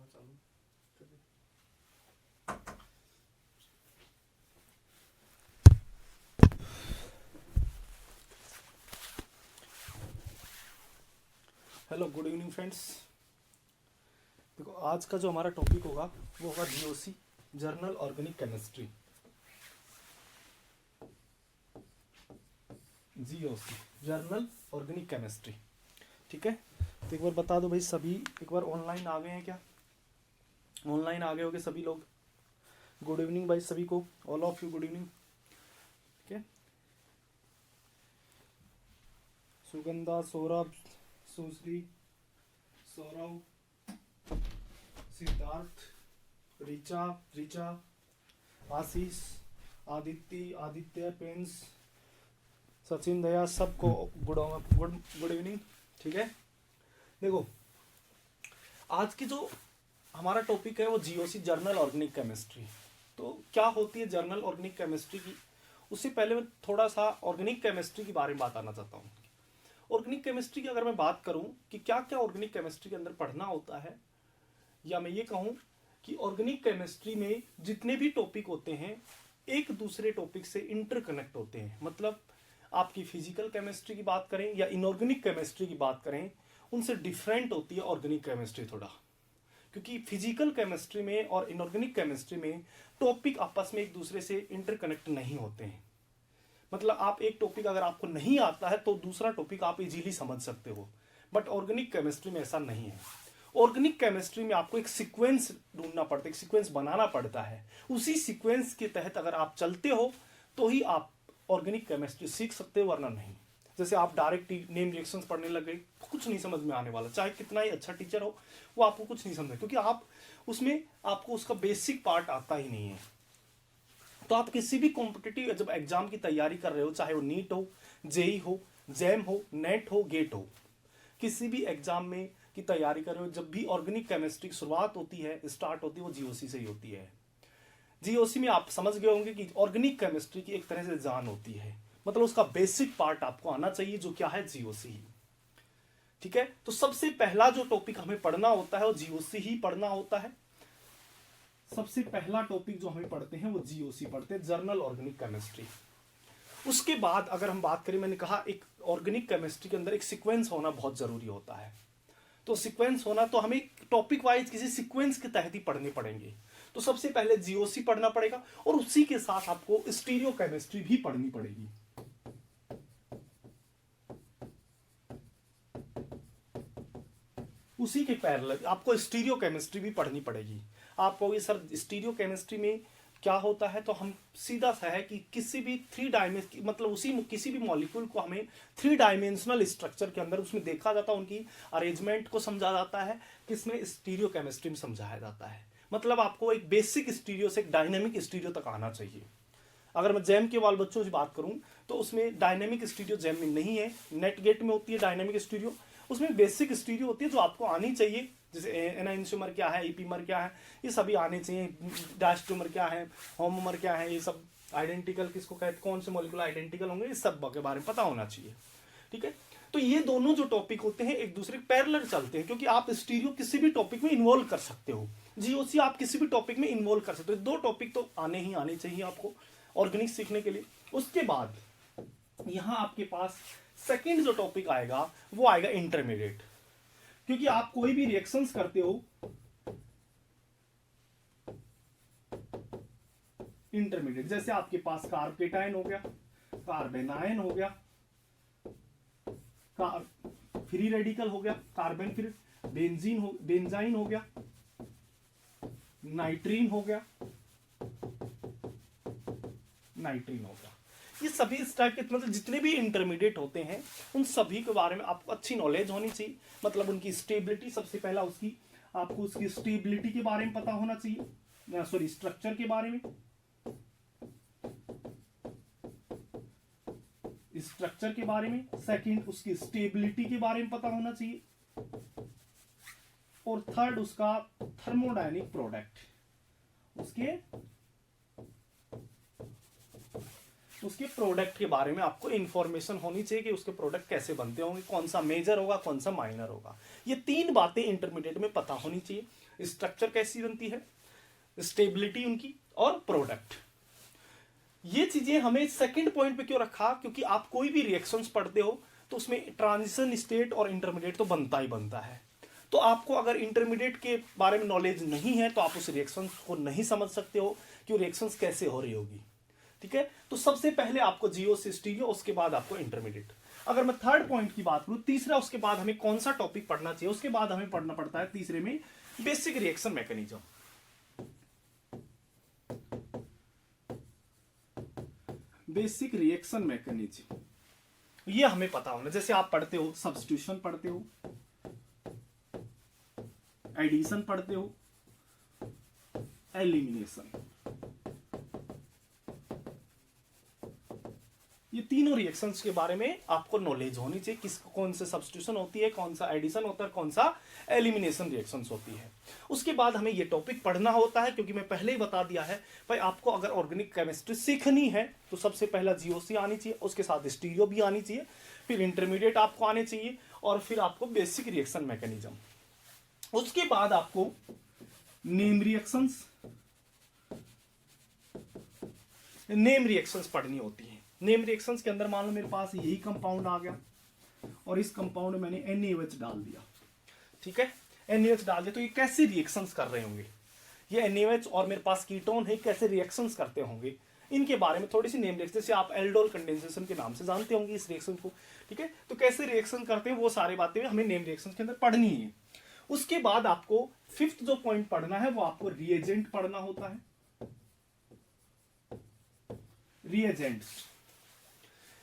चालू करिए। Hello, good evening friends. देखो, आज का जो हमारा टॉपिक होगा वो होगा GOC, journal organic chemistry. GOC, journal organic chemistry. ठीक है, तो एक बार बता दो भाई, सभी एक बार ऑनलाइन आ गए हैं क्या? ऑनलाइन आ गए होगे सभी लोग? गुड इवनिंग भाई सभी को, all of you good evening. ठीक है, सुगंधा, सौरभ, सुश्री, सौरभ, सिद्धार्थ, ऋचा, आशीष, आदित्य, प्रिंस, सचिन, दया, सबको गुड गुड इवनिंग। ठीक है, देखो आज की जो हमारा टॉपिक है वो जीओसी, जर्नल ऑर्गेनिक केमिस्ट्री। तो क्या होती है जर्नल ऑर्गेनिक केमिस्ट्री की, उससे पहले मैं थोड़ा सा ऑर्गेनिक केमिस्ट्री के बारे में बताना चाहता हूँ। ऑर्गेनिक केमिस्ट्री की अगर मैं बात करूं कि क्या क्या ऑर्गेनिक केमिस्ट्री के अंदर पढ़ना होता है, या मैं ये कहूं कि ऑर्गेनिक केमिस्ट्री में जितने भी टॉपिक होते हैं एक दूसरे टॉपिक से इंटरकनेक्ट होते हैं। मतलब आपकी फिजिकल केमिस्ट्री की बात करें या इनऑर्गेनिक केमिस्ट्री की बात करें, उनसे डिफरेंट होती है ऑर्गेनिक केमिस्ट्री थोड़ा, क्योंकि फिजिकल केमिस्ट्री में और इनऑर्गेनिक केमिस्ट्री में टॉपिक आपस में एक दूसरे से इंटरकनेक्ट नहीं होते हैं। मतलब आप एक टॉपिक अगर आपको नहीं आता है तो दूसरा टॉपिक आप इजीली समझ सकते हो, बट ऑर्गेनिक केमिस्ट्री में ऐसा नहीं है। ऑर्गेनिक केमिस्ट्री में आपको एक सीक्वेंस ढूंढना पड़ता है, एक सीक्वेंस बनाना पड़ता है। उसी सीक्वेंस के तहत अगर आप चलते हो तो ही आप ऑर्गेनिक केमिस्ट्री सीख सकते हो, वरना नहीं। जैसे आप डायरेक्ट नेम रिएक्शंस पढ़ने लग गए, कुछ नहीं समझ में आने वाला, चाहे कितना ही अच्छा टीचर हो वो आपको कुछ नहीं समझे, क्योंकि आप उसमें आपको उसका बेसिक पार्ट आता ही नहीं है। तो आप किसी भी कॉम्पिटिटिव जब एग्जाम की तैयारी कर रहे हो, चाहे वो नीट हो, जेई हो, जैम हो, नेट हो, गेट हो, किसी भी एग्जाम में की तैयारी कर रहे हो, जब भी ऑर्गेनिक केमिस्ट्री की शुरुआत होती है, स्टार्ट होती है, वो जीओसी से ही होती है। जीओसी में आप समझ गए होंगे कि ऑर्गेनिक केमिस्ट्री की एक तरह से जान होती है, मतलब उसका बेसिक पार्ट आपको आना चाहिए, जो क्या है, जीओसी। ठीक है, तो सबसे पहला जो टॉपिक हमें पढ़ना होता है वो जीओसी ही पढ़ना होता है। सबसे पहला टॉपिक जो हमें पढ़ते हैं वो जीओसी पढ़ते हैं, जर्नल ऑर्गेनिक केमिस्ट्री। उसके बाद अगर हम बात करें, मैंने कहा एक ऑर्गेनिक केमिस्ट्री के अंदर एक सीक्वेंस होना बहुत जरूरी होता है। तो सीक्वेंस होना, तो हमें टॉपिक वाइज किसी सीक्वेंस के तहत ही पढ़ने पड़ेंगे। तो सबसे पहले जीओसी पढ़ना पड़ेगा, और उसी के साथ आपको स्टीरियो केमिस्ट्री भी पढ़नी पड़ेगी। उसी के पैरेलल आपको स्टीरियो केमिस्ट्री भी पढ़नी पड़ेगी। आप कहोगे सर स्टीरियो केमिस्ट्री में क्या होता है, तो हम सीधा सा है कि किसी भी मतलब उसी किसी भी मॉलिक्यूल को हमें 3 डायमेंशनल स्ट्रक्चर के अंदर उसमें देखा जाता है, उनकी अरेंजमेंट को समझा जाता है, किसमें, स्टीरियो केमिस्ट्री में समझाया जाता है। मतलब आपको एक बेसिक स्टीरियो से एक डायनेमिक स्टीरियो तक आना चाहिए। अगर मैं जैम के बाल बच्चों से बात करूं तो उसमें डायनेमिक स्टीरियो जैम में नहीं है, नेट गेट में होती है डायनेमिक स्टीरियो। उसमें बेसिक स्टीरियो होती है जो आपको आनी चाहिए, जैसे एनाइंसोमर क्या है, ईपीमर क्या है, ये सभी आने चाहिए। डायस्टोमर क्या है, होमोमर क्या है, ये सब आइडेंटिकल किसको कहते, कौन से मॉलिक्यूल आइडेंटिकल होंगे, इस सब के बारे में पता होना चाहिए। ठीक है, तो ये दोनों जो टॉपिक होते हैं एक दूसरे पैरेलल चलते हैं, क्योंकि आप स्टीरियो किसी भी टॉपिक में इन्वॉल्व कर सकते हो, जीओसी आप किसी भी टॉपिक में इन्वॉल्व कर सकते हो। 2 टॉपिक तो आने ही आने चाहिए आपको ऑर्गेनिक सीखने के लिए। उसके बाद यहां आपके पास सेकंड जो टॉपिक आएगा वो आएगा इंटरमीडिएट, क्योंकि आप कोई भी रिएक्शंस करते हो इंटरमीडिएट, जैसे आपके पास कार्बकेटायन हो गया, कार्बेनायन हो गया, फ्री रेडिकल हो गया, कार्बन, फिर बेंजाइन हो गया, नाइट्रीन हो गया, ये सभी इस टाइप के मतलब जितने भी इंटरमीडिएट होते हैं उन सभी के बारे में आपको अच्छी नॉलेज होनी चाहिए। मतलब उनकी स्टेबिलिटी, सबसे पहला उसकी आपको उसकी स्टेबिलिटी के बारे में पता होना चाहिए, सॉरी स्ट्रक्चर के बारे में, स्ट्रक्चर के बारे में। सेकंड उसकी स्टेबिलिटी के बारे में पता होना चाहिए, और थर्ड उसका थर्मोडायनिक प्रोडक्ट, उसके उसके प्रोडक्ट के बारे में आपको इंफॉर्मेशन होनी चाहिए कि उसके प्रोडक्ट कैसे बनते होंगे, कौन सा मेजर होगा, कौन सा माइनर होगा। ये 3 बातें इंटरमीडिएट में पता होनी चाहिए। स्ट्रक्चर कैसी बनती है, स्टेबिलिटी उनकी, और प्रोडक्ट। ये चीजें हमें सेकंड पॉइंट पे क्यों रखा, क्योंकि आप कोई भी रिएक्शंस पढ़ते हो तो उसमें ट्रांजिशन स्टेट और इंटरमीडिएट तो बनता ही बनता है। तो आपको अगर इंटरमीडिएट के बारे में नॉलेज नहीं है तो आप उस रिएक्शंस को नहीं समझ सकते हो कि रिएक्शंस कैसे हो रही होगी। ठीक है, तो सबसे पहले आपको जियो से स्टीरियो, उसके बाद आपको इंटरमीडिएट। अगर मैं थर्ड पॉइंट की बात करूं, तीसरा, उसके बाद हमें कौन सा टॉपिक पढ़ना चाहिए, उसके बाद हमें पढ़ना पड़ता है तीसरे में basic reaction mechanism. Basic reaction mechanism ये हमें पता होना। जैसे आप पढ़ते हो सब्स्टिट्यूशन पढ़ते हो, एडिशन पढ़ते हो, एलिमिनेशन, ये तीनों रिएक्शंस के बारे में आपको नॉलेज होनी चाहिए। किस कौन से सब्स्टिट्यूशन होती है, कौन सा एडिशन होता है, कौन सा एलिमिनेशन रिएक्शंस होती है। उसके बाद हमें ये टॉपिक पढ़ना होता है, क्योंकि मैं पहले ही बता दिया है भाई आपको अगर ऑर्गेनिक केमिस्ट्री सीखनी है तो सबसे पहला जीओसी आनी चाहिए, उसके साथ स्टीरियो भी आनी चाहिए, फिर इंटरमीडिएट आपको आने चाहिए, और फिर आपको बेसिक रिएक्शन मैकेनिज्म। उसके बाद आपको नेम रिएक्शंस पढ़नी होती है। नेम रिएक्शंस के अंदर मान लो मेरे पास यही कंपाउंड आ गया और इस कंपाउंड में मैंने NaOH डाल दिया। ठीक है, NaOH डाल दिया तो ये कैसे रिएक्शंस कर रहे होंगे, ये NaOH और मेरे पास कीटोन है, कैसे रिएक्शंस करते होंगे, इनके बारे में थोड़ी सी नेम रिएक्शन, जैसे आप एल्डोल कंडेंसेशन के नाम से जानते होंगे इस रिएक्शन को। ठीक है, तो कैसे रिएक्शन करते हैं वो सारी बातें हमें नेम रिएक्शन के अंदर पढ़नी है। उसके बाद आपको फिफ्थ जो पॉइंट पढ़ना है वो आपको रिएजेंट पढ़ना होता है।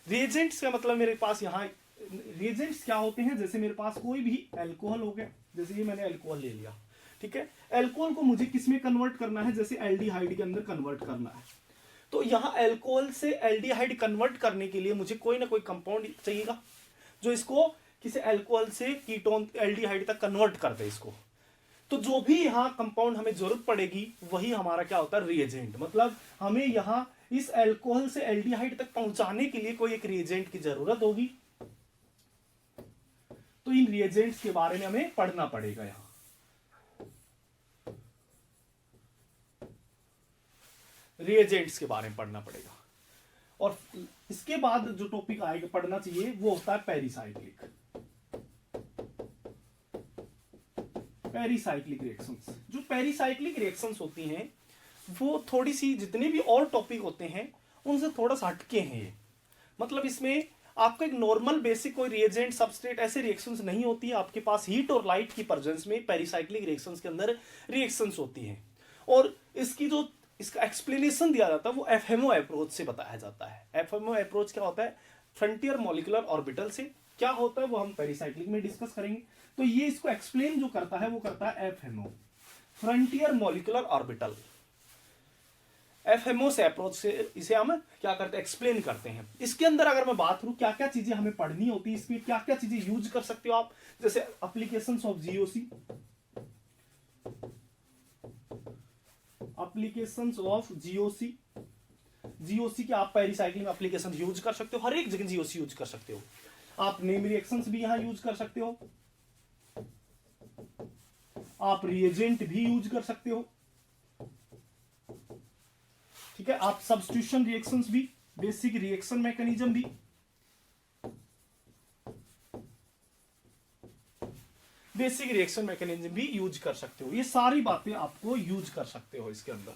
रिएजेंट्स का मतलब मेरे पास यहाँ रिएजेंट्स क्या होते हैं, जैसे मेरे पास कोई भी एल्कोहल हो गया, जैसे ये मैंने एल्कोहल ले लिया। ठीक है, एल्कोहल को मुझे किस में कन्वर्ट करना है, जैसे एल्डिहाइड के अंदर कन्वर्ट करना है। तो यहाँ एल्कोहल से एल्डिहाइड कन्वर्ट करने के लिए मुझे कोई ना कोई कंपाउंड चाहिएगा जो इसको किसी एल्कोहल से कीटोन एल्डिहाइड तक कन्वर्ट कर दे इसको। तो जो भी यहाँ कंपाउंड हमें जरूरत पड़ेगी वही हमारा क्या होता है, रिएजेंट। मतलब हमें यहाँ इस एल्कोहल से एल्डिहाइड तक पहुंचाने के लिए कोई एक रिएजेंट की जरूरत होगी। तो इन रिएजेंट्स के बारे में हमें पढ़ना पड़ेगा। यहाँ रिएजेंट्स के बारे में पढ़ना पड़ेगा। और इसके बाद जो टॉपिक आएगा पढ़ना चाहिए वो होता है पेरिसाइक्लिक रिएक्शंस। जो पेरिसाइक्लिक रिएक्शंस होती हैं वो थोड़ी सी जितने भी और टॉपिक होते हैं उनसे थोड़ा सा हटके हैं ये। मतलब इसमें आपका एक नॉर्मल बेसिक कोई रिएजेंट सबस्ट्रेट ऐसे रिएक्शंस नहीं होती है, आपके पास हीट और लाइट की प्रेजेंस में पेरिसाइक्लिक रिएक्शंस के अंदर रिएक्शंस होती हैं। और इसका एक्सप्लेनेशन दिया जाता है वो एफएमओ अप्रोच से बताया जाता है। एफएमओ अप्रोच क्या होता है, फ्रंटियर मॉलिक्यूलर ऑर्बिटल से क्या होता है वो हम पेरिसाइक्लिक में डिस्कस करेंगे। तो ये इसको एक्सप्लेन जो करता है वो करता है FMO, frontier molecular orbital. FMO से अप्रोच से इसे हम क्या करते हैं, एक्सप्लेन करते हैं। इसके अंदर अगर मैं बात करूं क्या क्या चीजें हमें पढ़नी होती है, इसमें क्या क्या चीजें यूज कर सकते हो आप, जैसे applications of GOC, applications of GOC के आप पेरिसाइक्लिक एप्लीकेशन यूज कर सकते हो, हर एक जगह जीओसी यूज कर सकते हो आप। नेम रिएक्शंस भी यहां यूज कर सकते हो, आप रिएजेंट भी यूज कर सकते हो। ठीक है, आप सब्स्टिट्यूशन रिएक्शंस भी, बेसिक रिएक्शन मैकेनिज्म भी, यूज कर सकते हो। ये सारी बातें आपको यूज कर सकते हो इसके अंदर।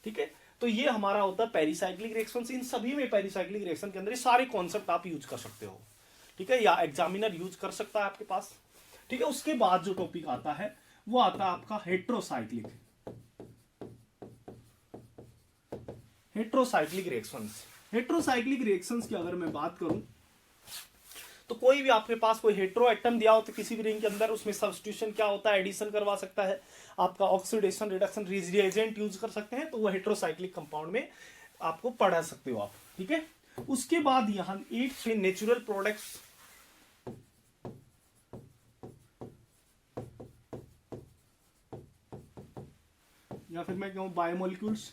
ठीक है, तो ये हमारा होता है पेरिसाइक्लिक रिएक्शंस। इन सभी में पेरिसाइक्लिक रिएक्शन के अंदर ये सारे कॉन्सेप्ट आप यूज कर सकते हो। ठीक है, या एग्जामिनर यूज कर सकता है आपके पास। ठीक है, उसके बाद जो टॉपिक आता है वो आता है आपका हेट्रोसाइक्लिक रिएक्शंस। हेट्रोसाइक्लिक रिएक्शंस की अगर मैं बात करूं तो कोई भी आपके पास कोई हेट्रो एटम दिया हो तो किसी भी रिंग के अंदर उसमें सब्स्टिट्यूशन क्या होता है, एडिशन करवा सकता है, आपका ऑक्सीडेशन रिडक्शन रिएजेंट यूज कर सकते हैं, तो वो हेट्रोसाइक्लिक कंपाउंड में आपको पढ़ा सकते हो आप। ठीक है, उसके बाद यहां 8 पे नेचुरल प्रोडक्ट्स, या फिर मैं कहूं बायोमोलिक्यूल्स।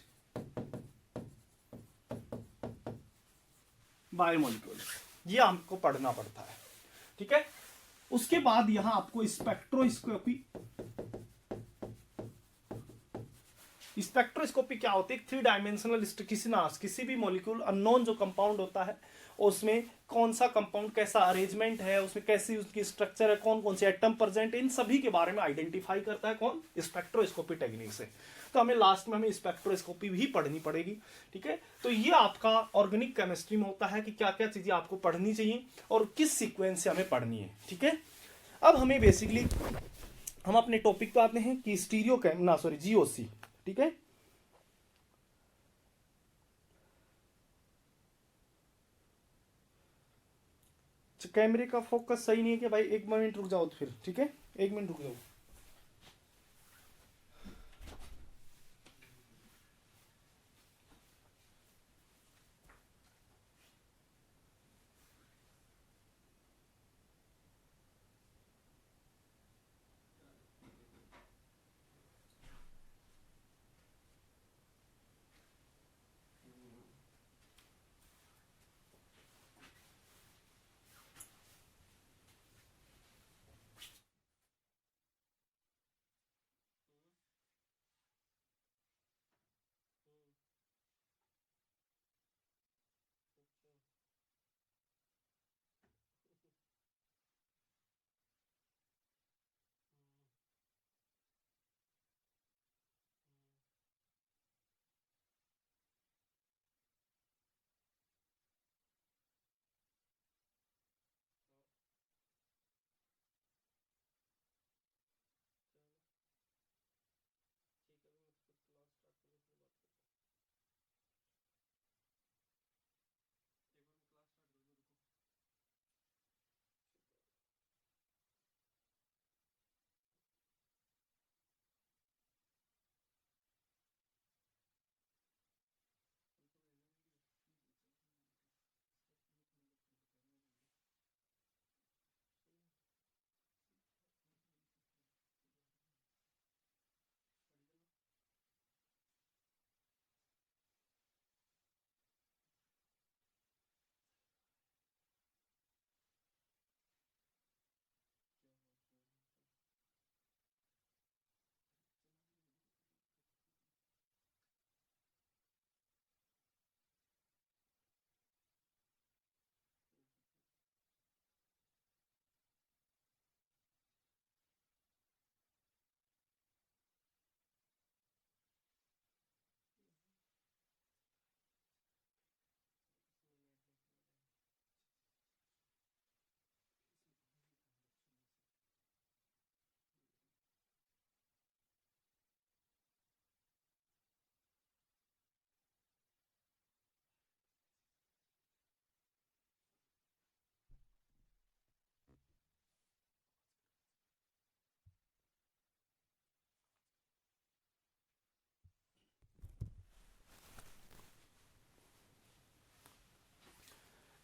बायोमोलिक्यूल्स, ये हमको पढ़ना पड़ता है, ठीक है। उसके बाद यहां आपको स्पेक्ट्रोस्कोपी, स्पेक्ट्रोस्कोपी क्या होती है? 3 डायमेंशनल किसी भी मॉलिक्यूल अननोन जो कंपाउंड होता है उसमें कौन सा कंपाउंड, कैसा अरेंजमेंट है, उसमें कैसी उसकी स्ट्रक्चर है, कौन कौन से एटम प्रेजेंट, इन सभी के बारे में आइडेंटिफाई करता है कौन? स्पेक्ट्रोस्कोपी टेक्निक से। तो हमें लास्ट में हमें स्पेक्ट्रोस्कोपी भी पढ़नी पड़ेगी, ठीक है। तो ये आपका ऑर्गेनिक केमिस्ट्री में होता है कि क्या क्या चीजें आपको पढ़नी चाहिए और किस सीक्वेंस से हमें पढ़नी है, ठीक है। अब हमें बेसिकली हम अपने टॉपिक पे आते हैं कि जीओसी, ठीक है। कैमरे का फोकस सही नहीं है कि भाई 1 मिनट रुक जाओ तो फिर, ठीक है, 1 मिनट रुक जाओ।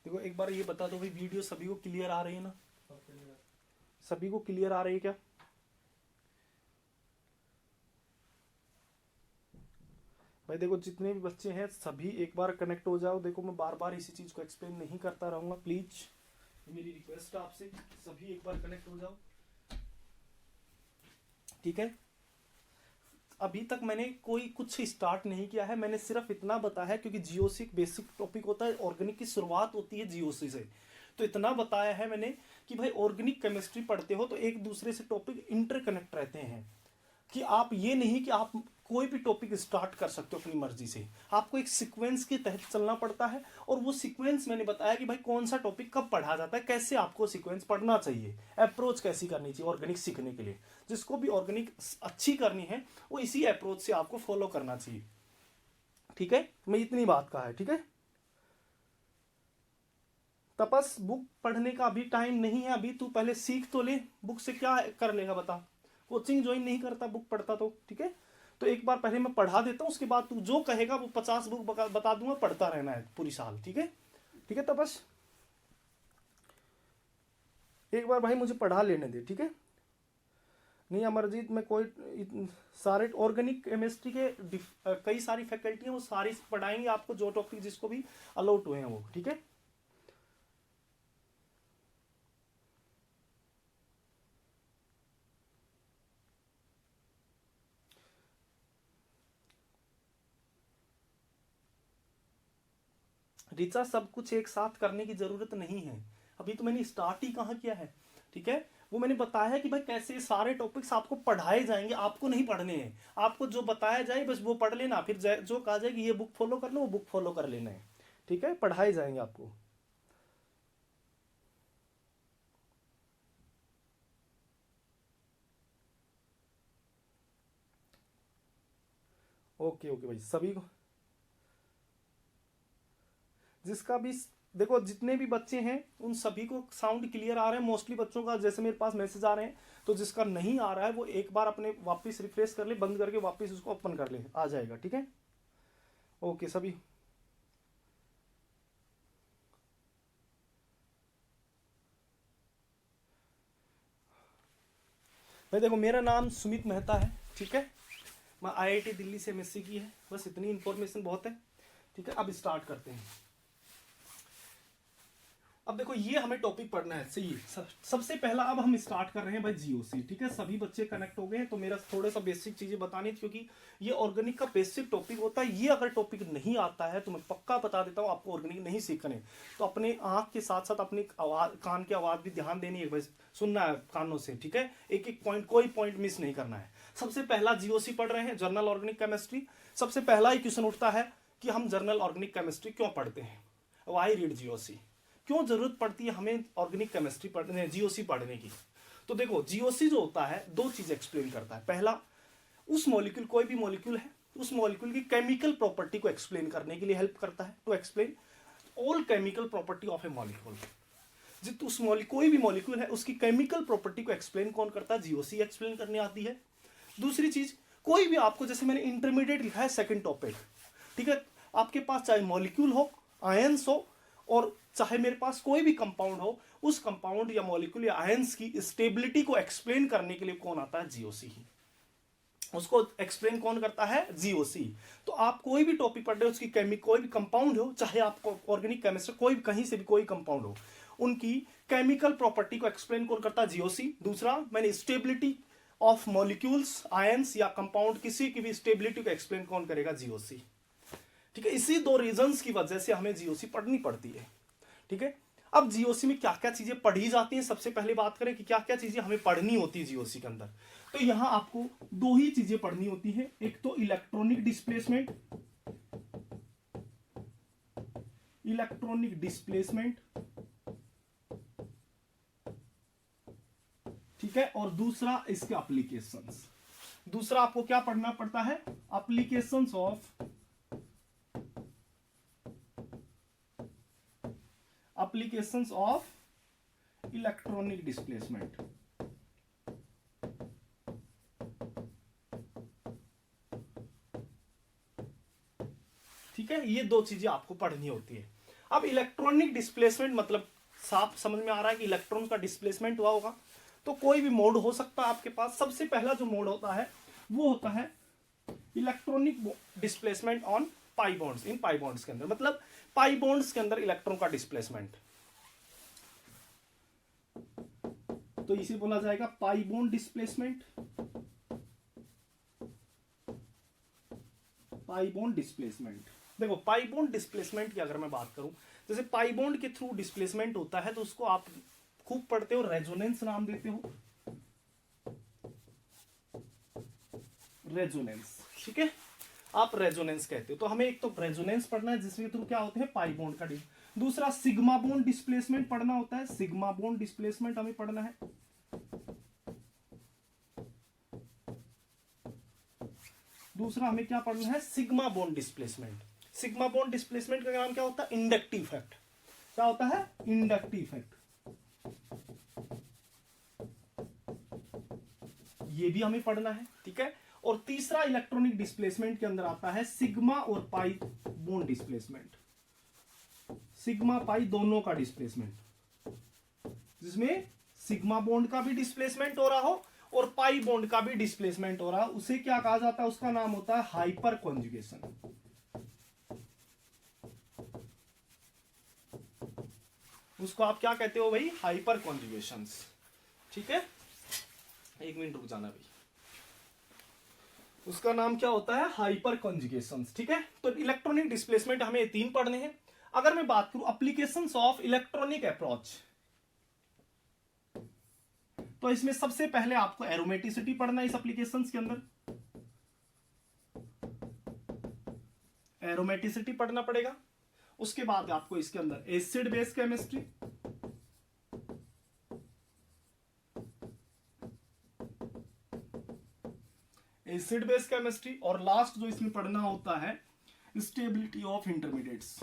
देखो एक बार ये बता दो भाई, वीडियो सभी को क्लियर आ रही है ना? सभी को क्लियर आ रही है क्या? भाई देखो जितने भी बच्चे हैं सभी एक बार कनेक्ट हो जाओ। देखो मैं बार बार इसी चीज को एक्सप्लेन नहीं करता रहूंगा, प्लीज मेरी रिक्वेस्ट है आपसे, सभी एक बार कनेक्ट हो जाओ, ठीक है। अभी तक मैंने कोई कुछ स्टार्ट नहीं किया है, मैंने सिर्फ इतना बताया है क्योंकि जीओसी बेसिक टॉपिक होता है, ऑर्गेनिक की शुरुआत होती है जीओसी से। तो इतना बताया है मैंने कि भाई ऑर्गेनिक केमिस्ट्री पढ़ते हो तो एक दूसरे से टॉपिक इंटरकनेक्ट रहते हैं, कि आप ये नहीं कि आप कोई भी टॉपिक स्टार्ट कर सकते हो अपनी मर्जी से, आपको एक सीक्वेंस के तहत चलना पड़ता है। और वो सीक्वेंस मैंने बताया कि भाई कौन सा टॉपिक कब पढ़ा जाता है, कैसे आपको सीक्वेंस पढ़ना चाहिए, अप्रोच कैसी करनी चाहिए ऑर्गेनिक सीखने के लिए। जिसको भी ऑर्गेनिक अच्छी करनी है वो इसी अप्रोच से आपको फॉलो करना चाहिए, ठीक है। मैं इतनी बात कहा है, ठीक है। तपस बुक पढ़ने का अभी टाइम नहीं है, अभी तू पहले सीख तो ले, बुक से क्या कर लेगा बता, कोचिंग ज्वाइन नहीं करता बुक पढ़ता तो, ठीक है। तो एक बार पहले मैं पढ़ा देता हूँ, उसके बाद तू जो कहेगा वो 50 बुक बता दूंगा, पढ़ता रहना है पूरी साल, ठीक है। ठीक है तपस, एक बार भाई मुझे पढ़ा लेने दे, ठीक है। नहीं अमरजीत, मैं कोई सारे ऑर्गेनिक केमिस्ट्री के कई सारी फैकल्टी हैं, वो सारी पढ़ाएंगे आपको, जो टॉपिक जिसको भी अलाउट हुए हैं वो, ठीक है। ऋचा सब कुछ एक साथ करने की जरूरत नहीं है, अभी तो मैंने स्टार्ट ही कहाँ किया है, ठीक है। वो मैंने बताया कि भाई कैसे सारे टॉपिक्स आपको पढ़ाए जाएंगे, आपको नहीं पढ़ने हैं, आपको जो बताया जाए बस वो पढ़ लेना, फिर जो कहा जाए कि ये बुक फॉलो कर लो वो बुक फॉलो कर लेना है, ठीक है, पढ़ाए जाएंगे आपको। ओके ओके भाई, सभी को जिसका भी देखो, जितने भी बच्चे हैं उन सभी को साउंड क्लियर आ रहे हैं, मोस्टली बच्चों का जैसे मेरे पास मैसेज आ रहे हैं, तो जिसका नहीं आ रहा है वो एक बार अपने वापस रिफ्रेश कर ले, बंद करके वापस उसको ओपन कर ले, आ जाएगा, ठीक है। ओके सभी, भाई देखो मेरा नाम सुमित मेहता है, ठीक है, मैं आईआईटी दिल्ली से एमएससी की है, बस इतनी इंफॉर्मेशन बहुत है, ठीक है। अब स्टार्ट करते हैं। अब देखो ये हमें टॉपिक पढ़ना है, सही है। सबसे पहला अब हम स्टार्ट कर रहे हैं भाई जीओसी, ठीक है। सभी बच्चे कनेक्ट हो गए हैं, तो मेरा थोड़ा सा बेसिक चीजें बतानी थी, क्योंकि ये ऑर्गेनिक का बेसिक टॉपिक होता है। ये अगर टॉपिक नहीं आता है तो मैं पक्का बता देता हूँ आपको, ऑर्गेनिक नहीं सीखने, तो अपने आंख के साथ साथ अपनी आवाज, कान की आवाज भी ध्यान देनी है भाई, सुनना है कानों से, ठीक है। एक एक पॉइंट, कोई पॉइंट मिस नहीं करना है। सबसे पहला जीओसी पढ़ रहे हैं, जर्नल ऑर्गेनिक केमिस्ट्री। सबसे पहला ही क्वेश्चन उठता है कि हम जर्नल ऑर्गेनिक केमिस्ट्री क्यों पढ़ते हैं, वाई रीड जीओसी, क्यों जरूरत पड़ती है हमें ऑर्गेनिक केमिस्ट्री पढ़ने, जीओसी पढ़ने की। तो देखो जीओसी जो होता है दो चीज एक्सप्लेन करता है। पहला, उस मॉलिक्यूल, कोई भी मॉलिक्यूल है, उस मॉलिक्यूल की केमिकल प्रॉपर्टी को एक्सप्लेन करने के लिए हेल्प करता है, to explain all chemical property of a molecule. जित उस कोई भी मॉलिक्यूल है उसकी केमिकल प्रॉपर्टी को एक्सप्लेन कौन करता है, जीओसी एक्सप्लेन करने आती है। दूसरी चीज, कोई भी आपको, जैसे मैंने इंटरमीडिएट लिखा है सेकंड टॉपिक, ठीक है, आपके पास चाहे मॉलिक्यूल हो, आयंस हो, और चाहे मेरे पास कोई भी कंपाउंड हो, उस कंपाउंड या मॉलिक्यूल या आयंस की स्टेबिलिटी को एक्सप्लेन करने के लिए कौन आता है, जीओसी ही। उसको एक्सप्लेन कौन करता है, जीओसी। तो आप कोई भी टॉपिक पढ़ रहे हो, उसकी कोई भी कंपाउंड हो, चाहे आपको ऑर्गेनिक केमिस्ट्री, कोई कहीं से भी कोई कंपाउंड हो, उनकी केमिकल प्रॉपर्टी को एक्सप्लेन कौन करता है, जीओसी। दूसरा, मैंने स्टेबिलिटी ऑफ मॉलिक्यूल्स, आयंस या कंपाउंड, किसी की भी स्टेबिलिटी को एक्सप्लेन कौन करेगा, जीओसी, ठीक है। इसी दो रीजंस की वजह से हमें जीओसी पढ़नी पड़ती है, ठीक है। अब जीओसी में क्या क्या चीजें पढ़ी जाती हैं, सबसे पहले बात करें कि क्या क्या चीजें हमें पढ़नी होती है जीओसी के अंदर। तो यहां आपको दो ही चीजें पढ़नी होती है, एक तो इलेक्ट्रॉनिक डिस्प्लेसमेंट, इलेक्ट्रॉनिक डिस्प्लेसमेंट, ठीक है, और दूसरा इसके एप्लीकेशंस। दूसरा आपको क्या पढ़ना पड़ता है, applications of, applications of electronic displacement, ठीक है। ये दो चीजें आपको पढ़नी होती है। अब इलेक्ट्रॉनिक डिस्प्लेसमेंट मतलब साफ समझ में आ रहा है कि इलेक्ट्रॉन का डिस्प्लेसमेंट हुआ होगा, तो कोई भी मोड हो सकता है आपके पास। सबसे पहला जो मोड होता है वो होता है electronic displacement on pi bonds, in pi bonds के अंदर, मतलब पाई बॉन्ड्स के अंदर इलेक्ट्रॉन का डिस्प्लेसमेंट, तो इसे बोला जाएगा pi bond displacement, pi bond displacement. देखो पाई बॉन्ड डिस्प्लेसमेंट की अगर मैं बात करूं, जैसे पाई बॉन्ड के थ्रू डिस्प्लेसमेंट होता है, तो उसको आप खूब पढ़ते हो, रेजोनेंस नाम देते हो, रेजोनेंस, ठीक है, आप रेजोनेंस कहते हो। तो हमें एक तो रेजोनेंस पढ़ना है जिसके थ्रू क्या होते हैं, पाई बॉन्ड का। दूसरा सिग्मा बॉन्ड डिस्प्लेसमेंट पढ़ना होता है, सिग्मा बॉन्ड डिस्प्लेसमेंट हमें पढ़ना है। दूसरा हमें क्या पढ़ना है, sigma bond displacement. Sigma bond displacement का नाम क्या होता है, इंडक्टिव इफेक्ट। क्या होता है, इंडक्टिव इफेक्ट। ये भी हमें पढ़ना है, ठीक है। और तीसरा इलेक्ट्रॉनिक डिस्प्लेसमेंट के अंदर आता है सिग्मा और pi bond displacement, sigma pi दोनों का डिस्प्लेसमेंट, जिसमें सिग्मा बॉन्ड का भी डिस्प्लेसमेंट हो रहा हो और पाई बॉन्ड का भी डिस्प्लेसमेंट हो रहा, उसे क्या कहा जाता है, उसका नाम होता है हाइपर कॉन्जुगेशन। उसको आप क्या कहते हो भाई, हाइपर कॉन्जुगेशन, ठीक है। एक मिनट रुक जाना भाई, उसका नाम क्या होता है, हाइपर कॉन्जुगेशन, ठीक है। तो इलेक्ट्रॉनिक डिस्प्लेसमेंट हमें तीन पढ़ने हैं। अगर मैं बात करूं एप्लीकेशंस ऑफ इलेक्ट्रॉनिक अप्रोच, तो इसमें सबसे पहले आपको एरोमेटिसिटी पढ़ना है। इस एप्लीकेशंस के अंदर एरोमेटिसिटी पढ़ना पड़ेगा। उसके बाद आपको इसके अंदर acid base chemistry, acid base chemistry, और लास्ट जो इसमें पढ़ना होता है स्टेबिलिटी ऑफ इंटरमीडिएट्स।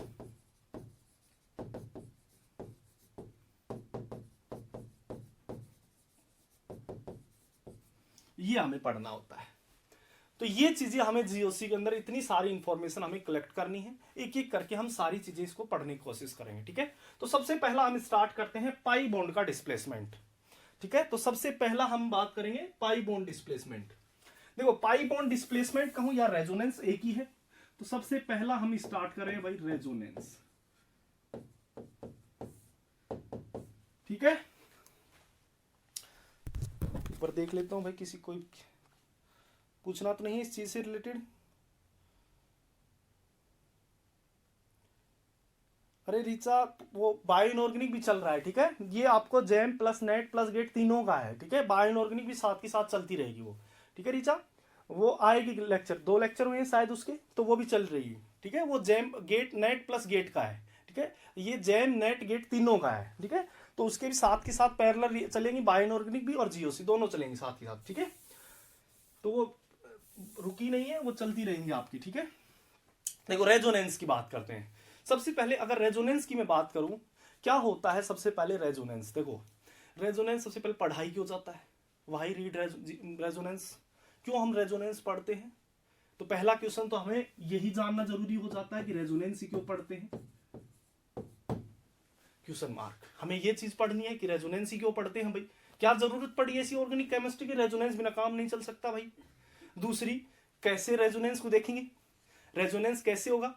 ये हमें पढ़ना होता है। तो ये चीजें हमें जीओसी के अंदर इतनी सारी इंफॉर्मेशन हमें कलेक्ट करनी है, एक एक करके हम सारी चीजें इसको पढ़ने की कोशिश करेंगे। ठीक है, तो सबसे पहला हम स्टार्ट करते हैं पाई बॉन्ड का डिस्प्लेसमेंट। ठीक है, तो सबसे पहला हम बात करेंगे पाई बॉन्ड डिस्प्लेसमेंट। देखो पाई बॉन्ड डिस्प्लेसमेंट कहूं या रेजोनेंस एक ही है, तो सबसे पहला हम स्टार्ट करें भाई रेजोनेंस। ठीक है, ऊपर देख लेता हूं भाई किसी कोई पूछना तो नहीं है इस चीज से रिलेटेड। अरे रीचा वो बायो इनऑर्गेनिक भी चल रहा है। ठीक है, ये आपको जेम प्लस नेट प्लस गेट तीनों का है। ठीक है, बायो इनऑर्गेनिक भी साथ के साथ चलती रहेगी वो। ठीक है रीचा, वो आएगी लेक्चर, 2 लेक्चर हुए हैं शायद उसके, तो वो भी चल रही है। ठीक है, वो जेम गेट नेट प्लस गेट का है। ठीक है, ये जेम नेट गेट तीनों का है। ठीक है, तो उसके भी साथ के साथ पैरेलल चलेंगी, बायो इनऑर्गेनिक भी और जीओसी दोनों चलेंगे साथ के साथ। ठीक है, तो वो रुकी नहीं है, वो चलती रहेंगी आपकी। ठीक है, देखो रेजोनेंस की बात करते हैं। सबसे पहले अगर रेजोनेंस की मैं बात करूं, क्या होता है सबसे पहले रेजोनेंस। देखो रेजोनेंस सबसे पहले पढ़ाई क्यों जाता है, वाई रीड रेजोनेंस, क्यों हम रेजोनेंस पढ़ते हैं। तो पहला क्वेश्चन तो हमें यही जानना जरूरी हो जाता है कि रेजोनेंस क्यों पढ़ते हैं। क्वेश्चन मार्क, हमें ये चीज पढ़नी है कि रेजोनेंस क्यों पढ़ते हैं भाई, क्या जरूरत पड़ी ऐसी ऑर्गेनिक केमिस्ट्री की, रेजोनेंस बिना काम नहीं चल सकता भाई। दूसरी, कैसे रेजोनेंस को देखेंगे, रेजोनेंस कैसे होगा,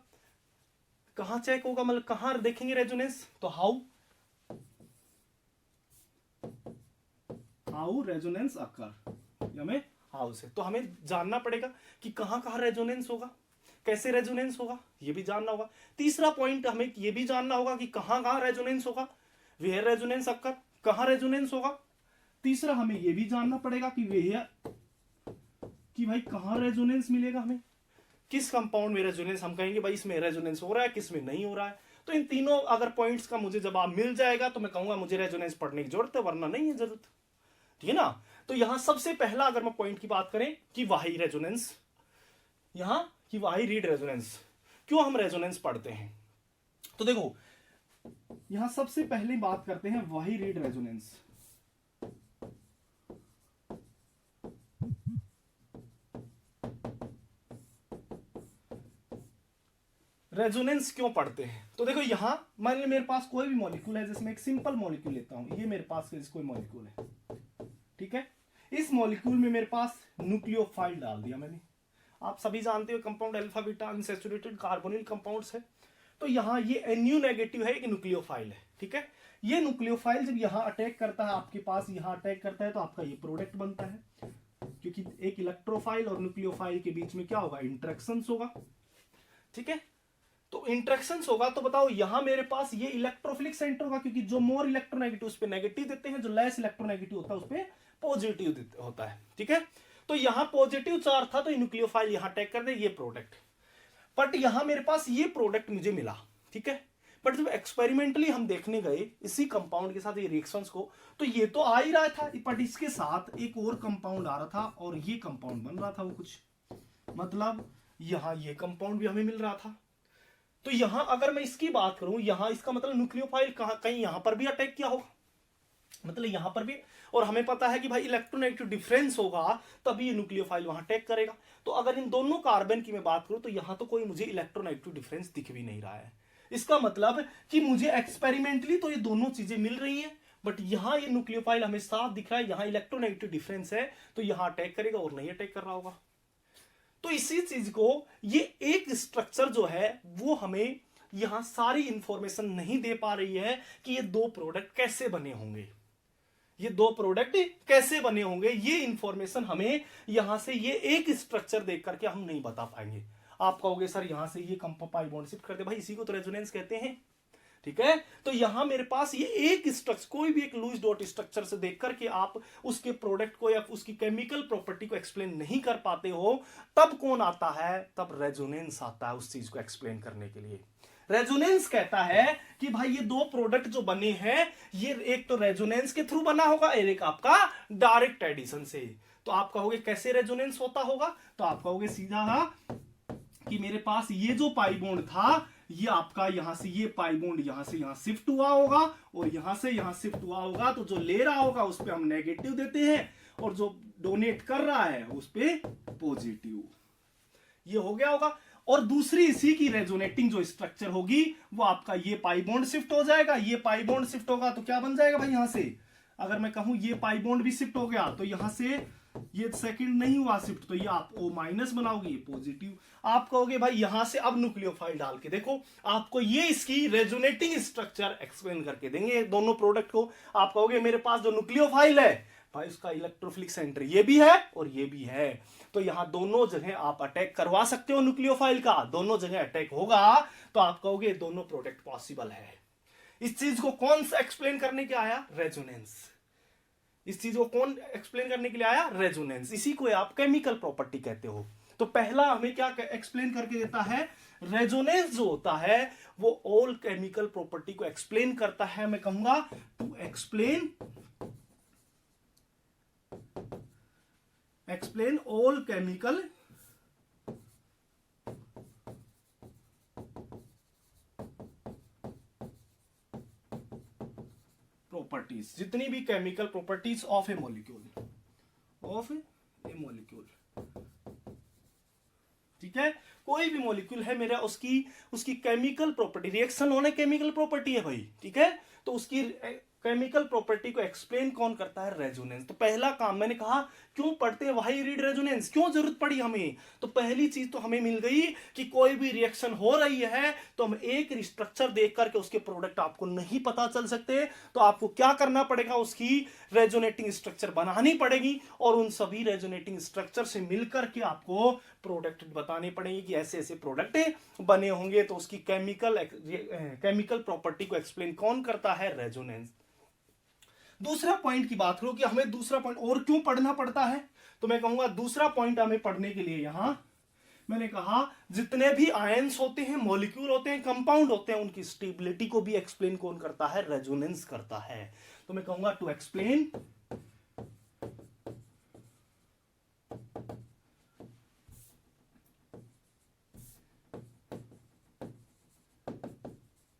कहां चेक होगा, मतलब कहां देखेंगे रेजोनेंस, तो हाउ रेजोनेंस अकर, हमें हाउ से, तो हमें जानना पड़ेगा कि कहां कहां रेजोनेंस होगा, कैसे रेजोनेंस होगा, ये भी जानना होगा। तीसरा पॉइंट हमें ये भी जानना होगा कि कहां कहां रेजोनेंस होगा, वेयर रेजोनेंस अकर, कहां रेजोनेंस होगा। तीसरा हमें ये भी जानना पड़ेगा कि वेयर, कि भाई कहां रेजोनेंस मिलेगा, हमें किस कंपाउंड में रेजोनेंस, हम कहेंगे भाई इसमें रेजोनेंस हो रहा है, किस में नहीं हो रहा है। तो इन तीनों अगर पॉइंट्स का मुझे जवाब मिल जाएगा तो मैं कहूंगा मुझे रेजोनेंस पढ़ने की जरूरत है, वरना नहीं है जरूरत। ठीक है ना, तो यहां सबसे पहला अगर मैं पॉइंट की बात करें कि वाही रेजोनेंस, यहां कि वाही रीड रेजोनेंस, क्यों हम रेजोनेंस पढ़ते हैं। तो देखो यहां सबसे पहले बात करते हैं वाही रीड रेजोनेंस। रेजोनेंस क्यों पढ़ते हैं, तो देखो यहां मान लो मेरे पास कोई भी मॉलिक्यूल है, जैसे मैं एक सिंपल मॉलिक्यूल लेता हूं, ये मेरे पास कोई मॉलिक्यूल है। ठीक है, इस मॉलिक्यूल में मेरे पास न्यूक्लियोफाइल डाल दिया मैंने। आप सभी जानते हो compound alpha beta unsaturated carbonyl compounds है, तो यहाँ ये NU नेगेटिव है, एक न्यूक्लियोफाइल है। ठीक है, ये न्यूक्लियोफाइल जब यहाँ अटैक करता है आपके पास, यहाँ अटैक करता है तो आपका ये प्रोडक्ट बनता है, क्योंकि एक इलेक्ट्रोफाइल और न्यूक्लियोफाइल के बीच में क्या होगा, इंटरेक्शंस होगा। ठीक है, तो इंटरेक्शंस होगा, तो बताओ यहां मेरे पास ये इलेक्ट्रोफिलिक सेंटर होगा, क्योंकि जो मोर इलेक्ट्रोनेगेटिव उस पे नेगेटिव देते हैं, जो लेस इलेक्ट्रोनेगेटिव होता है उस पे पॉजिटिव होता है। ठीक है, तो यहां पॉजिटिव चार्ज था तो न्यूक्लियोफाइल यहां अटैक कर दे, ये प्रोडक्ट, बट यहां मेरे पास ये प्रोडक्ट मुझे मिला। ठीक है, बट जब एक्सपेरिमेंटली हम देखने गए इसी कंपाउंड के साथ ये रिएक्शंस को, तो ये तो आ ही रहा था, बट इसके साथ एक और कंपाउंड आ रहा था और ये कंपाउंड बन रहा था वो कुछ, मतलब यहां ये कंपाउंड भी हमें मिल रहा था। तो यहां अगर मैं इसकी बात करूं, यहां इसका मतलब न्यूक्लियोफाइल कहीं यहां पर भी अटैक किया होगा, मतलब यहां पर भी, और हमें पता है कि भाई इलेक्ट्रोनेगेटिव डिफरेंस होगा तभी ये न्यूक्लियोफाइल वहां अटैक करेगा। तो अगर इन दोनों कार्बन की मैं बात करूं तो यहां तो कोई मुझे इलेक्ट्रोनेगेटिव डिफरेंस दिख भी नहीं रहा है। इसका मतलब कि मुझे एक्सपेरिमेंटली तो ये दोनों चीजें मिल रही हैं, बट यहां ये न्यूक्लियोफाइल हमें साफ दिख रहा है, यहां इलेक्ट्रोनेगेटिव डिफरेंस है, तो यहां अटैक करेगा और नहीं अटैक कर रहा होगा। तो इसी चीज को, ये एक स्ट्रक्चर जो है वो हमें यहां सारी इंफॉर्मेशन नहीं दे पा रही है कि ये दो प्रोडक्ट कैसे बने होंगे, ये दो प्रोडक्ट कैसे बने होंगे, ये इंफॉर्मेशन हमें यहां से ये एक स्ट्रक्चर देख करके हम नहीं बता पाएंगे। आप कहोगे सर यहां से ये पाई बॉन्ड शिफ्ट कर दे, भाई इसी को तो रेजोनेंस कहते हैं। ठीक है, तो यहां मेरे पास ये एक स्ट्रक्चर, कोई भी एक लुईस डॉट स्ट्रक्चर से देख करके आप उसके प्रोडक्ट को या उसकी केमिकल प्रॉपर्टी को एक्सप्लेन नहीं कर पाते हो, तब कौन आता है, तब रेजोनेंस आता है उस चीज को एक्सप्लेन करने के लिए। रेजोनेंस कहता है कि भाई ये दो प्रोडक्ट जो बने हैं, ये एक तो रेजोनेंस के थ्रू बना होगा और एक आपका डायरेक्ट एडिशन से। तो आप कहोगे कैसे रेजोनेंस होता होगा, तो आप कहोगे सीधा कि मेरे पास ये जो पाई बॉन्ड था, ये आपका यहां से ये पाई बॉन्ड यहां से यहां शिफ्ट हुआ होगा और यहां से यहां शिफ्ट हुआ होगा, तो जो ले रहा होगा उस पे हम नेगेटिव देते हैं और जो डोनेट कर रहा है उस पे पॉजिटिव। ये हो गया होगा। और दूसरी इसी की रेजोनेटिंग जो स्ट्रक्चर होगी वो आपका ये पाई बॉन्ड शिफ्ट हो जाएगा, ये पाई बॉन्ड शिफ्ट होगा तो क्या बन जाएगा भाई, यहां से अगर मैं कहूं ये पाई बॉन्ड भी शिफ्ट हो गया तो यहां से ये सेकंड नहीं हुआ शिफ्ट, तो ये आप O माइनस बनाओगे, ये पॉजिटिव। आप कहोगे भाई यहां से अब न्यूक्लियोफाइल डाल के देखो, आपको ये इसकी रेजोनेटिंग स्ट्रक्चर एक्सप्लेन करके देंगे दोनों प्रोडक्ट को। आप कहोगे मेरे पास जो न्यूक्लियोफाइल है भाई उसका इलेक्ट्रोफिलिक सेंटर ये भी है और ये भी है, तो यहां दोनों जगह आप अटैक करवा सकते हो न्यूक्लियोफाइल का, दोनों जगह अटैक होगा, तो आप कहोगे दोनों प्रोडक्ट पॉसिबल है। इस चीज को कौन सा एक्सप्लेन करने के आया, रेजोनेंस। इस चीज को कौन एक्सप्लेन करने के लिए आया, रेजोनेंस। इसी को आप केमिकल प्रॉपर्टी कहते हो। तो पहला हमें क्या एक्सप्लेन करके देता है, रेजोनेंस जो होता है वो ऑल केमिकल प्रॉपर्टी को एक्सप्लेन करता है। मैं कहूंगा to explain all chemical properties, जितनी भी chemical properties of a molecule, ठीक है, कोई भी मॉलिक्यूल है मेरा, उसकी केमिकल प्रॉपर्टी, रिएक्शन होने केमिकल प्रॉपर्टी है भाई, ठीक है, तो उसकी केमिकल प्रॉपर्टी को एक्सप्लेन कौन करता है, रेजोनेंस। तो पहला काम मैंने कहा क्यों पढ़ते हैं, व्हाई रीड रेजोनेंस, क्यों जरूरत पड़ी हमें, तो पहली चीज तो हमें मिल गई कि कोई भी रिएक्शन हो रही है तो हम एक स्ट्रक्चर देख करके उसके प्रोडक्ट आपको नहीं पता चल सकते, तो आपको क्या करना पड़ेगा, उसकी रेजोनेटिंग स्ट्रक्चर बनानी पड़ेगी और उन सभी रेजोनेटिंग स्ट्रक्चर से मिलकर के आपको प्रोडक्ट बताने पड़ेंगे कि ऐसे ऐसे प्रोडक्ट बने होंगे। तो उसकी केमिकल प्रॉपर्टी को एक्सप्लेन कौन करता है, रेजोनेंस। दूसरा पॉइंट की बात करो कि हमें दूसरा पॉइंट और क्यों पढ़ना पड़ता है, तो मैं कहूंगा दूसरा पॉइंट हमें पढ़ने के लिए यहां मैंने कहा जितने भी आयंस होते हैं, मॉलिक्यूल होते हैं, कंपाउंड होते हैं, उनकी स्टेबिलिटी को भी एक्सप्लेन कौन करता है, रेजोनेंस करता है। तो मैं कहूंगा to explain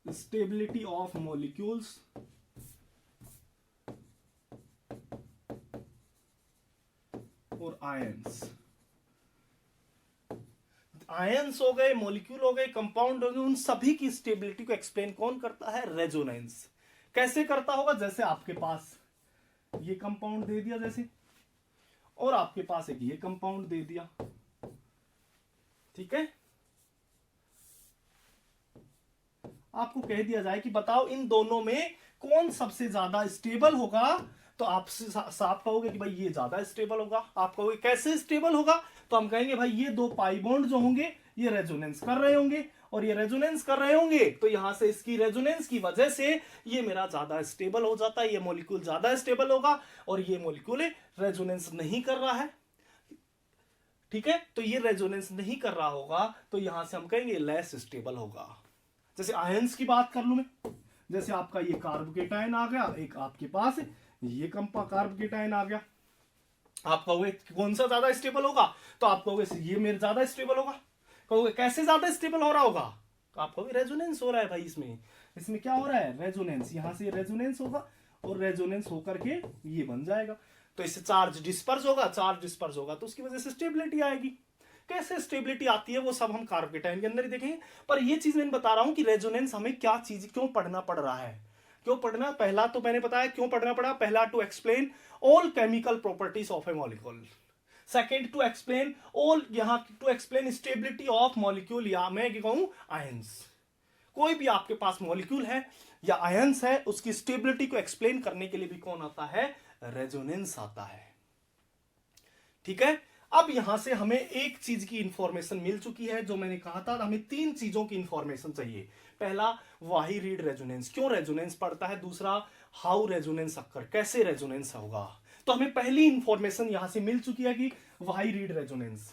stability of molecules और आयंस हो गए, मॉलिक्यूल हो गए, कंपाउंड हो गए, उन सभी की स्टेबिलिटी को एक्सप्लेन कौन करता है, रेजोनेंस। कैसे करता होगा, जैसे आपके पास ये कंपाउंड दे दिया जैसे, और आपके पास एक ये कंपाउंड दे दिया, ठीक है, आपको कह दिया जाए कि बताओ इन दोनों में कौन सबसे ज्यादा स्टेबल होगा, तो आप साफ कहोगे कि भाई ये ज्यादा स्टेबल होगा। आप कहोगे कैसे स्टेबल होगा, तो हम कहेंगे भाई ये दो पाई बॉन्ड जो होंगे ये रेजोनेंस कर रहे होंगे, और ये रेजोनेंस कर रहे होंगे तो यहां से इसकी रेजोनेंस की वजह से ये मेरा ज्यादा स्टेबल हो जाता है, ये मॉलिक्यूल ज्यादा स्टेबल होगा, और ये मॉलिक्यूल रेजोनेंस नहीं कर रहा है, ठीक है, तो ये रेजोनेंस नहीं कर रहा होगा, तो यहां से हम कहेंगे लेस स्टेबल होगा। जैसे आयंस की बात कर लूं मैं, जैसे आपका ये कार्बोकेटायन आ गया, एक आपके पास ये कार्बोकेटायन आ गया, आप कहोगे कौन सा ज्यादा स्टेबल होगा, तो आप कहोगे ये मेरे ज्यादा स्टेबल होगा। कहोगे कैसे ज्यादा स्टेबल हो रहा होगा, तो आप कहोगे रेजोनेंस हो रहा है भाई, इसमें क्या हो रहा है, रेजोनेंस, यहां से रेजोनेंस होगा और रेजोनेंस होकर के ये बन जाएगा, तो इससे चार्ज डिस्पर्स होगा, तो उसकी वजह से स्टेबिलिटी आएगी। कैसे स्टेबिलिटी आती है वो सब हम कार्बोकेटायन के अंदर ही देखेंगे, पर ये चीज मैं बता रहा हूं कि रेजोनेंस हमें क्या चीज क्यों पढ़ना पड़ रहा है, क्यों पढ़ना, पहला तो मैंने बताया क्यों पढ़ना पड़ा, पहला to explain all chemical properties of a molecule, second to explain to explain stability of molecule, या मैं कहूं आयंस। कोई भी आपके पास मॉलिक्यूल है या आयंस है, उसकी स्टेबिलिटी को एक्सप्लेन करने के लिए भी कौन आता है, रेजोनेंस आता है, ठीक है। अब यहां से हमें एक चीज की इंफॉर्मेशन मिल चुकी है, जो मैंने कहा था हमें 3 चीजों की इंफॉर्मेशन चाहिए। पहला, वाही रीड रेजोनेंस, क्यों रेजोनेंस पड़ता है। दूसरा, हाउ रेजोनेंस अक्कर, कैसे रेजोनेंस होगा। तो हमें पहली इंफॉर्मेशन यहां से मिल चुकी है कि वाही रीड रेजोनेंस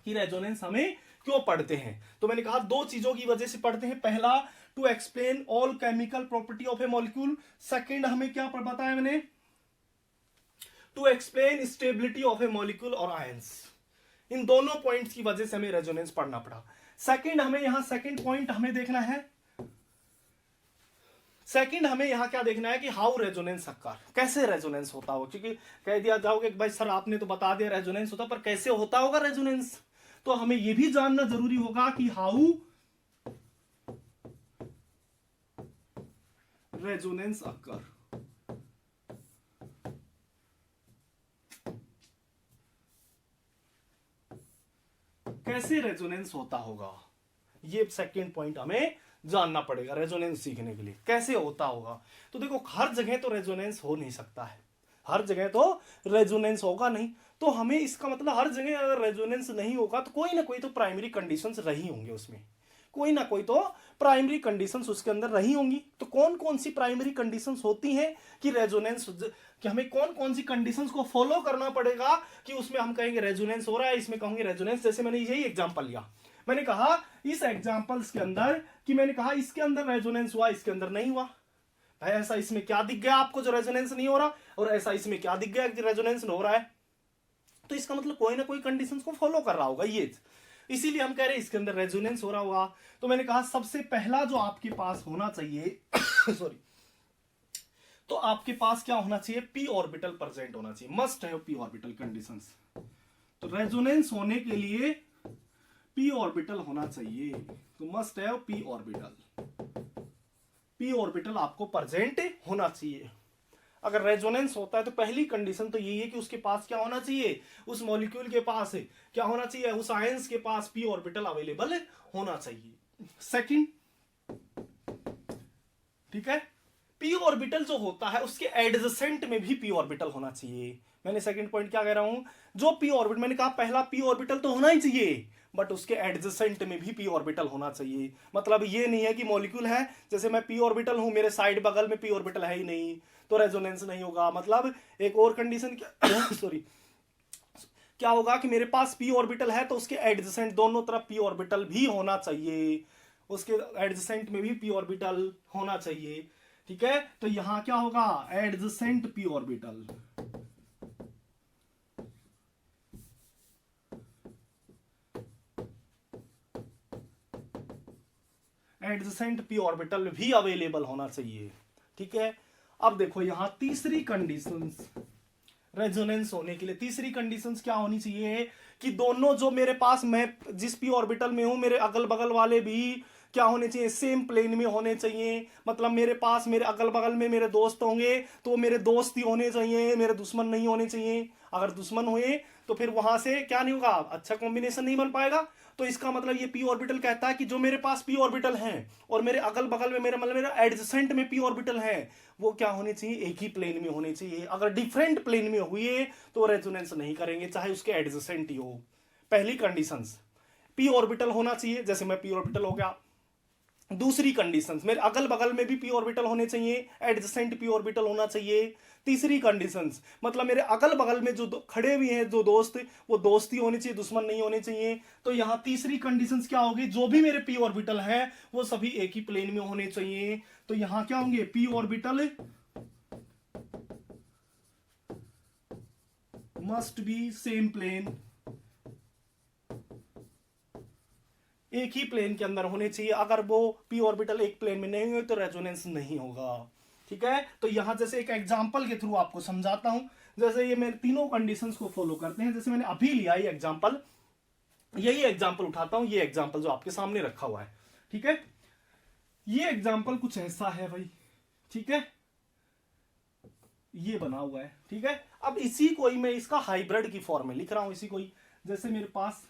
की रेजोनेंस हमें क्यों पढ़ते हैं। तो मैंने कहा 2 चीजों की वजह से पढ़ते हैं। पहला, to explain all chemical property of a molecule. Second, हमें क्या बताया मैंने, to explain stability of a molecule और आयंस। इन दोनों पॉइंट्स की वजह से हमें रेजोनेंस पढ़ना पड़ा। सेकंड, हमें यहां सेकंड पॉइंट हमें देखना है, सेकंड हमें यहां क्या देखना है कि हाउ रेजोनेंस अक्कर, कैसे रेजोनेंस होता हो। क्योंकि कह दिया जाओगे कि भाई सर आपने तो बता दिया रेजोनेंस होता, पर कैसे होता होगा रेजोनेंस। तो हमें यह भी जानना जरूरी होगा कि हाउ रेजोनेंस अक्कर, कैसे रेजोनेंस होता होगा। ये सेकंड पॉइंट हमें जानना पड़ेगा रेजोनेंस सीखने के लिए, कैसे होता होगा। तो देखो हर जगह तो रेजोनेंस हो नहीं सकता है, हर जगह तो रेजोनेंस होगा नहीं। तो हमें इसका मतलब हर जगह अगर रेजोनेंस नहीं होगा तो कोई ना कोई तो प्राइमरी कंडीशंस रही होंगे उसमें, कोई ना कोई तो प्राइमरी कंडीशंस उसके अंदर रही होंगी। तो कौन कौन सी प्राइमरी कंडीशंस होती हैं कि रेजोनेंस, कि हमें कौन कौन सी कंडीशंस को फॉलो करना पड़ेगा कि उसमें हम कहेंगे रेजोनेंस हो रहा है, इसमें कहेंगे रेजोनेंस। जैसे मैंने यही एग्जांपल लिया, मैंने कहा इस एग्जांपल्स के अंदर कि मैंने कहा इसके अंदर रेजोनेंस हुआ, इसके अंदर नहीं हुआ। भाई ऐसा इसमें क्या दिख गया आपको जो रेजोनेंस नहीं हो रहा, और ऐसा इसमें क्या दिख गया कि रेजोनेंस हो रहा है। तो इसका मतलब कोई ना कोई कंडीशंस को फॉलो कर रहा होगा ये, इसीलिए हम कह रहे हैं इसके अंदर रेजोनेंस हो रहा होगा। तो मैंने कहा सबसे पहला जो आपके पास होना चाहिए सॉरी, तो आपके पास क्या होना चाहिए, पी ऑर्बिटल प्रेजेंट होना चाहिए, must have P orbital conditions. तो रेजोनेंस होने के लिए पी ऑर्बिटल होना चाहिए, तो must have P orbital, P orbital आपको प्रेजेंट होना चाहिए। अगर रेजोनेंस होता है तो पहली कंडीशन तो यही है कि उसके पास क्या होना चाहिए, उस मॉलिक्यूल के पास क्या होना चाहिए, उस आयंस के पास पी ऑर्बिटल अवेलेबल होना चाहिए। सेकंड, ठीक है, पी ऑर्बिटल जो होता है उसके एडजेसेंट में भी पी ऑर्बिटल होना चाहिए। मैंने सेकंड पॉइंट क्या कह रहा हूं, जो पी ऑर्बिटल, मैंने कहा पहला पी ऑर्बिटल तो होना ही चाहिए, बट उसके एडजेसेंट में भी पी ऑर्बिटल होना चाहिए। मतलब ये नहीं है कि मॉलिक्यूल है, जैसे मैं पी ऑर्बिटल हूं, मेरे साइड बगल में पी ऑर्बिटल है ही नहीं तो रेजोनेंस नहीं होगा। मतलब एक और कंडीशन क्या सॉरी क्या होगा कि मेरे पास पी ऑर्बिटल है तो उसके एडजेसेंट दोनों तरफ पी ऑर्बिटल भी होना चाहिए, उसके एडजेसेंट में भी पी ऑर्बिटल होना चाहिए। ठीक है, तो यहां क्या होगा, adjacent P orbital, adjacent P orbital भी अवेलेबल होना चाहिए। ठीक है, अब देखो यहां तीसरी कंडीशंस रेजोनेंस होने के लिए, तीसरी कंडीशंस क्या होनी चाहिए कि दोनों जो मेरे पास, मैं जिस पी ऑर्बिटल में हूं मेरे अगल बगल वाले भी क्या होने चाहिए, सेम प्लेन में होने चाहिए। मतलब मेरे पास मेरे अगल बगल में मेरे दोस्त होंगे तो मेरे दोस्त ही होने चाहिए, मेरे दुश्मन नहीं होने चाहिए। अगर दुश्मन हुए तो फिर वहां से क्या नहीं होगा, अच्छा कॉम्बिनेशन नहीं बन पाएगा। तो इसका मतलब ये पी ऑर्बिटल कहता है कि जो मेरे पास पी ऑर्बिटल है और मेरे अगल बगल में मेरा मतलब मेरा एडजेसेंट में पी ऑर्बिटल है, वो क्या होने चाहिए, एक ही प्लेन में होने चाहिए। अगर डिफरेंट प्लेन में हुए तो रेजोनेंस नहीं करेंगे, चाहे उसके एडजेसेंट ही हो। पहली कंडीशंस पी ऑर्बिटल होना चाहिए, जैसे मैं पी ऑर्बिटल हो गया। दूसरी कंडीशंस मेरे अगल बगल में भी पी ऑर्बिटल होने चाहिए, एडजेसेंट पी ऑर्बिटल होना चाहिए। तीसरी कंडीशंस मतलब मेरे अगल बगल में जो खड़े हुए हैं जो दोस्त, वो दोस्त ही होने चाहिए, दुश्मन नहीं होने चाहिए। तो यहां तीसरी कंडीशंस क्या होगी, जो भी मेरे पी ऑर्बिटल है वो सभी एक ही प्लेन में होने चाहिए। तो यहां क्या होंगे, p orbital must be same plane, एक ही प्लेन के अंदर होने चाहिए। अगर वो पी ऑर्बिटल एक प्लेन में नहीं हुए तो रेजोनेंस नहीं होगा। ठीक है, तो यहां जैसे एक एग्जांपल के थ्रू आपको समझाता हूं। जैसे ये मेरे तीनों कंडीशंस को फॉलो करते हैं, जैसे मैंने अभी लिया ये एग्जांपल, यही एग्जांपल उठाता हूं, ये एग्जांपल जो आपके सामने रखा हुआ है। ठीक है, ये एग्जांपल कुछ ऐसा है भाई। ठीक है, ये बना हुआ है। ठीक है, अब इसी को ही मैं इसका हाइब्रिड की फॉर्म में लिख रहा हूं, इसी को ही। जैसे मेरे पास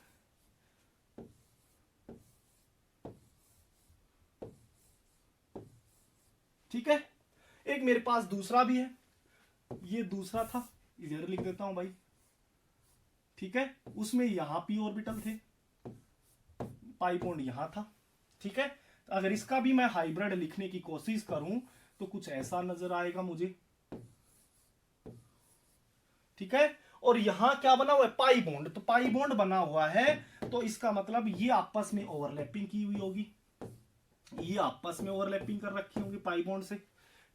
ठीक है, एक मेरे पास दूसरा भी है, ये दूसरा था, इधर लिख देता हूं भाई। ठीक है, उसमें यहां पी ऑर्बिटल थे, पाई बॉन्ड यहां था, ठीक है। अगर इसका भी मैं हाइब्रिड लिखने की कोशिश करूं तो कुछ ऐसा नजर आएगा मुझे, ठीक है। और यहां क्या बना हुआ है, पाई बॉन्ड, तो पाई बॉन्ड बना हुआ है, तो इसका मतलब ये आपस में ओवरलैपिंग की हुई होगी, ये आपस में ओवरलैपिंग कर रखी होंगी पाई बॉन्ड से,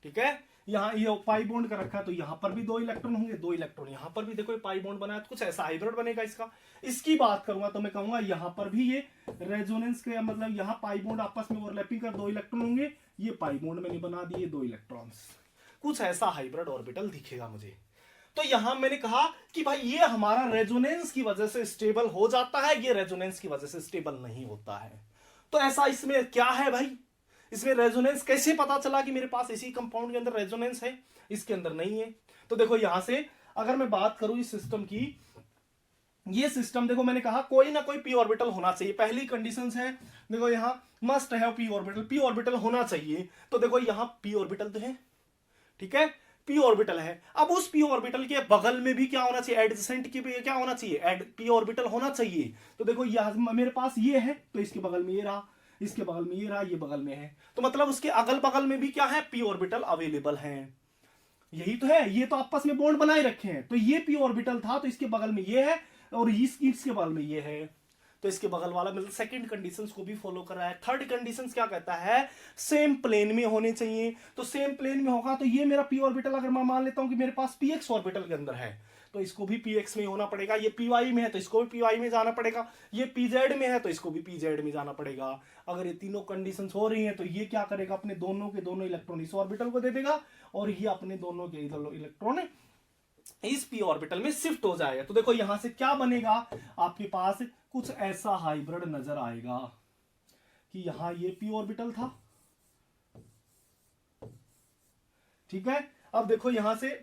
ठीक है। यहाँ ये पाई बॉन्ड कर रखा है तो यहां पर भी 2 इलेक्ट्रॉन होंगे, 2 इलेक्ट्रॉन यहां पर भी, देखो ये पाई बॉन्ड बनाया तो कुछ ऐसा हाइब्रिड बनेगा इसका। इसकी बात करूंगा तो मैं कहूंगा यहां पर भी ये रेजोनेंस के मतलब यहां पाई बॉन्ड आपस में ओवरलैपिंग कर 2 इलेक्ट्रॉन होंगे, ये पाई बॉन्ड मैंने बना दिए 2 इलेक्ट्रॉन्स, कुछ ऐसा हाइब्रिड ऑर्बिटल दिखेगा मुझे। तो यहां मैंने कहा कि भाई ये हमारा रेजोनेंस की वजह से स्टेबल हो जाता है, ये रेजोनेंस की वजह से स्टेबल नहीं होता है। तो ऐसा इसमें क्या है भाई, इसमें रेजोनेंस कैसे पता चला कि मेरे पास इसी कंपाउंड के अंदर रेजोनेंस है, इसके अंदर नहीं है। तो देखो यहां से अगर मैं बात करूं इस सिस्टम की, ये सिस्टम देखो मैंने कहा कोई ना कोई पी ऑर्बिटल होना चाहिए, पहली कंडीशन है, देखो यहां मस्ट है पी ऑर्बिटल, पी ऑर्बिटल होना चाहिए। तो देखो यहां पी ऑर्बिटल तो है, ठीक है, पी ऑर्बिटल है। अब उस पी ऑर्बिटल के बगल में भी क्या होना चाहिए, एडजेसेंट के भी क्या होना चाहिए, पी ऑर्बिटल होना चाहिए। तो देखो यहां मेरे पास ये है तो इसके बगल में ये रहा, इसके बगल में ये रहा, ये बगल में है, तो मतलब उसके अगल बगल में भी क्या है, पी ऑर्बिटल अवेलेबल है, यही तो है। ये तो आपस में बॉन्ड बनाए रखे हैं, तो ये पी ऑर्बिटल था तो इसके बगल में ये है और इसके बगल में ये है, तो इसके बगल वाला मतलब सेकंड कंडीशन को भी फॉलो कर रहा है। थर्ड कंडीशन क्या कहता है, सेम प्लेन में होने चाहिए, तो सेम प्लेन में होगा तो ये मेरा पी ऑर्बिटल अगर मैं मान लेता हूं कि मेरे पास पीएक्स ऑर्बिटल के अंदर है तो इसको भी पीएक्स में होना पड़ेगा, ये पीवाई में है तो इसको भी पीवाई में जाना पड़ेगा, ये पीजेड में है तो इसको भी पीजेड में जाना पड़ेगा। अगर ये तीनों कंडीशन हो रही हैं तो ये क्या करेगा, अपने दोनों के दोनों इलेक्ट्रॉन इस ऑर्बिटल को दे देगा और ये अपने दोनों के इलेक्ट्रॉन इस पी ऑर्बिटल में शिफ्ट हो जाएगा। तो देखो यहां से क्या बनेगा, आपके पास कुछ ऐसा हाइब्रिड नजर आएगा कि यहां ये पी ऑर्बिटल था, ठीक है। अब देखो यहां से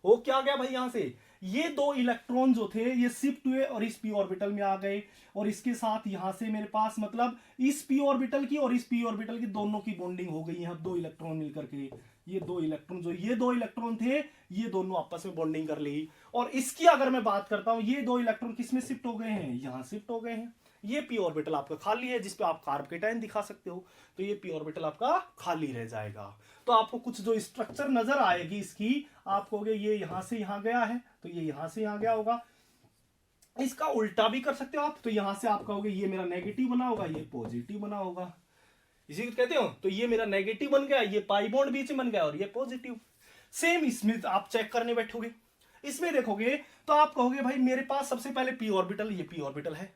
वो क्या गया भाई, यहां से ये 2 इलेक्ट्रॉन जो थे ये शिफ्ट हुए और इस पी ऑर्बिटल में आ गए, और इसके साथ यहां से मेरे पास मतलब इस पी ऑर्बिटल की और इस पी ऑर्बिटल की दोनों की बॉन्डिंग हो गई है। 2 इलेक्ट्रॉन मिलकर के ये 2 इलेक्ट्रॉन जो ये 2 इलेक्ट्रॉन थे ये दोनों आपस में बॉन्डिंग कर ली। और इसकी अगर मैं बात करता हूं, ये 2 इलेक्ट्रॉन किसमें शिफ्ट हो गए हैं, यहां शिफ्ट हो गए हैं। ये पी ऑर्बिटल आपका खाली है जिसपे आप कार्बोकेटाइन दिखा सकते हो, तो ये पी ऑर्बिटल आपका खाली रह जाएगा। तो आपको कुछ जो स्ट्रक्चर नजर आएगी इसकी, आप कहोगे ये यहां से यहां गया है तो ये यहां से यहां गया होगा। इसका उल्टा भी कर सकते हो आप, तो यहां से आप कहोगे ये मेरा नेगेटिव बना होगा, ये पॉजिटिव बना होगा, इसी को कहते हो। तो ये मेरा नेगेटिव बन गया, ये पाई बॉन्ड बीच में बन गया और ये पॉजिटिव। सेम इसमें आप चेक करने बैठोगे, इसमें देखोगे तो आप कहोगे भाई मेरे पास सबसे पहले पी ऑर्बिटल, ये पी ऑर्बिटल है,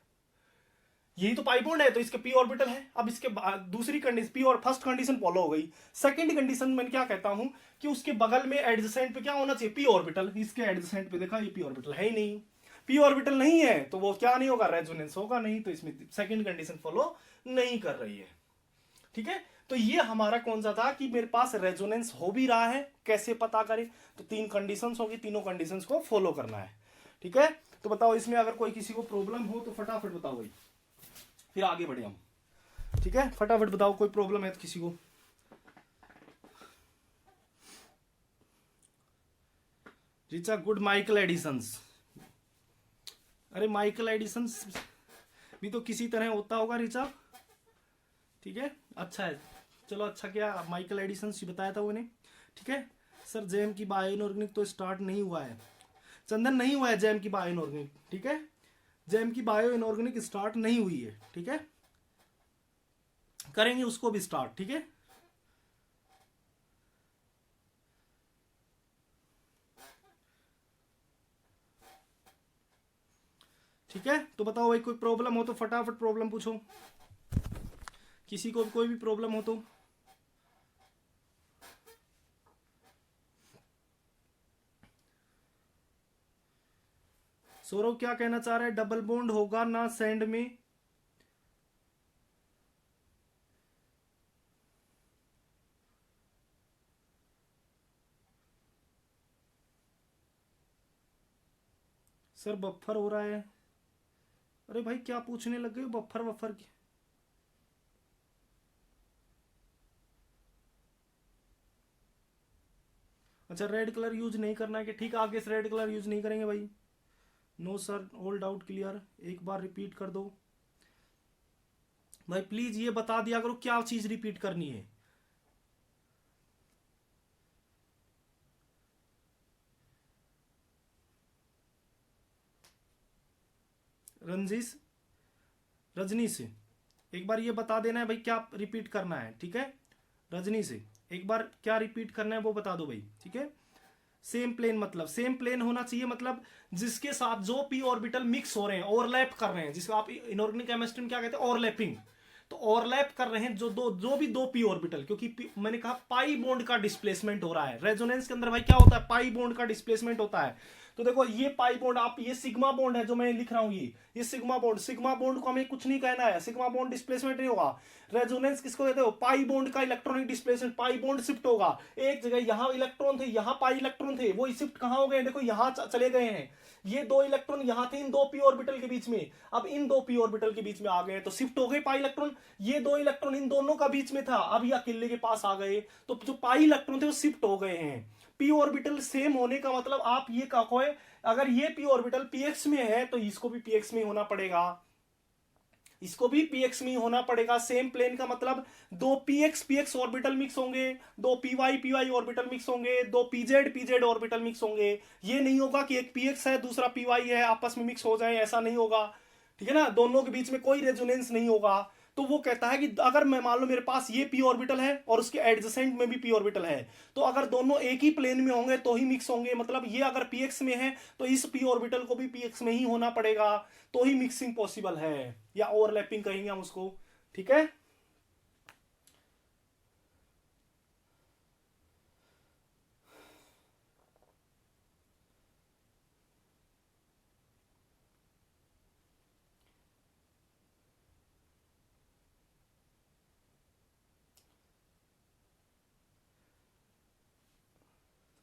यही तो पाई बॉन्ड है तो इसके पी ऑर्बिटल है। अब इसके दूसरी कंडीशन पी और फर्स्ट कंडीशन फॉलो हो गई। सेकंड कंडीशन मैं क्या कहता हूं कि उसके बगल में एडजेसेंट पे क्या होना चाहिए, पी ऑर्बिटल। इसके एडजेसेंट पे देखा ये पी ऑर्बिटल है ही नहीं, पी ऑर्बिटल नहीं है तो वो क्या नहीं होगा, रेजोनेंस होगा नहीं, तो इसमें सेकंड कंडीशन फॉलो नहीं कर रही है, ठीक है। तो ये हमारा कौन सा था कि मेरे पास रेजोनेंस हो भी रहा है, कैसे पता करें, तो 3 कंडीशंस होगी, तीनों कंडीशंस को फॉलो करना है, ठीक है। तो बताओ इसमें अगर कोई किसी को प्रॉब्लम हो तो फटाफट बताओ भाई, फिर आगे बढ़े हम, ठीक है। फटाफट बताओ कोई प्रॉब्लम है तो किसी को। रिचा गुड माइकल एडिसंस, अरे माइकल एडिसंस भी तो किसी तरह होता होगा रिचा, ठीक है, अच्छा है, चलो अच्छा क्या माइकल एडिसंस बताया था उन्हें, ठीक है। सर जैम की बायो इनऑर्गेनिक तो स्टार्ट नहीं हुआ है, चंदन नहीं हुआ है जैम की बायो इनऑर्गेनिक, ठीक है, जैम की बायो इनऑर्गेनिक स्टार्ट नहीं हुई है, ठीक है, करेंगे उसको भी स्टार्ट, ठीक है। ठीक है, तो बताओ भाई कोई प्रॉब्लम हो तो फटाफट प्रॉब्लम पूछो, किसी को कोई भी प्रॉब्लम हो तो। सौरभ क्या कहना चाह रहा है, डबल बॉन्ड होगा ना सैंड में, सर बफर हो रहा है। अरे भाई क्या पूछने लग गए बफर वफर की, अच्छा रेड कलर यूज नहीं करना है कि ठीक है, आगे से रेड कलर यूज नहीं करेंगे भाई, no sir, all doubt clear, एक बार रिपीट कर दो भाई प्लीज, ये बता दिया करो क्या चीज रिपीट करनी है। रंजीश, रजनी से एक बार ये बता देना है भाई क्या रिपीट करना है, ठीक है। रजनी से एक बार क्या रिपीट करना है वो बता दो भाई, ठीक है। सेम प्लेन मतलब सेम प्लेन होना चाहिए, मतलब जिसके साथ जो पी ऑर्बिटल मिक्स हो रहे हैं, ओवरलैप कर रहे हैं, जिसको आप इनऑर्गेनिक केमिस्ट्री में क्या कहते हैं, ओवरलैपिंग। तो ओवरलैप कर रहे हैं जो भी दो पी ऑर्बिटल, क्योंकि मैंने कहा पाई बॉन्ड का डिस्प्लेसमेंट हो रहा है रेजोनेंस के अंदर भाई, क्या होता है, पाई बॉन्ड का डिस्प्लेसमेंट होता है। तो देखो ये पाई बॉन्ड, आप ये सिग्मा बॉन्ड है जो मैं लिख रहा हूं, ये सिग्मा बॉन्ड को हमें कुछ नहीं कहना है, सिग्मा बॉन्ड डिस्प्लेसमेंट नहीं होगा। रेजोनेंस किसको कहते हो, पाई बॉन्ड का electronic displacement, pi bond shift होगा। एक जगह यहां इलेक्ट्रॉन थे, यहां पाई इलेक्ट्रॉन थे, वो शिफ्ट कहां हो गए, देखो यहां चले गए हैं। ये दो इलेक्ट्रॉन यहां थे इन दो पी ऑर्बिटल के बीच में, अब इन दो पी ऑर्बिटल के बीच में आ गए तो शिफ्ट हो गए पाई इलेक्ट्रॉन। ये दो इलेक्ट्रॉन इन दोनों का बीच में था, अब ये अकेले के पास आ गए, तो जो पाई इलेक्ट्रॉन थे वो शिफ्ट हो गए हैं। पी ऑर्बिटल सेम होने का मतलब आप ये कहो, अगर ये पी ऑर्बिटल पीएक्स में है तो इसको भी पीएक्स में होना पड़ेगा, इसको भी पीएक्स में होना पड़ेगा। सेम प्लेन का मतलब दो पीएक्स पीएक्स ऑर्बिटल मिक्स होंगे, दो पीवाई पीवाई ऑर्बिटल मिक्स होंगे, दो पीजेड पीजेड ऑर्बिटल मिक्स होंगे। ये नहीं होगा कि एक पीएक्स है दूसरा पीवाई है आपस में मिक्स हो जाए, ऐसा नहीं होगा, ठीक है ना। दोनों के बीच में कोई रेजोनेंस नहीं होगा। तो वो कहता है कि अगर मैं मान लो मेरे पास ये पी ऑर्बिटल है और उसके एडजेसेंट में भी पी ऑर्बिटल है, तो अगर दोनों एक ही प्लेन में होंगे तो ही मिक्स होंगे, मतलब ये अगर पीएक्स में है तो इस पी ऑर्बिटल को भी पीएक्स में ही होना पड़ेगा, तो ही मिक्सिंग पॉसिबल है, या ओवरलैपिंग कहेंगे हम उसको, ठीक है।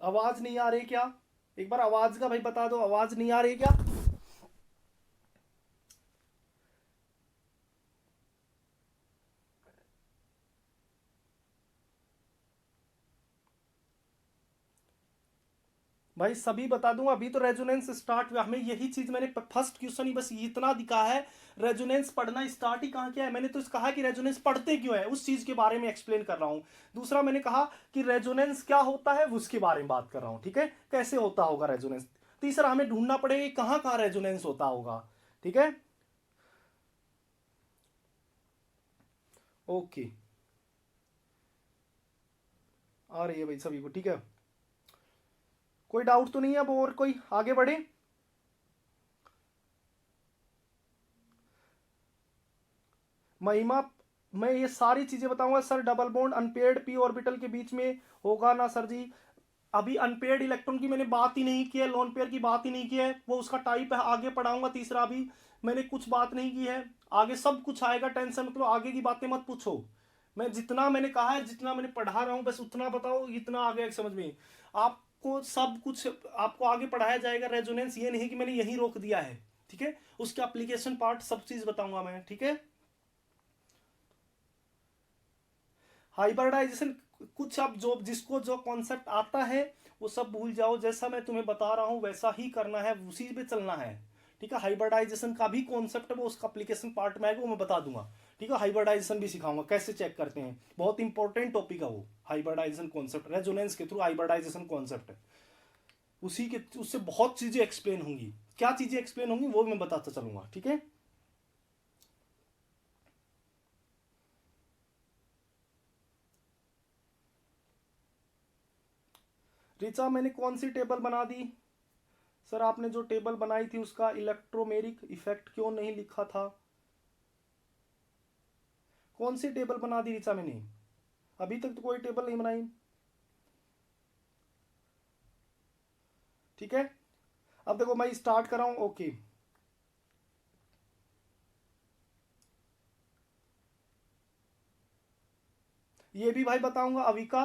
आवाज नहीं आ रही क्या, एक बार आवाज का भाई बता दो, आवाज नहीं आ रही क्या। भाई सभी बता दूंगा, अभी तो रेजोनेंस स्टार्ट हुआ, हमें यही चीज मैंने फर्स्ट क्वेश्चन ही बस इतना दिखा है, रेजोनेंस पढ़ना स्टार्ट ही कहाँ किया है, मैंने तो कहा कि रेजोनेंस पढ़ते क्यों है उस चीज के बारे में एक्सप्लेन कर रहा हूँ। दूसरा मैंने कहा कि रेजोनेंस क्या होता है उसके बारे में बात कर रहा हूँ, ठीक है, कैसे होता होगा रेजोनेंस। तीसरा हमें ढूंढना पड़ेगा कहाँ कहाँ रेजोनेंस होता होगा, ठीक है। ओके, आ रही है भाई सभी को, ठीक है। कोई डाउट तो नहीं है, अब और कोई आगे बढ़े। महिमा, मैं ये सारी चीजें बताऊंगा sir. Double bond unpaired P orbital के बीच में होगा ना सर जी। अभी अनपेयर्ड इलेक्ट्रॉन की मैंने बात ही नहीं की है, लोन पेयर की बात ही नहीं की है, वो उसका टाइप है, आगे पढ़ाऊंगा। तीसरा भी मैंने कुछ बात नहीं की है, आगे सब कुछ आएगा, टेंशन मतलब आगे की बातें मत पूछो। मैं जितना मैंने कहा है, जितना मैंने पढ़ा रहा हूं बस उतना बताओ, इतना आ गया समझ में। आपको सब कुछ आपको आगे पढ़ाया जाएगा। रेजोनेंस ये नहीं कि मैंने यही रोक दिया है, ठीक है। उसके एप्लीकेशन पार्ट सब चीज बताऊंगा मैं, ठीक है। हाइब्रिडाइजेशन कुछ अब जो जिसको जो कॉन्सेप्ट आता है वो सब भूल जाओ, जैसा मैं तुम्हें बता रहा हूं वैसा ही करना है, उसी पे चलना है, ठीक है। हाइब्रिडाइजेशन का भी कॉन्सेप्ट है, वो उसका एप्लीकेशन पार्ट में आएगा, वो मैं बता दूंगा, ठीक है। हाइब्रिडाइजेशन भी सिखाऊंगा कैसे चेक करते हैं, बहुत इंपॉर्टेंट टॉपिक है वो, हाइब्रिडाइजेशन कॉन्सेप्ट, रेजोनेंस के थ्रू हाइब्रिडाइजेशन कॉन्सेप्ट है। उसी के उससे बहुत चीजें एक्सप्लेन होंगी, क्या चीजें एक्सप्लेन होंगी वो मैं बताता चलूंगा, ठीक है। रिचा, मैंने कौन सी टेबल बना दी सर, आपने जो टेबल बनाई थी उसका इलेक्ट्रोमेरिक इफेक्ट क्यों नहीं लिखा था, कौन सी टेबल बना दी रिचा मैंने, अभी तक तो कोई टेबल नहीं बनाई, ठीक है। अब देखो मैं स्टार्ट कर रहा हूं, ओके। ये भी भाई बताऊंगा अविका,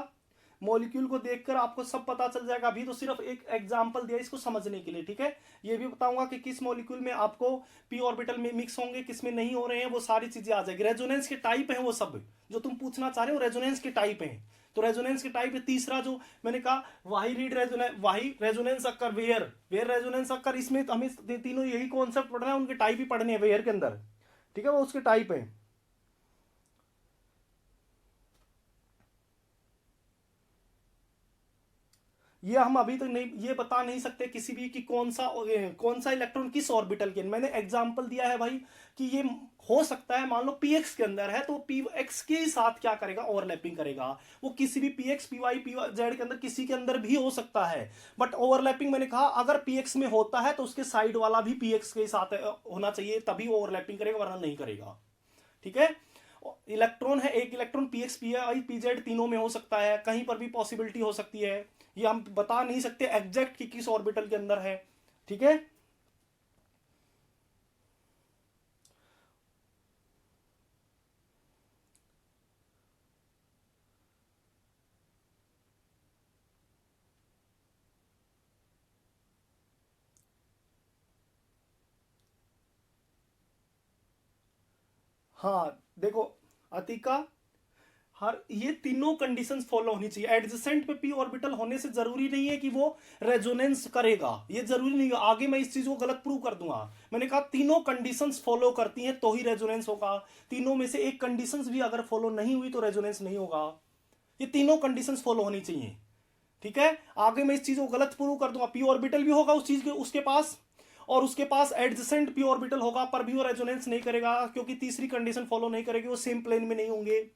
मॉलिक्यूल को देखकर आपको सब पता चल जाएगा। अभी तो सिर्फ एक एग्जांपल दिया इसको समझने के लिए, ठीक है। ये भी बताऊंगा कि किस मॉलिक्यूल में आपको पी ऑर्बिटल में मिक्स होंगे, किस में नहीं हो रहे हैं, वो सारी चीजें आ जाएगी। रेजोनेंस के टाइप है वो सब जो तुम पूछना चाह रहे हो, रेजोनेंस के टाइप है। तो रेजोनेंस के टाइप है। तीसरा जो मैंने कहा why read resonance, why resonance occur, where where resonance occur, इसमें हमें तीनों यही कॉन्सेप्ट पढ़ना है, उनके टाइप ही पढ़ने हैं वेयर के अंदर, ठीक है, वो उसके टाइप है। ये हम अभी तक नहीं ये बता नहीं सकते किसी भी कि कौन सा इलेक्ट्रॉन किस ऑर्बिटल के। मैंने एग्जांपल दिया है भाई कि ये हो सकता है, मान लो पीएक्स के अंदर है तो पीएक्स के साथ क्या करेगा, ओवरलैपिंग करेगा। वो किसी भी पीएक्स पीवाई पीजेड के अंदर किसी के अंदर भी हो सकता है, बट ओवरलैपिंग मैंने कहा अगर पीएक्स में होता है तो उसके साइड वाला भी पीएक्स के साथ होना चाहिए, तभी वो ओवरलैपिंग करेगा, वरना नहीं करेगा, ठीक है। इलेक्ट्रॉन है, एक इलेक्ट्रॉन पीएक्स पीआई पीजेड तीनों में हो सकता है, कहीं पर भी पॉसिबिलिटी हो सकती है। ये हम बता नहीं सकते एग्जैक्ट कि किस ऑर्बिटल के अंदर है, ठीक है। हाँ देखो अतिका, हर ये तीनों कंडीशंस फॉलो होनी चाहिए। एडजेसेंट पे पी ऑर्बिटल होने से जरूरी नहीं है कि वो रेजोनेंस करेगा, ये जरूरी नहीं है। आगे मैं इस चीज को गलत प्रूव कर दूंगा। मैंने कहा तीनों कंडीशंस फॉलो करती हैं तो ही रेजोनेंस होगा। तीनों में से एक कंडीशंस भी अगर फॉलो नहीं हुई तो रेजोनेंस नहीं होगा। ये तीनों कंडीशंस फॉलो होनी चाहिए, ठीक है। आगे मैं इस चीज को गलत प्रूव कर दूंगा। पी ऑर्बिटल भी होगा उस चीज के उसके पास, और उसके पास एडजेसेंट पी ऑर्बिटल होगा, पर भी वो रेजोनेंस नहीं करेगा क्योंकि तीसरी कंडीशन फॉलो नहीं करेगी, वो सेम प्लेन में नहीं होंगे।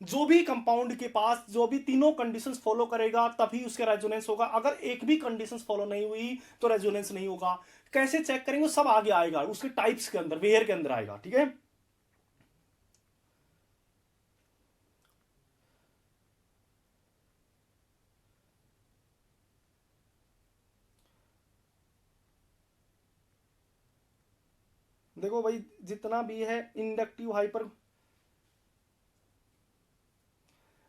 जो भी कंपाउंड के पास जो भी तीनों कंडीशंस फॉलो करेगा तभी उसके रेजोनेंस होगा। अगर एक भी कंडीशंस फॉलो नहीं हुई तो रेजोनेंस नहीं होगा। कैसे चेक करेंगे, सब आगे आएगा उसके टाइप्स के अंदर, वेयर के अंदर आएगा, ठीक है। देखो भाई जितना भी है इंडक्टिव हाइपर,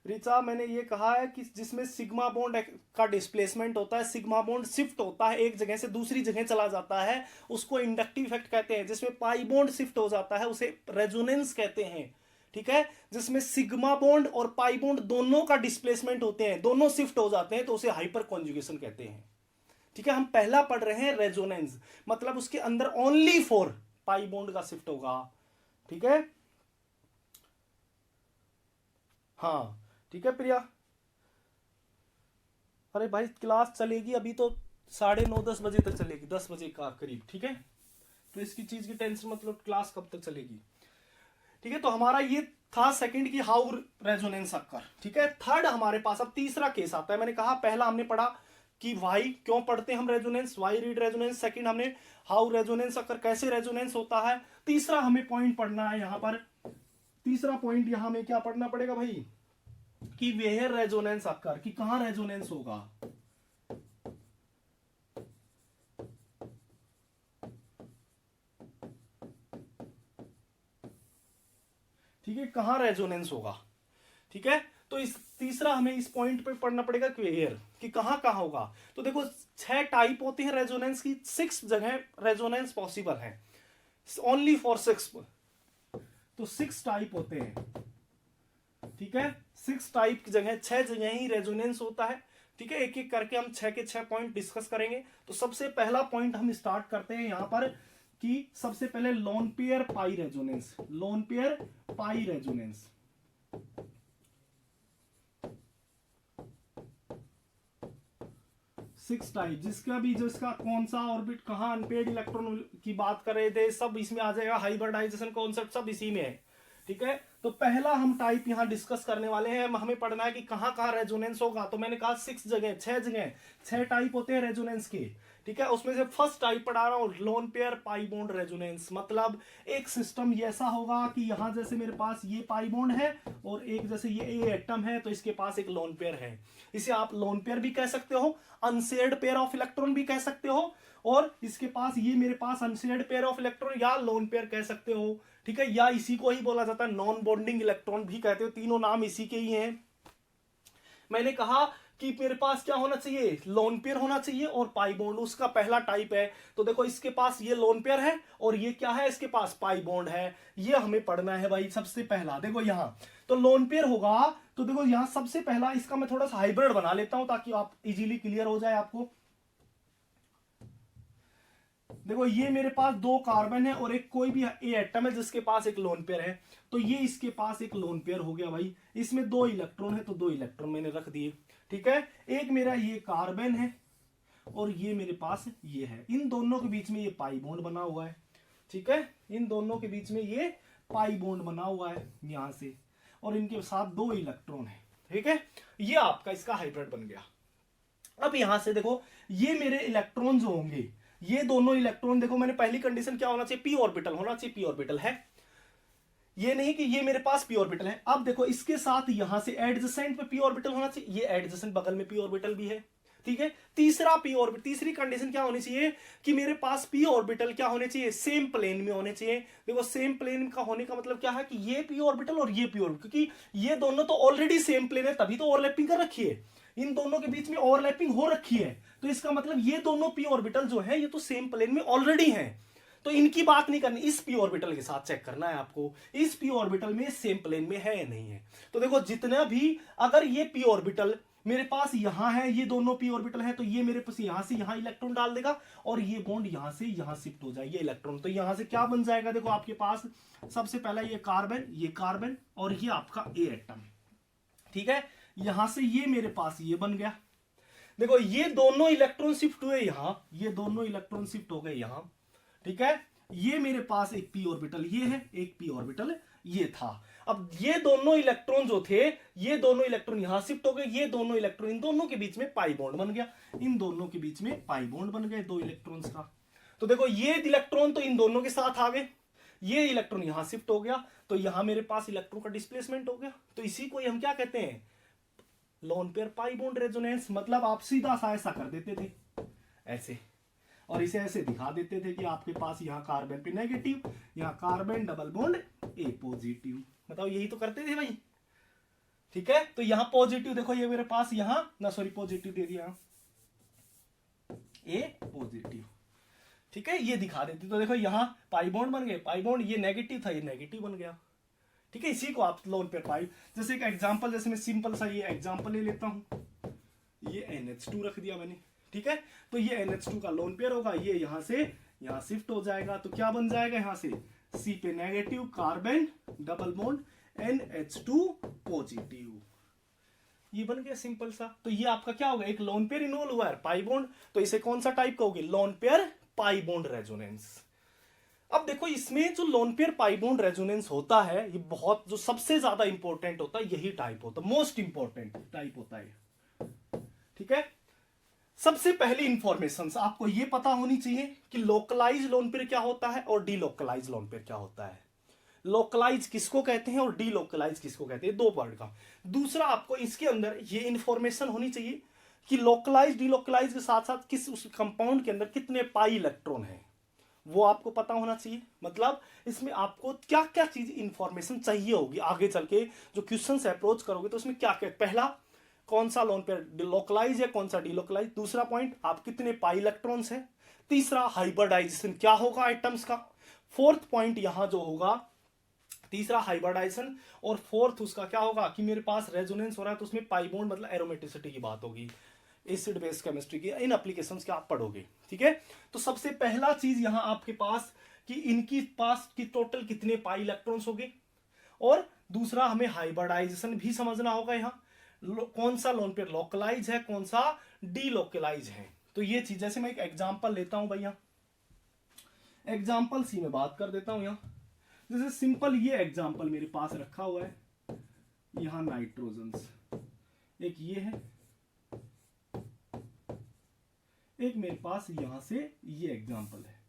रिचा मैंने ये कहा है कि जिसमें सिग्मा बॉन्ड का डिस्प्लेसमेंट होता है, सिग्मा बॉन्ड शिफ्ट होता है, एक जगह से दूसरी जगह चला जाता है, उसको इंडक्टिव इफेक्ट कहते हैं। जिसमें पाई बॉन्ड शिफ्ट हो जाता है उसे रेजोनेंस कहते हैं, ठीक है। जिसमें सिग्मा बॉन्ड और पाई बॉन्ड दोनों का डिस्प्लेसमेंट होते हैं, दोनों शिफ्ट हो जाते हैं, तो उसे हाइपर कॉन्जुगेशन कहते हैं, ठीक है। हम पहला पढ़ रहे हैं रेजोनेंस, मतलब उसके अंदर ओनली फॉर पाई बॉन्ड का शिफ्ट होगा, ठीक है। हाँ ठीक है प्रिया। अरे भाई क्लास चलेगी अभी तो 9:30-10 बजे तक चलेगी, 10 बजे का करीब, ठीक है। तो इसकी चीज की टेंशन मतलब क्लास कब तक चलेगी, ठीक है। तो हमारा ये था सेकंड की हाउ रेजोनेंस अकर, ठीक है। थर्ड हमारे पास अब तीसरा केस आता है। मैंने कहा पहला हमने पढ़ा कि वाई क्यों पढ़ते हैं हम resonance, why read resonance. Second हमने हाउ रेजोनेंस अकर, कैसे रेजोनेंस होता है। तीसरा हमें पॉइंट पढ़ना है यहां पर, तीसरा पॉइंट यहां हमें क्या पढ़ना पड़ेगा भाई, कि वेयर रेजोनेंस अकर, कि कहां रेजोनेंस होगा, ठीक है, कहां रेजोनेंस होगा, ठीक है। तो इस तीसरा हमें इस पॉइंट पे पढ़ना पड़ेगा क्वेयर, कि कहां कहां होगा। तो देखो 6 टाइप होती है रेजोनेंस की, 6 जगह रेजोनेंस पॉसिबल है, ओनली फॉर 6। तो 6 टाइप होते हैं, ठीक है। 6 टाइप की जगह 6 जगह ही रेजोनेंस होता है, ठीक है। एक एक करके हम 6 के 6 पॉइंट डिस्कस करेंगे। तो सबसे पहला पॉइंट हम स्टार्ट करते हैं यहां पर, कि सबसे पहले लोन पेयर पाई रेजोनेंस, लोन पेयर पाई रेजोनेंस। 6 टाइप, जिसका भी जिसका कौन सा ऑर्बिट कहां अनपेड इलेक्ट्रॉन की बात कर रहे थे, सब इसमें आ जाएगा। हाइब्रिडाइजेशन कॉन्सेप्ट सब इसी में है, ठीक है। तो पहला हम टाइप यहां डिस्कस करने वाले हैं, हमें पढ़ना है कि कहां कहां रेजोनेंस होगा। तो मैंने कहा 6 जगह, 6 जगह, 6 टाइप होते हैं रेजोनेंस के, ठीक है। उसमें से फर्स्ट टाइप पढ़ा रहा हूं, lone pair pi bond resonance. मतलब एक सिस्टम ऐसा होगा कि यहां जैसे मेरे पास ये पाई बॉन्ड है और एक जैसे ये एटम है, तो इसके पास एक लोन पेयर है। इसे आप लोन पेयर भी कह सकते हो, अनशेयर्ड पेयर ऑफ इलेक्ट्रॉन भी कह सकते हो, और इसके पास ये मेरे पास अनशेयर्ड पेयर ऑफ इलेक्ट्रॉन या लोन पेयर कह सकते हो, ठीक है। या इसी को ही बोला जाता है नॉन बॉन्डिंग इलेक्ट्रॉन भी कहते हो, तीनों नाम इसी के ही हैं। मैंने कहा कि मेरे पास क्या होना चाहिए, लोन पेयर होना चाहिए और पाई बॉन्ड उसका पहला टाइप है। तो देखो इसके पास ये लोन पेयर है और ये क्या है, इसके पास पाई बॉन्ड है। ये हमें पढ़ना है भाई सबसे पहला। देखो यहां तो लोन पेयर होगा, तो देखो यहां सबसे पहला इसका मैं थोड़ा सा हाइब्रिड बना लेता हूं ताकि आप इजीली क्लियर हो जाए आपको। देखो ये मेरे पास दो कार्बन है और एक कोई भी ए एटम है जिसके पास एक लोन पेयर है, तो ये इसके पास एक लोन पेयर हो गया भाई। इसमें 2 इलेक्ट्रॉन है तो 2 इलेक्ट्रॉन मैंने रख दिए, ठीक है। एक मेरा ये कार्बन है और ये मेरे पास ये है, इन दोनों के बीच में ये पाई बॉन्ड बना हुआ है, ठीक है। इन दोनों के बीच में ये पाई बॉन्ड बना हुआ है यहां से, और इनके साथ 2 इलेक्ट्रॉन है, ठीक है। ये आपका इसका हाइब्रिड बन गया। अब यहां से देखो ये मेरे इलेक्ट्रॉन जो होंगे, ये दोनों इलेक्ट्रॉन, देखो मैंने पहली कंडीशन क्या होना चाहिए, पी ऑर्बिटल होना चाहिए, पी ऑर्बिटल है, ये नहीं कि ये मेरे पास पी ऑर्बिटल है। अब देखो इसके साथ यहां से एडजेसेंट पे पी ऑर्बिटल होना चाहिए, ये एडजेसेंट बगल में पी ऑर्बिटल भी है, ठीक है। तीसरा पी ऑर्बिटल, तीसरी कंडीशन क्या होनी चाहिए कि मेरे पास पी ऑर्बिटल क्या होने चाहिए, सेम प्लेन में होने चाहिए। देखो सेम प्लेन का होने का मतलब क्या है कि ये पी ऑर्बिटल और ये पी ऑर्बिटल, क्योंकि ये दोनों तो ऑलरेडी सेम प्लेन है तभी तो ओवरलैपिंग कर रखी है, इन दोनों के बीच में ओवरलैपिंग हो रखी है, तो इसका मतलब ये दोनों पी ऑर्बिटल जो है ये तो सेम प्लेन में ऑलरेडी है, तो इनकी बात नहीं करनी, इस पी ऑर्बिटल के साथ चेक करना है आपको, इस पी ऑर्बिटल में सेम प्लेन में है या नहीं है। तो देखो जितना भी, अगर ये पी ऑर्बिटल मेरे पास यहां है, ये दोनों पी ऑर्बिटल है, तो ये मेरे पास यहां से यहां इलेक्ट्रॉन डाल देगा और ये बॉन्ड यहां से यहां शिफ्ट हो जाएगी इलेक्ट्रॉन, तो यहां से क्या बन जाएगा, देखो आपके पास सबसे पहला ये कार्बन और ये आपका ए एटम, ठीक है। यहां से ये मेरे पास ये बन गया, देखो ये दोनों इलेक्ट्रॉन शिफ्ट हुए यहां, ये दोनों इलेक्ट्रॉन शिफ्ट हो गए यहां, ठीक है। ये मेरे पास एक पी ऑर्बिटल ये है, एक पी ऑर्बिटल ये था। अब ये दोनों इलेक्ट्रॉन जो थे, ये दोनों इलेक्ट्रॉन यहां शिफ्ट हो गए, ये दोनों इलेक्ट्रॉन, इन दोनों के बीच में पाई बॉन्ड बन गया, इन दोनों के बीच में पाई बॉन्ड बन गए 2 इलेक्ट्रॉन्स का। तो देखो ये इलेक्ट्रॉन तो इन दोनों के साथ आ गए, ये इलेक्ट्रॉन यहां शिफ्ट हो गया, तो यहां मेरे पास इलेक्ट्रॉन का डिस्प्लेसमेंट हो गया, तो इसी को हम क्या कहते हैं, lone pair pi bond resonance. मतलब आप सीधा सा ऐसा कर देते थे ऐसे, और इसे ऐसे दिखा देते थे कि आपके पास यहाँ कार्बन पे नेगेटिव, यहाँ कार्बन डबल बॉन्ड ए पॉजिटिव, बताओ यही तो करते थे भाई, ठीक है। तो यहाँ पॉजिटिव देखो, ये मेरे पास यहाँ ना, सॉरी पॉजिटिव दे दिया, ए पॉजिटिव, ठीक है, ये दिखा देते। तो देखो यहाँ पाई बॉन्ड बन गए, पाई बॉन्ड, ये नेगेटिव था ये नेगेटिव बन गया, ठीक है। इसी को आप लोन पेयर पाई, जैसे एक एग्जांपल, जैसे मैं सिंपल सा ये एग्जांपल ले लेता हूं, ये NH2 रख दिया मैंने, ठीक है। तो ये NH2 का लोन पेयर होगा, ये यहां से यहां शिफ्ट हो जाएगा, तो क्या बन जाएगा, यहां से C पे negative, carbon double bond NH2 positive, ये बन गया सिंपल सा। तो ये आपका क्या होगा, एक लोन पेयर इन्वॉल्व हुआ है, पाई बॉन्ड, तो इसे कौन सा टाइप कहोगे, lone pair pi bond resonance. अब देखो इसमें जो lone pair pi bond resonance होता है, ये बहुत जो सबसे ज्यादा इंपॉर्टेंट होता है, यही टाइप होता है, मोस्ट इंपॉर्टेंट टाइप होता है, ठीक है। सबसे पहली इंफॉर्मेशन आपको ये पता होनी चाहिए कि लोकलाइज लोन पेयर क्या होता है और डीलोकलाइज लोन पेयर क्या होता है। लोकलाइज किसको कहते हैं और डीलोकलाइज किसको कहते हैं, 2 वर्ड का। दूसरा आपको इसके अंदर ये इंफॉर्मेशन होनी चाहिए कि लोकलाइज डीलोकलाइज के साथ साथ किस उस कंपाउंड के अंदर कितने पाई इलेक्ट्रॉन है, वो आपको पता होना चाहिए। मतलब इसमें आपको क्या क्या चीज इंफॉर्मेशन चाहिए होगी आगे चल के, जो क्वेश्चन से अप्रोच करोगे तो उसमें क्या क्या, पहला कौन सा लोन पेयर लोकलाइज है, कौन सा डीलोकलाइज, दूसरा पॉइंट आप कितने पाई इलेक्ट्रॉन्स है, तीसरा हाइब्रिडाइजेशन क्या होगा आइटम्स का, फोर्थ पॉइंट यहां जो होगा, तीसरा हाइब्रिडाइजेशन, और फोर्थ उसका क्या होगा कि मेरे पास रेजोनेंस हो रहा है तो उसमें पाई बॉन्ड मतलब एरोमेटिसिटी की बात होगी, एसिड बेस केमिस्ट्री की इन एप्लीकेशंस के आप पढ़ोगे, ठीक है। तो सबसे पहला चीज यहां आपके पास कि इनकी पास की टोटल कितने पाई इलेक्ट्रॉन्स होंगे, और दूसरा हमें हाइब्रिडाइजेशन भी समझना होगा, यहां कौन सा लोन पेयर लोकलाइज है, कौन सा डीलोकलाइज है। तो ये चीज, जैसे मैं एक एग्जांपल लेता हूं भैया, एग्जांपल सी में बात कर देता हूं यहां, जैसे सिंपल ये एग्जांपल मेरे पास रखा हुआ है, यहां नाइट्रोजन्स, एक ये है, एक मेरे पास यहां से ये एग्जांपल है,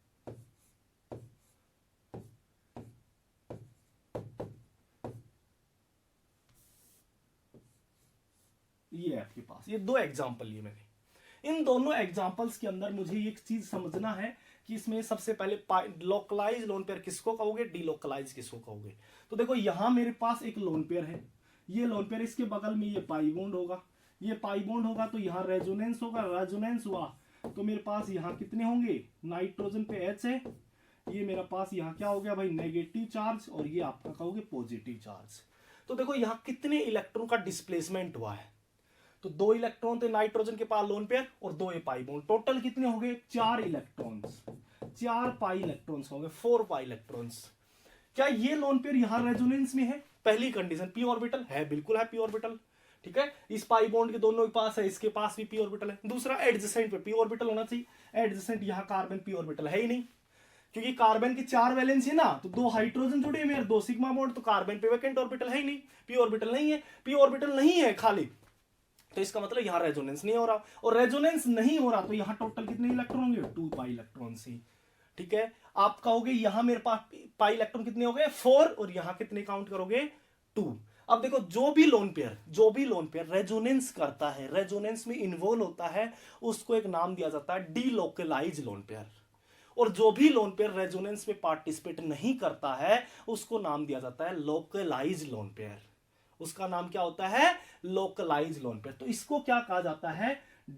ये आपके पास ये 2 एग्जांपल लिए मैंने। इन दोनों एग्जांपल्स के अंदर मुझे एक चीज समझना है कि इसमें सबसे पहले लोकलाइज लोन पेयर किसको कहोगे, डीलोकलाइज किसको कहोगे। तो देखो यहां मेरे पास एक लोन पेयर है, ये लोन पेयर, इसके बगल में ये पाई बॉन्ड होगा, ये पाई बॉन्ड होगा तो यहाँ रेजोनेंस होगा, रेजोनेंस हुआ तो मेरे पास यहाँ कितने होंगे, नाइट्रोजन पे H है, ये मेरा पास यहाँ क्या हो गया भाई, नेगेटिव चार्ज, और ये आपका कहोगे पॉजिटिव चार्ज। तो देखो यहाँ कितने इलेक्ट्रॉन का डिस्प्लेसमेंट हुआ है, तो 2 इलेक्ट्रॉन थे नाइट्रोजन के पास लोन पेयर और 2 पाई बॉन्ड, टोटल कितने हो गए, 4 इलेक्ट्रॉन्स, 4 पाई इलेक्ट्रॉन्स हो गए, 4 पाई इलेक्ट्रॉन्स। क्या ये लोन पेयर यहां रेजोनेंस में है, पहली कंडीशन पी ऑर्बिटल है, बिल्कुल है पी ऑर्बिटल, ठीक है, इस पाई बॉन्ड के दोनों के पास है, इसके पास भी पी ऑर्बिटल है। दूसरा एडजेसेंट पे पी ऑर्बिटल होना चाहिए, एडजेसेंट यहां कार्बन पी ऑर्बिटल है ही नहीं, क्योंकि कार्बन की 4 वैलेंस है ना, तो 2 हाइड्रोजन जुड़े हुए हैं, 2 सिग्मा बॉन्ड, तो कार्बन पे वैकेंट ऑर्बिटल है ही नहीं, पी ऑर्बिटल नहीं है, पी ऑर्बिटल नहीं है खाली, तो इसका मतलब यहां रेजोनेंस नहीं हो रहा, और रेजोनेंस नहीं हो रहा तो यहां टोटल कितने इलेक्ट्रॉन होंगे, 2 पाई इलेक्ट्रॉन ही, ठीक है। आप कहोगे यहां मेरे पास पाई इलेक्ट्रॉन कितने हो गए, 4, और यहां कितने काउंट करोगे, 2। अब देखो जो भी लोन पेयर रेजोनेंस करता है, रेजोनेंस में इन्वॉल्व होता है, उसको एक नाम दिया जाता है डीलोकलाइज लोन पेयर, और जो भी लोन पेयर रेजोनेंस में पार्टिसिपेट नहीं करता है उसको नाम दिया जाता है लोकलाइज लोन पेयर, उसका नाम क्या होता है, लोकलाइज लोन पेयर। तो इसको क्या कहा जाता है,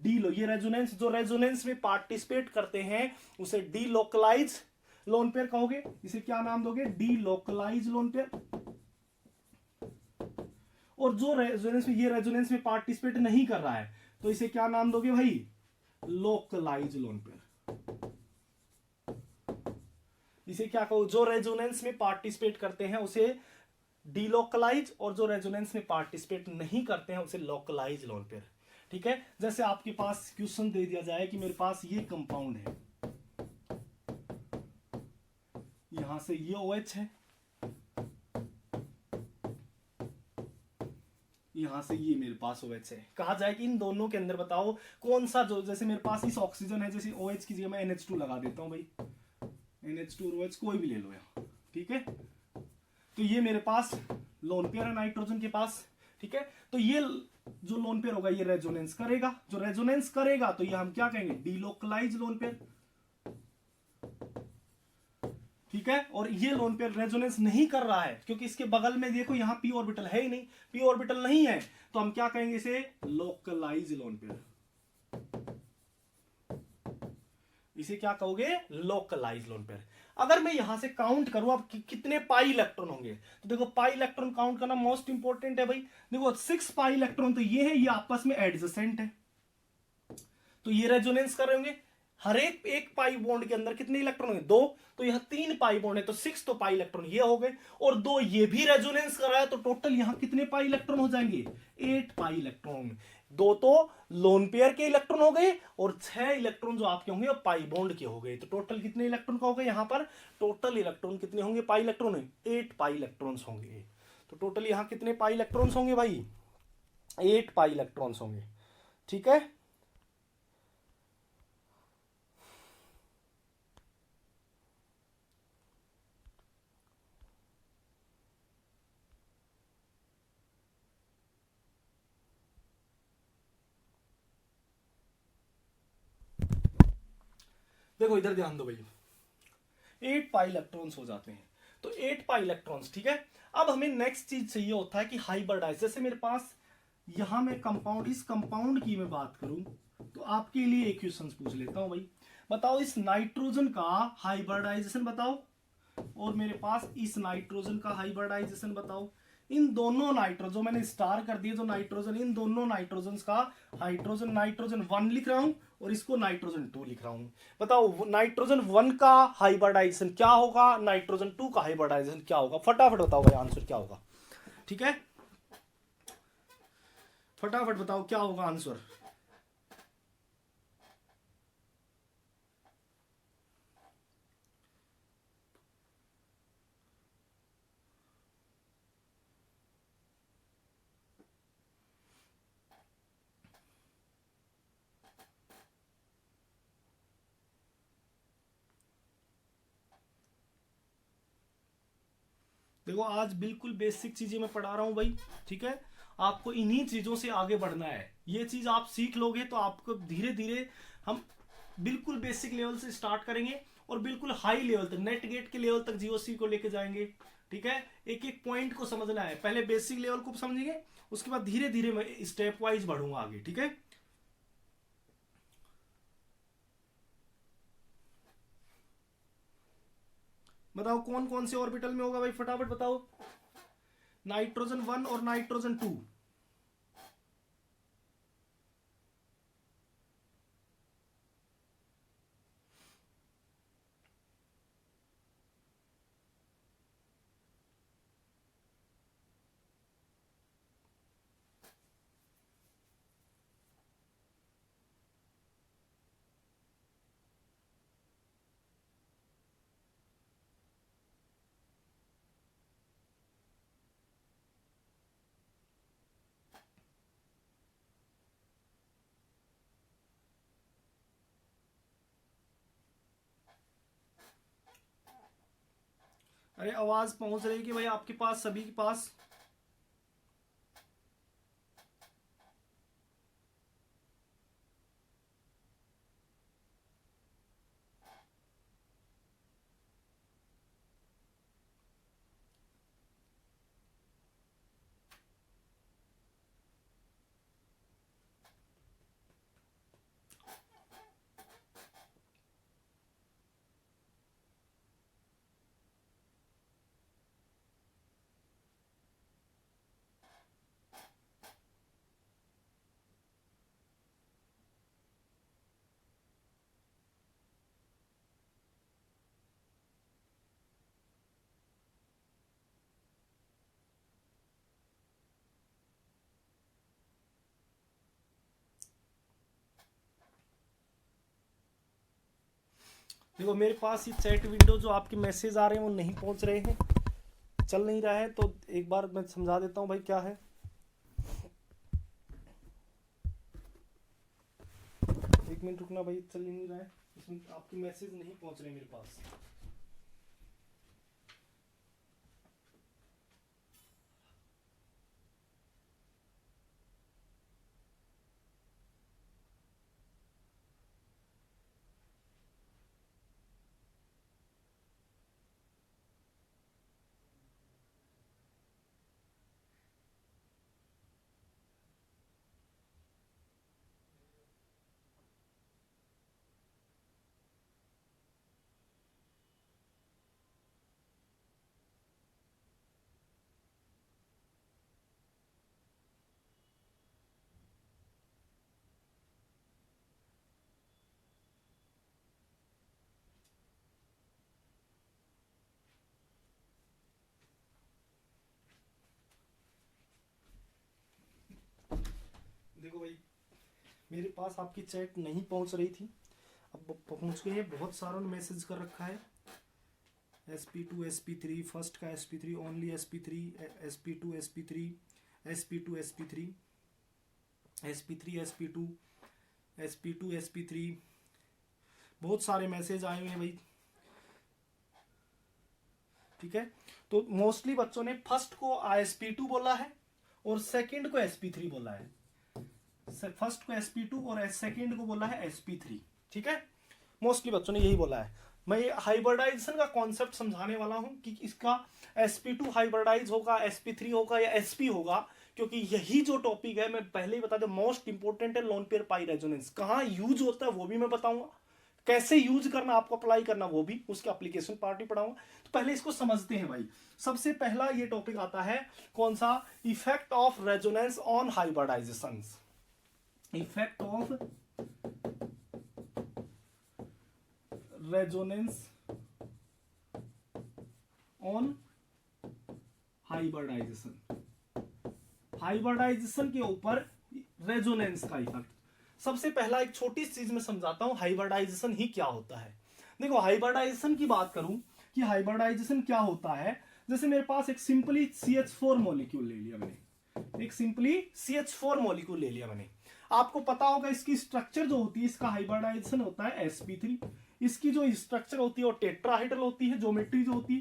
ये रेजोनेंस, जो रेजोनेंस में पार्टिसिपेट करते हैं उसे डीलोकलाइज लोन पेयर कहोगे, इसे क्या नाम दोगे, डीलोकलाइज लोन पेयर। और जो रेजोनेंस में पार्टिसिपेट नहीं कर रहा है तो इसे क्या नाम दोगे भाई, लोकलाइज लोन पेयर। इसे क्या कहो, जो रेजोनेंस में पार्टिसिपेट करते हैं उसे डीलोकलाइज, और जो रेजोनेंस में पार्टिसिपेट नहीं करते हैं उसे लोकलाइज लोन पेयर, ठीक है। जैसे आपके पास क्वेश्चन दे दिया जाए कि मेरे पास ये कंपाउंड है, यहां से ये OH है, यहां से ये मेरे पास OH है, कहा जाए कि इन दोनों के अंदर बताओ कौन सा, जो जैसे मेरे पास इस ऑक्सीजन है, जैसे OH की जगह मैं NH2 लगा देता हूं भाई, NH2 और OH कोई भी ले लो यहां, ठीक है, तो ये मेरे पास लोन पेयर है नाइट्रोजन के पास, ठीक है। तो ये जो लोन पेयर होगा ये रेजोनेंस करेगा, जो रेजोनेंस करेगा तो ये हम क्या कहेंगे, डीलोकलाइज लोन पेयर, ठीक है। और ये लोन पेयर रेजोनेंस नहीं कर रहा है क्योंकि इसके बगल में देखो यहां पी ऑर्बिटल है ही नहीं, पी ऑर्बिटल नहीं है, तो हम क्या कहेंगे, इसे लोकलाइज लोन पेयर, इसे क्या कहोगे, लोकलाइज लोन पेयर। अगर मैं यहां से काउंट करूं अब कितने पाई इलेक्ट्रॉन होंगे, तो देखो पाई इलेक्ट्रॉन काउंट करना मोस्ट इंपोर्टेंट है भाई। देखो 6 पाई इलेक्ट्रॉन तो ये है, ये आपस में एडजेसेंट है, तो ये रेजोनेंस कर रहे होंगे, हर एक पाई बॉन्ड के अंदर कितने इलेक्ट्रॉन होंगे, 2, तो यह 3 पाई बॉन्ड है तो 6 तो पाई इलेक्ट्रॉन ये हो गए, और 2 ये भी रेजोनेंस कर रहा है, तो टोटल यहां कितने पाई इलेक्ट्रॉन हो जाएंगे, 8 पाई इलेक्ट्रॉन। 2 तो लोन पेयर के इलेक्ट्रॉन हो गए और 6 इलेक्ट्रॉन जो आपके होंगे पाई बॉन्ड के हो गए, तो टोटल कितने इलेक्ट्रॉन का हो गए, यहां पर टोटल इलेक्ट्रॉन कितने होंगे, पाई इलेक्ट्रॉन 8 पाई इलेक्ट्रॉन्स होंगे। तो टोटल यहां कितने पाई इलेक्ट्रॉन्स होंगे भाई, 8 पाई इलेक्ट्रॉन्स होंगे, ठीक है। देखो इधर ध्यान दो भाई, 8 पाई इलेक्ट्रॉन्स हो जाते हैं, तो 8 पाई इलेक्ट्रॉन्स, ठीक है। अब हमें नेक्स्ट चीज चाहिए होता है कि हाइब्रिडाइज, जैसे मेरे पास यहां मैं कंपाउंड, इस कंपाउंड की मैं बात करूं तो आपके लिए एक क्वेश्चन पूछ लेता हूं भाई, बताओ इस नाइट्रोजन का हाइब्रिडाइजेशन बताओ, और मेरे पास इस नाइट्रोजन का हाइब्रिडाइजेशन बताओ। इन दोनों नाइट्रोजन, जो मैंने स्टार कर दिए जो नाइट्रोजन, इन दोनों नाइट्रोजन का हाइड्रोजन, नाइट्रोजन 1 लिख रहा हूं और इसको नाइट्रोजन 2 लिख रहा हूं। बताओ नाइट्रोजन 1 का हाइब्रिडाइजेशन क्या होगा, नाइट्रोजन 2 का हाइब्रिडाइजेशन क्या होगा, फटाफट बताओ भाई आंसर क्या होगा, ठीक है, फटाफट बताओ क्या होगा आंसर। देखो आज बिल्कुल बेसिक चीजें मैं पढ़ा रहा हूं भाई, ठीक है, आपको इन्हीं चीजों से आगे बढ़ना है। ये चीज आप सीख लोगे तो आपको धीरे धीरे हम बिल्कुल बेसिक लेवल से स्टार्ट करेंगे और बिल्कुल हाई लेवल तक, नेट गेट के लेवल तक जीओसी को लेके जाएंगे, ठीक है, एक एक पॉइंट को समझना है, पहले बेसिक लेवल को समझेंगे, उसके बाद धीरे धीरे मैं स्टेप वाइज बढ़ूंगा आगे, ठीक है। बताओ कौन कौन से ऑर्बिटल में होगा भाई, फटाफट बताओ। नाइट्रोजन 1 और नाइट्रोजन 2। अरे आवाज पहुंच रही है कि भाई आपके पास, सभी के पास? देखो मेरे पास ये चैट विंडो जो आपके मैसेज आ रहे हैं वो नहीं पहुंच रहे हैं, चल नहीं रहा है, तो एक बार मैं समझा देता हूं भाई क्या है। एक मिनट रुकना भाई, चल नहीं रहा है, इसमें आपके मैसेज नहीं पहुंच रहे मेरे पास। देखो भाई मेरे पास आपकी चैट नहीं पहुंच रही थी, अब पहुंच गई है, बहुत सारों ने मैसेज कर रखा है। sp2 sp3 फर्स्ट का sp3 only sp3 sp2 sp3 sp2 sp3 sp3 sp2 sp2 sp3, बहुत सारे मैसेज आए हुए हैं भाई, ठीक है। तो मोस्टली बच्चों ने फर्स्ट को sp2 बोला है और सेकंड को sp3 बोला है, फर्स्ट को sp2 और सेकंड को बोला है sp3, ठीक है। मोस्टली बच्चों ने यही बोला है। मैं ये हाइब्रिडाइजेशन का कॉन्सेप्ट समझाने वाला हूं कि इसका sp2 हाइब्रिडाइज होगा, sp3 होगा या sp होगा, क्योंकि यही जो टॉपिक है, मैं पहले ही बता दूं, मोस्ट इंपोर्टेंट है लोन पेयर पाई रेजोनेंस। कहां यूज होता है वो भी मैं बताऊंगा, कैसे यूज करना, आपको अप्लाई करना वो भी, उसके एप्लीकेशन पार्ट भी पढ़ाऊंगा। तो पहले इसको समझते हैं भाई। सबसे पहला ये टॉपिक आता है कौन सा, effect of resonance on hybridisation. Effect of resonance on hybridisation, hybridisation के ऊपर रेजोनेंस का इफेक्ट। सबसे पहला एक छोटी चीज में समझाता हूं, हाइब्रिडाइजेशन ही क्या होता है। देखो हाइब्रिडाइजेशन की बात करूं कि हाइब्रिडाइजेशन क्या होता है, जैसे मेरे पास एक सिंपली CH4 मॉलिक्यूल ले लिया मैंने, एक सिंपली CH4 मॉलिक्यूल ले लिया मैंने। आपको पता होगा इसकी स्ट्रक्चर जो होती है, इसका हाइब्रिडाइजेशन होता है sp3, इसकी जो स्ट्रक्चर होती है वो टेट्राहाइड्रल होती है, ज्योमेट्री जो होती है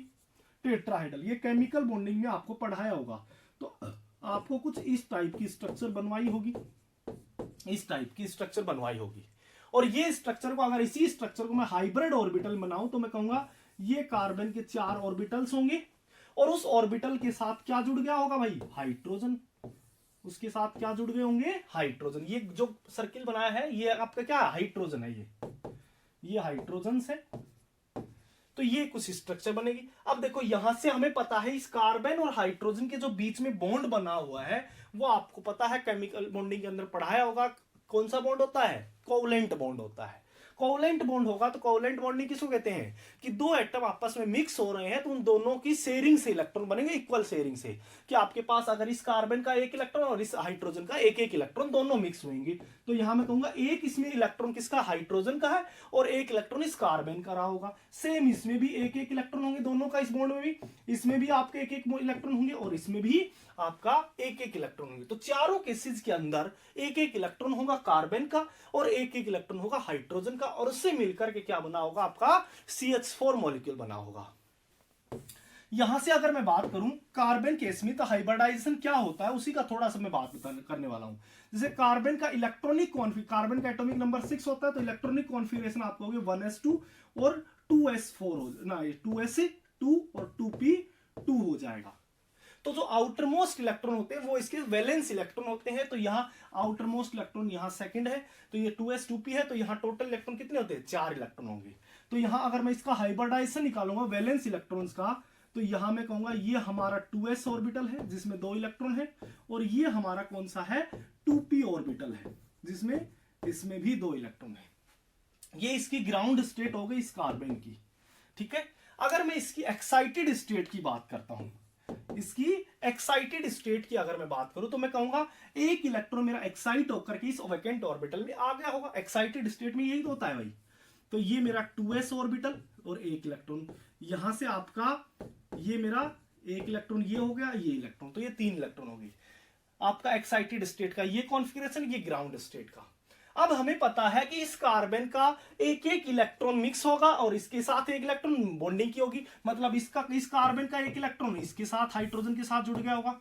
टेट्राहाइड्रल, ये केमिकल बॉन्डिंग में आपको पढ़ाया होगा। तो आपको कुछ इस टाइप की स्ट्रक्चर बनवाई होगी, इस टाइप की स्ट्रक्चर बनवाई होगी। और ये स्ट्रक्चर को, अगर इसी स्ट्रक्चर को मैं हाइब्रिड ऑर्बिटल बनाऊं तो मैं कहूंगा ये कार्बन के 4 ऑर्बिटल्स होंगे और उस ऑर्बिटल के साथ क्या जुड़ गया होगा भाई, हाइड्रोजन। उसके साथ क्या जुड़ गए होंगे, हाइड्रोजन। ये जो सर्किल बनाया है ये आपका क्या, हाइड्रोजन है। ये हाइड्रोजन से, तो ये कुछ स्ट्रक्चर बनेगी। अब देखो यहां से हमें पता है इस कार्बन और हाइड्रोजन के जो बीच में बॉन्ड बना हुआ है वो आपको पता है, केमिकल बॉन्डिंग के अंदर पढ़ाया होगा। कौन सा बॉन्ड होता है, कोवलेंट बॉन्ड होता है। कोवलेंट बॉन्ड होगा तो कोवलेंट बॉन्डिंग किसको कहते हैं, कि दो एटम आपस में मिक्स हो रहे हैं तो उन दोनों की शेयरिंग से इलेक्ट्रॉन बनेंगे, इक्वल शेयरिंग से। कि आपके पास अगर इस कार्बन का एक इलेक्ट्रॉन और इस हाइड्रोजन का एक एक इलेक्ट्रॉन दोनों मिक्स होंगे, तो यहां मैं कहूंगा एक इसमें इलेक्ट्रॉन किसका, हाइड्रोजन का है, और एक इलेक्ट्रॉन इस कार्बन का रहा होगा। सेम इसमें भी एक एक इलेक्ट्रॉन होंगे दोनों का, इस बॉन्ड में भी, इसमें भी आपके एक एक इलेक्ट्रॉन होंगे और इसमें भी आपका एक एक इलेक्ट्रॉन होंगे। तो चारों केसेस के अंदर एक एक इलेक्ट्रॉन होगा कार्बन का और एक एक इलेक्ट्रॉन होगा हाइड्रोजन का, और उससे मिलकर के क्या बना होगा, आपका CH4 मॉलिक्यूल बना होगा। यहां से अगर मैं बात करूं कार्बन केस में, तो हाइब्रिडाइजेशन क्या होता है उसी का थोड़ा सा मैं बात करने वाला हूं। जैसे कार्बन का इलेक्ट्रॉनिक कार्बन का एटॉमिक नंबर 6 होता है, तो इलेक्ट्रॉनिक कॉन्फ़िगरेशन आपको होगी 1s2 और 2s4 हो ना, 2s2 और 2p2 हो जाएगा। तो जो आउटर मोस्ट इलेक्ट्रॉन होते हैं वो इसके वैलेंस इलेक्ट्रॉन होते हैं। तो यहाँ आउटर मोस्ट इलेक्ट्रॉन यहाँ सेकंड है, तो ये 2s2p है, तो यहाँ टोटल इलेक्ट्रॉन कितने होते हैं, 4 इलेक्ट्रॉन होंगे। तो यहाँ अगर मैं इसका हाइब्रिडाइजेशन निकालूंगा वैलेंस इलेक्ट्रॉन्स का, तो यहां मैं कहूंगा ये हमारा 2s ऑर्बिटल है जिसमें 2 इलेक्ट्रॉन है, और ये हमारा कौन सा है, 2p ऑर्बिटल है जिसमें इसमें भी 2 इलेक्ट्रॉन है। ये इसकी ग्राउंड स्टेट हो गई इस कार्बन की, ठीक है। अगर मैं इसकी एक्साइटेड स्टेट की बात करता हूं, इसकी एक्साइटेड स्टेट की अगर मैं बात करूं, तो मैं कहूंगा एक इलेक्ट्रॉन मेरा एक्साइट होकर के इस वैकेंट ऑर्बिटल में आ गया होगा। एक्साइटेड स्टेट में यही तो होता है भाई। तो ये मेरा 2s ऑर्बिटल और एक इलेक्ट्रॉन, यहां से आपका ये मेरा एक इलेक्ट्रॉन ये हो गया, ये इलेक्ट्रॉन, तो ये 3 इलेक्ट्रॉन हो गई आपका एक्साइटेड स्टेट का। ये कॉन्फ़िगरेशन, ये ग्राउंड स्टेट का। अब हमें पता है कि इस कार्बन का एक एक इलेक्ट्रॉन मिक्स होगा और इसके साथ एक इलेक्ट्रॉन बॉन्डिंग की होगी, मतलब इस कार्बन का एक इलेक्ट्रॉन इसके साथ हाइड्रोजन के साथ जुड़ गया होगा,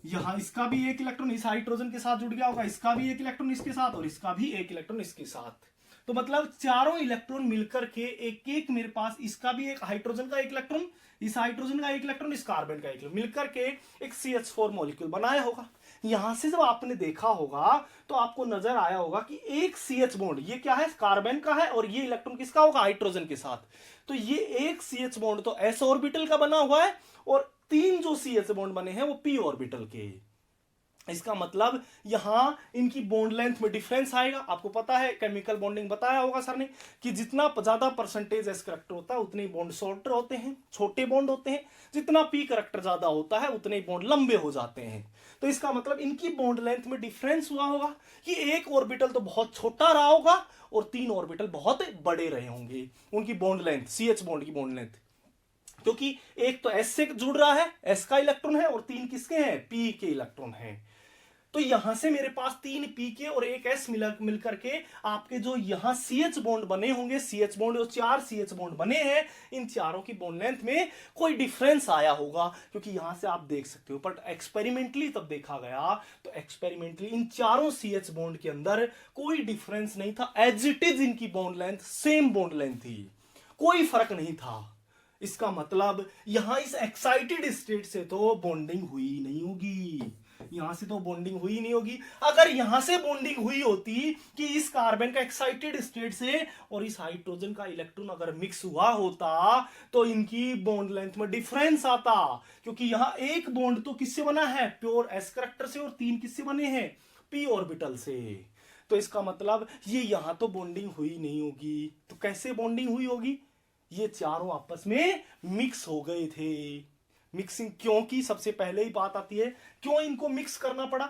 यहां इसका भी एक इलेक्ट्रॉन इस हाइड्रोजन के साथ जुड़ गया होगा, इसका भी एक इलेक्ट्रॉन इसके साथ और इसका भी एक इलेक्ट्रॉन इसके साथ। तो मतलब चारों इलेक्ट्रॉन मिलकर के एक एक मेरे पास, इसका भी एक हाइड्रोजन का एक इलेक्ट्रॉन, इस हाइड्रोजन का एक इलेक्ट्रॉन, इस कार्बन का एक इलेक्ट्रॉन, मिलकर के एक CH4 मॉलिक्यूल बनाया होगा। यहां से जब आपने देखा होगा तो आपको नजर आया होगा कि एक CH बॉन्ड, ये क्या है, कार्बन का है, और ये इलेक्ट्रॉन किसका होगा, हाइड्रोजन के साथ। तो ये एक CH बॉन्ड तो s ऑर्बिटल का बना हुआ है, और 3 जो CH बॉन्ड बने हैं वो p ऑर्बिटल के। इसका मतलब यहां इनकी बॉन्ड लेंथ में डिफरेंस आएगा। आपको पता है केमिकल बॉन्डिंग बताया होगा सर ने, कि जितना ज्यादा परसेंटेज एस करेक्टर होता है उतने बॉन्ड शॉर्टर होते हैं, छोटे बॉन्ड होते हैं, जितना पी करेक्टर ज्यादा होता है उतने बॉन्ड लंबे हो जाते हैं। तो इसका मतलब इनकी बॉन्ड लेंथ में डिफरेंस हुआ होगा कि एक ऑर्बिटल तो बहुत छोटा रहा होगा और 3 ऑर्बिटल बहुत बड़े रहे होंगे, उनकी बॉन्ड लेंथ, CH बॉन्ड की बॉन्ड लेंथ, क्योंकि एक तो S से जुड़ रहा है, S का इलेक्ट्रॉन है, और 3 किसके हैं, P के इलेक्ट्रॉन हैं। तो यहां से मेरे पास 3 p के और एक s मिलकर के आपके जो यहां CH बॉन्ड बने होंगे, CH बॉन्ड और 4 CH बॉन्ड बने हैं, इन चारों की बॉन्ड लेंथ में कोई डिफरेंस आया होगा, क्योंकि यहां से आप देख सकते हो। बट एक्सपेरिमेंटली तब देखा गया तो एक्सपेरिमेंटली इन चारों CH बॉन्ड के अंदर कोई डिफरेंस नहीं था, एज इट इज इनकी bond length same bond length थी, कोई फर्क नहीं था। इसका मतलब यहां इस एक्साइटेड स्टेट से तो बॉन्डिंग हुई नहीं होगी, यहां से तो बॉन्डिंग हुई नहीं होगी। अगर यहां से बॉन्डिंग हुई होती कि इस कार्बन का एक्साइटेड स्टेट से और इस हाइड्रोजन का इलेक्ट्रॉन अगर मिक्स हुआ होता तो इनकी बॉन्ड लेंथ में डिफरेंस आता, क्योंकि यहां एक बॉन्ड तो किससे बना है, प्योर s करेक्टर से, और 3 किससे बने हैं, p ऑर्बिटल से। तो इसका मतलब ये यहां तो बॉन्डिंग हुई नहीं होगी। तो कैसे बॉन्डिंग हुई होगी, ये चारों आपस में मिक्स हो गए थे। मिक्सिंग क्योंकि सबसे पहले ही बात आती है क्यों इनको मिक्स करना पड़ा,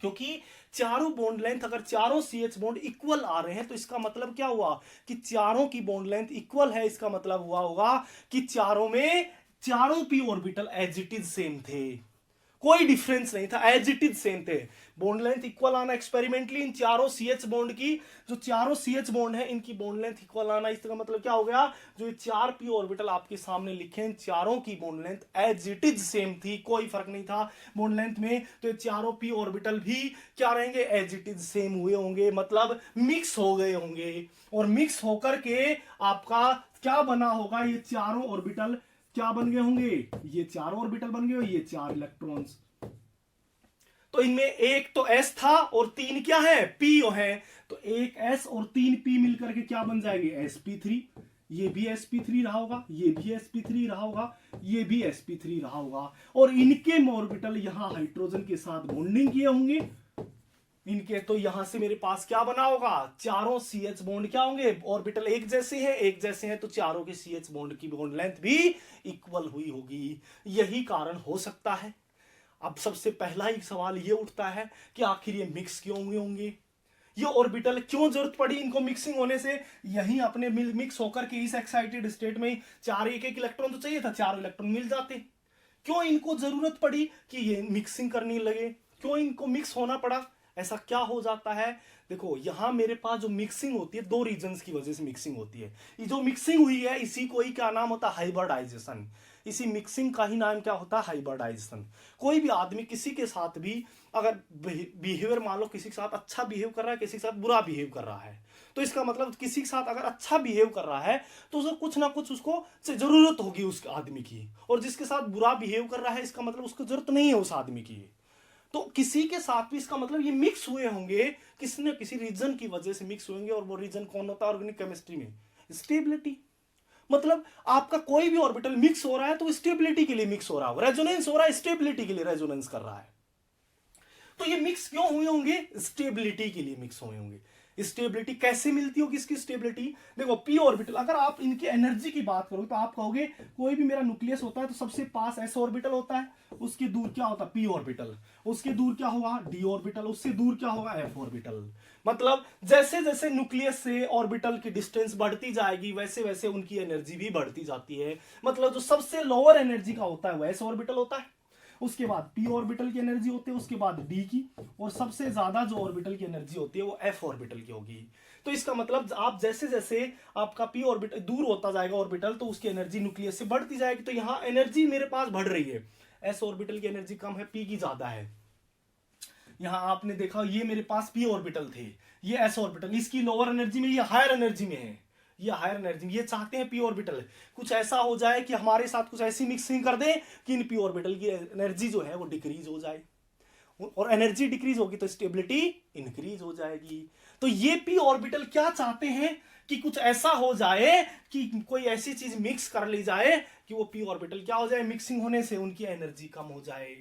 क्योंकि चारों बॉन्ड लेंथ, अगर चारों CH बॉन्ड इक्वल आ रहे हैं तो इसका मतलब क्या हुआ कि चारों की बॉन्ड लेंथ इक्वल है। इसका मतलब हुआ होगा कि चारों में चारों p orbital as it is same थे, कोई डिफरेंस नहीं था, एज इट इज सेम थे। बॉन्ड लेंथ इक्वल आना एक्सपेरिमेंटली इन चारों CH बॉन्ड की, जो चारों CH बॉन्ड है इनकी बॉन्ड लेंथ इक्वल आना, इसका मतलब क्या हो गया, जो ये 4 p ऑर्बिटल आपके सामने लिखे हैं चारों की bond length as it is same थी, कोई फर्क नहीं था बॉन्ड लेंथ में। तो ये चारों p ऑर्बिटल भी क्या रहेंगे, एज इट इज सेम हुए होंगे, मतलब मिक्स हो गए होंगे। और मिक्स होकर के आपका क्या बना होगा, ये चारों ऑर्बिटल क्या बन गए होंगे, ये 4 ऑर्बिटल बन गए और ये 4 इलेक्ट्रॉन्स। तो इनमें एक तो s था और 3 क्या है, p है। तो एक s और 3 p मिलकर के क्या बन जाएंगे, sp3। ये भी sp3 रहा होगा, ये भी sp3 रहा होगा, ये भी sp3 रहा होगा। और इनके ऑर्बिटल यहां हाइड्रोजन के साथ बॉन्डिंग किए होंगे इनके। तो यहां से मेरे पास क्या बना होगा, चारों CH बॉन्ड क्या होंगे, ऑर्बिटल एक जैसे हैं, तो चारों के CH बॉन्ड की बॉन्ड लेंथ भी इक्वल हुई होगी। यही कारण हो सकता है। अब सबसे पहला ही सवाल ये उठता है कि आखिर ये मिक्स क्यों हुए होंगे, ये ऑर्बिटल क्यों जरूरत पड़ी इनको मिक्सिंग होने से। यही अपने मिक्स होकर के इस एक्साइटेड स्टेट में 4 एक इलेक्ट्रॉन तो चाहिए था, 4 इलेक्ट्रॉन मिल जाते। क्यों इनको जरूरत पड़ी कि ये मिक्सिंग करनी लगे, क्यों इनको मिक्स होना पड़ा, ऐसा क्या हो जाता है। देखो यहां मेरे पास जो मिक्सिंग होती है 2 रीजंस की वजह से मिक्सिंग होती है। ये जो मिक्सिंग हुई है इसी को ही क्या नाम होता है, हाइब्रिडाइजेशन। इसी मिक्सिंग का ही नाम क्या होता है, हाइब्रिडाइजेशन। कोई भी आदमी किसी के साथ भी अगर बिहेवियर मान लो किसी के साथ अच्छा बिहेव कर रहा है, किसी के साथ बुरा बिहेव कर रहा है, तो इसका मतलब किसी के साथ अगर अच्छा बिहेव कर रहा है तो उसको कुछ ना कुछ उसको जरूरत होगी उस आदमी की, और जिसके साथ बुरा बिहेव कर रहा है इसका मतलब उसको जरूरत नहीं है उस आदमी की। तो किसी के साथ भी इसका मतलब ये मिक्स हुए होंगे, किसी न किसी रीजन की वजह से मिक्स होंगे। और वो रीजन कौन होता है ऑर्गेनिक केमिस्ट्री में, स्टेबिलिटी। मतलब आपका कोई भी ऑर्बिटल मिक्स हो रहा है तो स्टेबिलिटी के लिए मिक्स हो रहा है, रेजोनेंस हो रहा है स्टेबिलिटी के लिए रेजोनेंस कर रहा है। तो ये मिक्स क्यों हुए होंगे, स्टेबिलिटी के लिए मिक्स हुए होंगे। स्टेबिलिटी कैसे मिलती होगी इसकी स्टेबिलिटी, देखो p ऑर्बिटल अगर आप इनकी एनर्जी की बात करोगे तो आप कहोगे कोई भी मेरा न्यूक्लियस होता है तो सबसे पास s ऑर्बिटल होता है, उसके दूर क्या होता है p ऑर्बिटल, उसके दूर क्या होगा d ऑर्बिटल, उससे दूर क्या होगा f ऑर्बिटल। मतलब जैसे जैसे न्यूक्लियस से ऑर्बिटल की डिस्टेंस बढ़ती जाएगी वैसे वैसे उनकी एनर्जी भी बढ़ती जाती है। मतलब जो सबसे लोअर एनर्जी का होता है वो s ऑर्बिटल होता है, उसके बाद p ऑर्बिटल की एनर्जी होती है, उसके बाद d की, और सबसे ज्यादा जो ऑर्बिटल की एनर्जी होती है वो f ऑर्बिटल की होगी। तो इसका मतलब आप जैसे जैसे आपका p ऑर्बिटल दूर होता जाएगा ऑर्बिटल तो उसकी एनर्जी न्यूक्लियस से बढ़ती जाएगी। तो यहाँ एनर्जी मेरे पास बढ़ रही है, s ऑर्बिटल की एनर्जी कम है, p की ज्यादा है। यहाँ आपने देखा ये मेरे पास p ऑर्बिटल थे, ये s ऑर्बिटल, इसकी लोअर एनर्जी में, ये हायर एनर्जी में है, ये हायर एनर्जी। ये चाहते हैं p ऑर्बिटल कुछ ऐसा हो जाए कि हमारे साथ कुछ ऐसी मिक्सिंग कर दे कि इन p ऑर्बिटल की एनर्जी जो है वो डिक्रीज हो जाए, और एनर्जी डिक्रीज होगी तो स्टेबिलिटी इंक्रीज हो जाएगी। तो ये p ऑर्बिटल क्या चाहते हैं कि कुछ ऐसा हो जाए कि कोई ऐसी चीज मिक्स कर ली जाए कि वो p ऑर्बिटल क्या हो जाए, मिक्सिंग होने से उनकी एनर्जी कम हो जाए।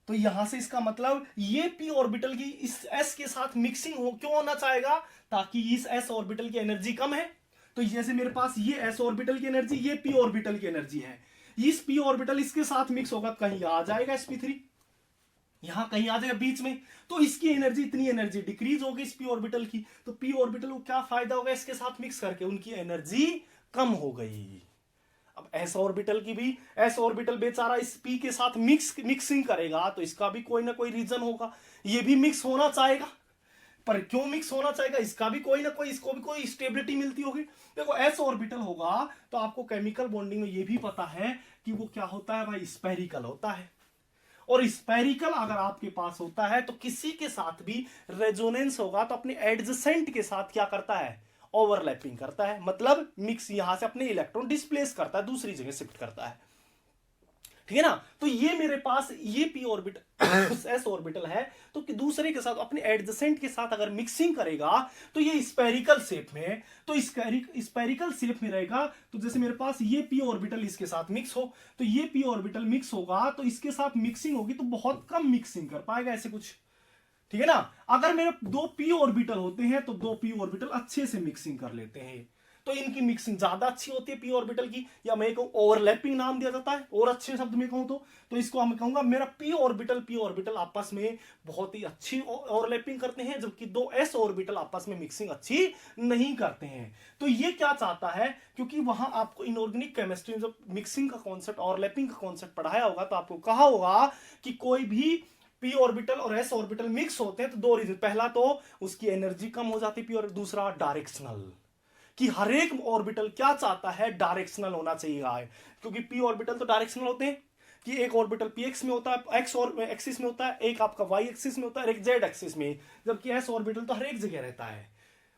तो यहां से इसका मतलब ये p ऑर्बिटल की इस s के साथ मिक्सिंग हो क्यों होना चाहेगा, ताकि इस s ऑर्बिटल की एनर्जी कम है। तो जैसे मेरे पास ये s ऑर्बिटल की एनर्जी, ये p ऑर्बिटल की एनर्जी है, इस p ऑर्बिटल इसके साथ मिक्स होगा कहीं आ जाएगा sp3, यहां कहीं आ जाएगा बीच में, तो इसकी एनर्जी, इतनी एनर्जी डिक्रीज होगी इस p ऑर्बिटल की। तो p ऑर्बिटल को क्या फायदा होगा, इसके साथ मिक्स करके उनकी एनर्जी कम हो गई। अब s ऑर्बिटल की भी, s ऑर्बिटल बेचारा इस p के साथ मिक्सिंग करेगा तो इसका भी कोई ना कोई रीजन होगा, ये भी मिक्स होना चाहेगा। पर क्यों मिक्स होना चाहेगा, इसका भी कोई ना कोई, इसको भी कोई स्टेबिलिटी मिलती होगी। देखो s ऑर्बिटल होगा तो आपको केमिकल बॉन्डिंग में ये भी पता है कि वो क्या होता है भाई, स्पेरिकल होता है। और स्पेरिकल अगर आपके पास होता है तो किसी के साथ भी रेजोनेंस होगा तो अपने एडजेसेंट के साथ क्या करता है, ओवरलैपिंग करता है। मतलब मिक्स यहां से अपने इलेक्ट्रॉन डिस्प्लेस करता है, दूसरी जगह शिफ्ट करता है, ठीक है ना। तो ये मेरे पास ये p ऑर्बिटल s ऑर्बिटल है तो कि दूसरे के साथ अपने एडजेसेंट के साथ अगर मिक्सिंग करेगा तो ये स्पेरिकल शेप में, तो स्पेरिकल शेप में रहेगा। तो जैसे मेरे पास ये p ऑर्बिटल इसके साथ मिक्स हो तो ये p ऑर्बिटल मिक्स होगा तो इसके साथ मिक्सिंग होगी तो बहुत कम मिक्सिंग कर पाएगा ऐसे कुछ, ठीक है ना। अगर मेरे 2 p ऑर्बिटल होते हैं तो 2 p ऑर्बिटल अच्छे से मिक्सिंग कर लेते हैं, तो इनकी मिक्सिंग ज्यादा अच्छी होती है p ऑर्बिटल की, या मैं कहूं ओवरलैपिंग नाम दिया जाता है, और अच्छे शब्द में कहूं तो इसको हम कहूंगा मेरा p ऑर्बिटल आपस में बहुत ही अच्छी ओवरलैपिंग करते हैं, जबकि 2 s ऑर्बिटल आपस में मिक्सिंग अच्छी नहीं करते हैं। तो ये क्या चाहता है, क्योंकि वहां आपको इनऑर्गेनिक केमिस्ट्री में जब मिक्सिंग का कॉन्सेप्ट, ओवरलैपिंग का कॉन्सेप्ट पढ़ाया होगा तो आपको कहा होगा कि कोई भी p ऑर्बिटल और s ऑर्बिटल मिक्स होते हैं तो 2 रीजन, पहला तो उसकी एनर्जी कम हो जाती है p, और दूसरा डायरेक्शनल, कि हर एक ऑर्बिटल क्या चाहता है, डायरेक्शनल होना चाहिए, क्योंकि p ऑर्बिटल तो डायरेक्शनल होते हैं कि एक ऑर्बिटल px में होता है, x और एक्सिस में होता है, एक आपका y एक्सिस में होता है, एक z एक्सिस में, जबकि s ऑर्बिटल तो हर एक जगह रहता है।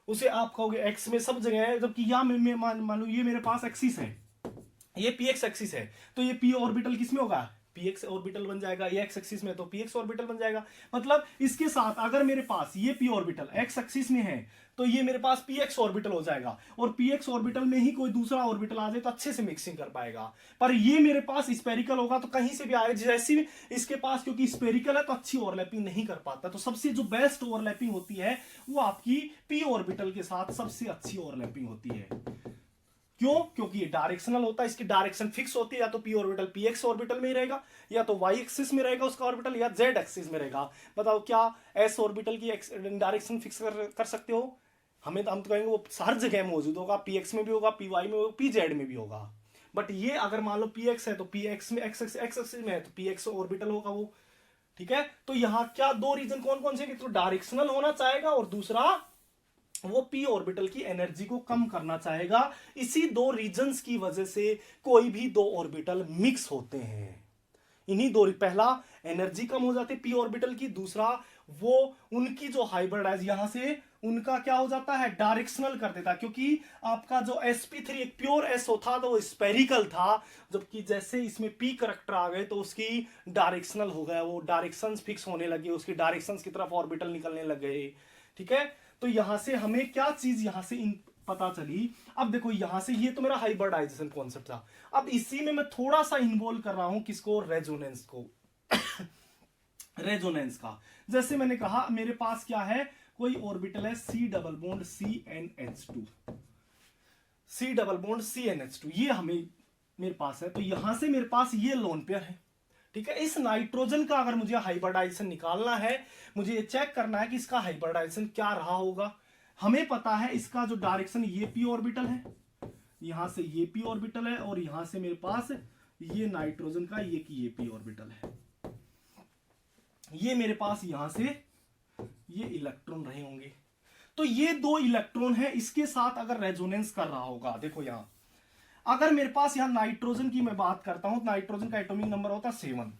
उसे आप कहोगे x में सब जगह है, जबकि यहां मान लो ये मेरे पास एक्सिस है, ये पी एक्स एक्सिस है, तो ये पी ऑर्बिटल किस में होगा, पी एक्स ऑर्बिटल बन जाएगा। ये एक्स एक्सिस में तो पी एक्स ऑर्बिटल बन जाएगा। मतलब इसके साथ अगर मेरे पास ये पी ऑर्बिटल एक्स एक्सिस में है तो ये मेरे पास पी एक्स ऑर्बिटल हो जाएगा, और पी एक्स ऑर्बिटल में ही कोई दूसरा ऑर्बिटल आ जाए तो अच्छे से मिक्सिंग कर पाएगा। पर ये मेरे पास स्पेरिकल होगा तो कहीं से भी आएगा, जैसे भी इसके पास क्योंकि स्पेरिकल है तो अच्छी ओवरलैपिंग नहीं कर पाता। तो सबसे जो बेस्ट ओवरलैपिंग होती है वो आपकी पी ऑर्बिटल के साथ सबसे अच्छी ओवरलैपिंग होती है। क्यों? क्योंकि ये डायरेक्शनल होता है, इसकी डायरेक्शन फिक्स होती है, या तो P orbital P x orbital में ही रहेगा, या तो वाई एक्सिस में रहेगा उसका ऑर्बिटल, या जेड एक्सिस में रहेगा। बताओ क्या एस ऑर्बिटल की डायरेक्शन फिक्स कर सकते हो? हम तो कहेंगे वो हर जगह मौजूद होगा, पी एक्स में भी होगा, पी वाई में होगा, पी जेड में भी होगा। बट ये अगर मान लो पी एक्स है तो पी एक्स में एक्स एक्सिस में है तो पी एक्स ऑर्बिटल होगा वो। ठीक है, तो यहाँ क्या दो रीजन कौन कौन से, तो डायरेक्शनल होना चाहेगा और दूसरा वो पी ऑर्बिटल की एनर्जी को कम करना चाहेगा। इसी दो रीजंस की वजह से कोई भी दो ऑर्बिटल मिक्स होते हैं। इन्हीं दो, पहला एनर्जी कम हो जाती है पी ऑर्बिटल की, दूसरा वो उनकी जो हाइब्रिडाइज यहां से उनका क्या हो जाता है, डायरेक्शनल कर देता है। क्योंकि आपका जो sp3 एक प्योर एस था तो वो स्पेरिकल था, जबकि जैसे इसमें पी करेक्टर आ गए तो उसकी डायरेक्शनल हो गया, वो डायरेक्शंस फिक्स होने लगे, उसकी डायरेक्शंस की तरफ ऑर्बिटल निकलने लग गए। ठीक है, तो यहां से हमें क्या चीज यहां से पता चली। अब देखो यहां से ये तो मेरा हाइब्रिडाइजेशन कॉन्सेप्ट था। अब इसी में मैं थोड़ा सा इन्वॉल्व कर रहा हूं किसको, रेजोनेंस को। रेजोनेंस का जैसे मैंने कहा मेरे पास क्या है, कोई ऑर्बिटल है C double bond CnH2, C double bond CnH2, ये हमें मेरे पास है। तो यहां से मेरे पास ये लोन पेयर है। ठीक है, इस नाइट्रोजन का अगर मुझे हाइब्रिडाइजेशन निकालना है, मुझे ये चेक करना है कि इसका हाइब्रिडाइजेशन क्या रहा होगा। हमें पता है इसका जो डायरेक्शन ये पी ऑर्बिटल है, यहां से ये पी ऑर्बिटल है, और यहां से मेरे पास ये नाइट्रोजन का ये पी ऑर्बिटल है। ये मेरे पास यहां से ये इलेक्ट्रॉन रहे होंगे। तो ये दो इलेक्ट्रॉन है, इसके साथ अगर रेजोनेंस कर रहा होगा, देखो यहां अगर मेरे पास यहां नाइट्रोजन की मैं बात करता हूं, नाइट्रोजन का एटॉमिक नंबर होता है 7।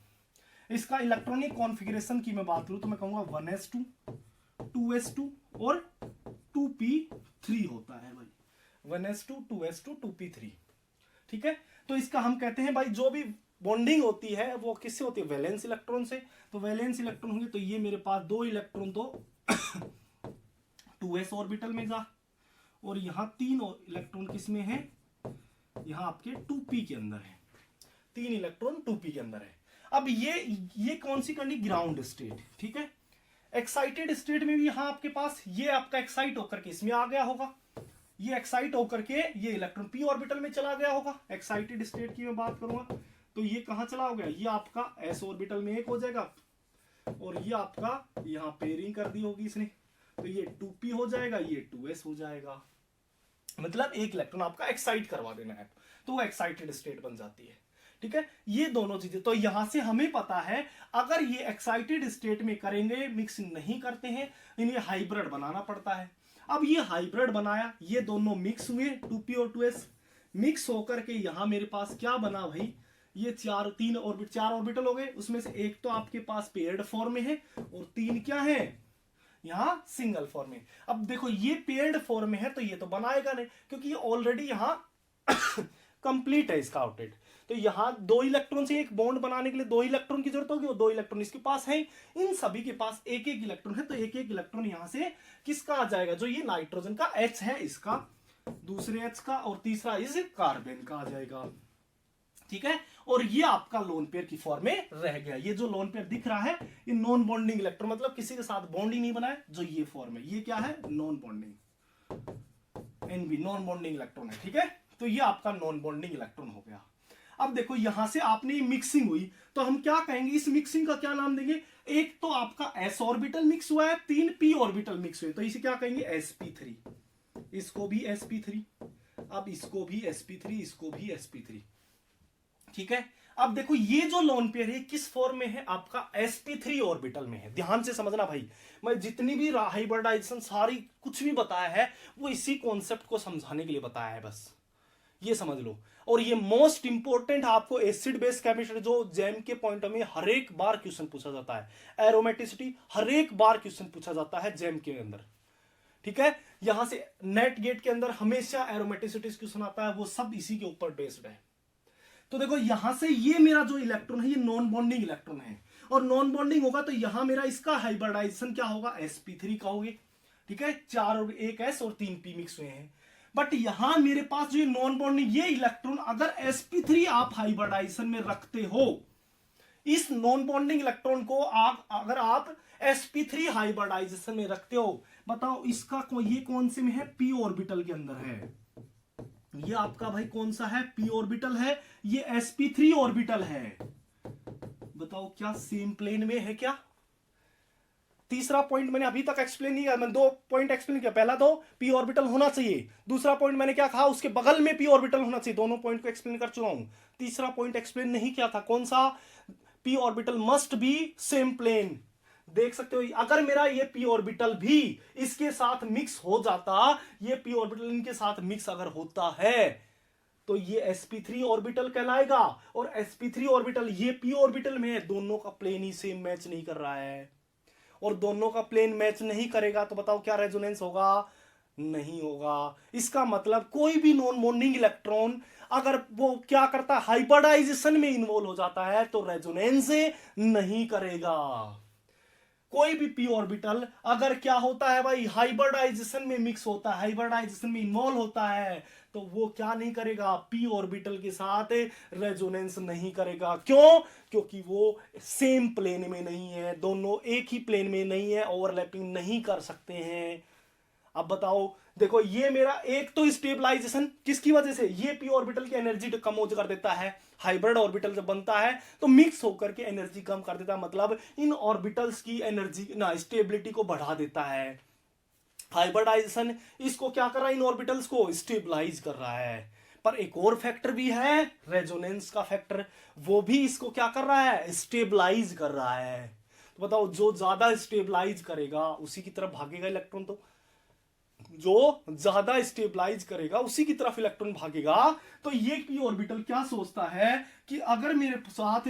इसका इलेक्ट्रॉनिक कॉन्फ़िगरेशन की मैं बात करूं तो मैं कहूंगा 1s2 2s2 और 2p3 होता है भाई, 1s2 2s2 2p3। ठीक है, तो इसका हम कहते हैं भाई जो भी बॉन्डिंग होती है वो किससे होती है, वैलेंस इलेक्ट्रॉन से। तो वैलेंस इलेक्ट्रॉन होंगे तो ये मेरे पास दो इलेक्ट्रॉन तो 2s ऑर्बिटल में जा, और यहां तीन इलेक्ट्रॉन किस में है, यहां आपके 2p के अंदर है, तीन इलेक्ट्रॉन 2p के अंदर है। अब ये कौन सी कंडीशन, ग्राउंड स्टेट। ठीक है, एक्साइटेड स्टेट में भी यहां आपके पास ये आपका एक्साइट होकर के इसमें आ गया होगा, ये एक्साइट होकर के ये इलेक्ट्रॉन पी ऑर्बिटल में चला गया होगा। एक्साइटेड स्टेट की मैं बात करूंगा तो ये कहां चला हो गया, ये आपका एस ऑर्बिटल में एक हो जाएगा, और ये आपका यहां पेयरिंग कर दी होगी इसने, तो ये 2p हो जाएगा, ये 2s हो जाएगा। मतलब एक इलेक्ट्रॉन आपका एक्साइट करवा देना है तो वो एक्साइटेड स्टेट बन जाती है। ठीक है, ये दोनों चीजें तो यहां से हमें पता है अगर ये एक्साइटेड स्टेट में करेंगे, मिक्सिंग नहीं करते हैं, इन्हें हाइब्रिड बनाना पड़ता है। अब ये हाइब्रिड बनाया, ये दोनों मिक्स हुए 2p और 2s, मिक्स होकर के यहां मेरे पास क्या बना भाई, ये चार ऑर्बिटल हो गए, उसमें से एक तो आपके पास पेयर्ड फॉर्म में है और तीन क्या है यहां सिंगल फॉर्म में। अब देखो ये पेयर्ड फॉर्म में है तो ये तो बनाएगा नहीं, क्योंकि ये ऑलरेडी यहां कंप्लीट है इसका आउटलेट। तो यहां दो इलेक्ट्रॉन से एक बॉन्ड बनाने के लिए दो इलेक्ट्रॉन की जरूरत होगी, और दो इलेक्ट्रॉन इसके पास है, इन सभी के पास एक एक इलेक्ट्रॉन है, तो एक एक इलेक्ट्रॉन यहां से किसका आ जाएगा, जो ये नाइट्रोजन का H है इसका, दूसरे H का, और तीसरा इस कार्बन का आ जाएगा। ठीक है, और ये आपका लोन पेयर की फॉर्म में रह गया। ये जो लोन पेयर दिख रहा है ये नॉन बॉन्डिंग इलेक्ट्रॉन, मतलब किसी के साथ बॉन्डिंग नहीं बनाए, जो ये फॉर्म है ये क्या है, non bonding, NB non bonding electron है। ठीक है, तो ये आपका नॉन बॉन्डिंग इलेक्ट्रॉन हो गया। अब देखो यहां से आपने मिक्सिंग हुई तो हम क्या कहेंगे, इस मिक्सिंग का क्या नाम देंगे, एक तो आपका s ऑर्बिटल मिक्स हुआ है, तीन p ऑर्बिटल मिक्स हुए, तो इसे क्या कहेंगे sp3, इसको भी sp3, अब इसको भी sp3, इसको भी sp3। ठीक है, अब देखो ये जो लोन पेयर है किस फॉर्म में है, आपका sp3 ऑर्बिटल में है। ध्यान से समझना भाई, मैं जितनी भी हाइब्रिडाइजेशन सारी कुछ भी बताया है वो इसी कॉन्सेप्ट को समझाने के लिए बताया है, बस ये समझ लो। और ये मोस्ट इंपोर्टेंट आपको एसिड बेस केमिस्ट्री जो जेम के पॉइंट में हर एक बार क्वेश्चन पूछा जाता है, एरोमेटिसिटी हर एक बार क्वेश्चन पूछा जाता है जेम के अंदर। ठीक है, यहां से नेट गेट के अंदर हमेशा एरोमेटिसिटी क्वेश्चन आता है, वो सब इसी के ऊपर बेस्ड है। तो देखो यहां से ये मेरा जो इलेक्ट्रॉन है ये नॉन बॉन्डिंग इलेक्ट्रॉन है, और नॉन बॉन्डिंग होगा तो यहां मेरा इसका हाइब्रिडाइजेशन क्या होगा, sp3 का होगा। ठीक है, 4 और 1 s और 3 p मिक्स हुए हैं। बट यहां मेरे पास जो नॉन बॉन्डिंग ये इलेक्ट्रॉन अगर sp3 आप हाइब्रिडाइजेशन में रखते हो, इस नॉन बॉन्डिंग इलेक्ट्रॉन को अगर आप sp3 हाइब्रिडाइजेशन में रखते हो, बताओ इसका ये कौन से में है, p ऑर्बिटल के अंदर है। ये आपका भाई कौन सा है, p ऑर्बिटल है, ये sp3 ऑर्बिटल है। बताओ क्या सेम प्लेन में है क्या। तीसरा पॉइंट मैंने अभी तक एक्सप्लेन नहीं किया, मैंने 2 पॉइंट एक्सप्लेन किया। पहला तो p ऑर्बिटल होना चाहिए, दूसरा पॉइंट मैंने क्या कहा, उसके बगल में p ऑर्बिटल होना चाहिए। दोनों पॉइंट को एक्सप्लेन कर चुका हूं। तीसरा पॉइंट एक्सप्लेन नहीं किया था, कौन सा, p orbital must be same plane. देख सकते हो अगर मेरा ये p ऑर्बिटल भी इसके साथ मिक्स हो जाता, ये p ऑर्बिटल इनके साथ मिक्स अगर होता है तो ये sp3 ऑर्बिटल कहलाएगा, और sp3 ऑर्बिटल ये p ऑर्बिटल में है, दोनों का प्लेन ही सेम मैच नहीं कर रहा है, और दोनों का प्लेन मैच नहीं करेगा तो बताओ क्या रेजोनेंस होगा, नहीं होगा। इसका मतलब कोई भी नॉन बॉन्डिंग इलेक्ट्रॉन अगर वो क्या करता है, हाइब्रिडाइजेशन में इन्वॉल्व हो जाता है तो रेजोनेंस नहीं करेगा। कोई भी p ऑर्बिटल अगर क्या होता है भाई, हाइब्रिडाइजेशन में मिक्स होता है, हाइब्रिडाइजेशन में इन्वॉल्व होता है, तो वो क्या नहीं करेगा, p ऑर्बिटल के साथ रेजोनेंस नहीं करेगा। क्यों, क्योंकि वो सेम प्लेन में नहीं है, दोनों एक ही प्लेन में नहीं है, ओवरलैपिंग नहीं कर सकते हैं। अब बताओ, देखो ये मेरा एक तो स्टेबलाइजेशन किसकी वजह से, ये p ऑर्बिटल की एनर्जी तो कम हो कर देता है, हाइब्रिड ऑर्बिटल जब बनता है तो मिक्स होकर के एनर्जी कम कर देता है, मतलब इन ऑर्बिटल्स की एनर्जी ना स्टेबिलिटी को बढ़ा देता है। हाइब्रिडाइजेशन इसको क्या कर रहा है, इन ऑर्बिटल्स को स्टेबलाइज कर रहा है। पर एक और फैक्टर भी है, रेजोनेंस का फैक्टर, वो भी इसको क्या कर रहा है, स्टेबलाइज कर रहा है। तो बताओ जो ज्यादा स्टेबलाइज करेगा उसी की तरफ भागेगा इलेक्ट्रॉन, तो जो ज्यादा स्टेबलाइज करेगा उसी की तरफ इलेक्ट्रॉन भागेगा। तो ये p ऑर्बिटल क्या सोचता है कि अगर मेरे साथ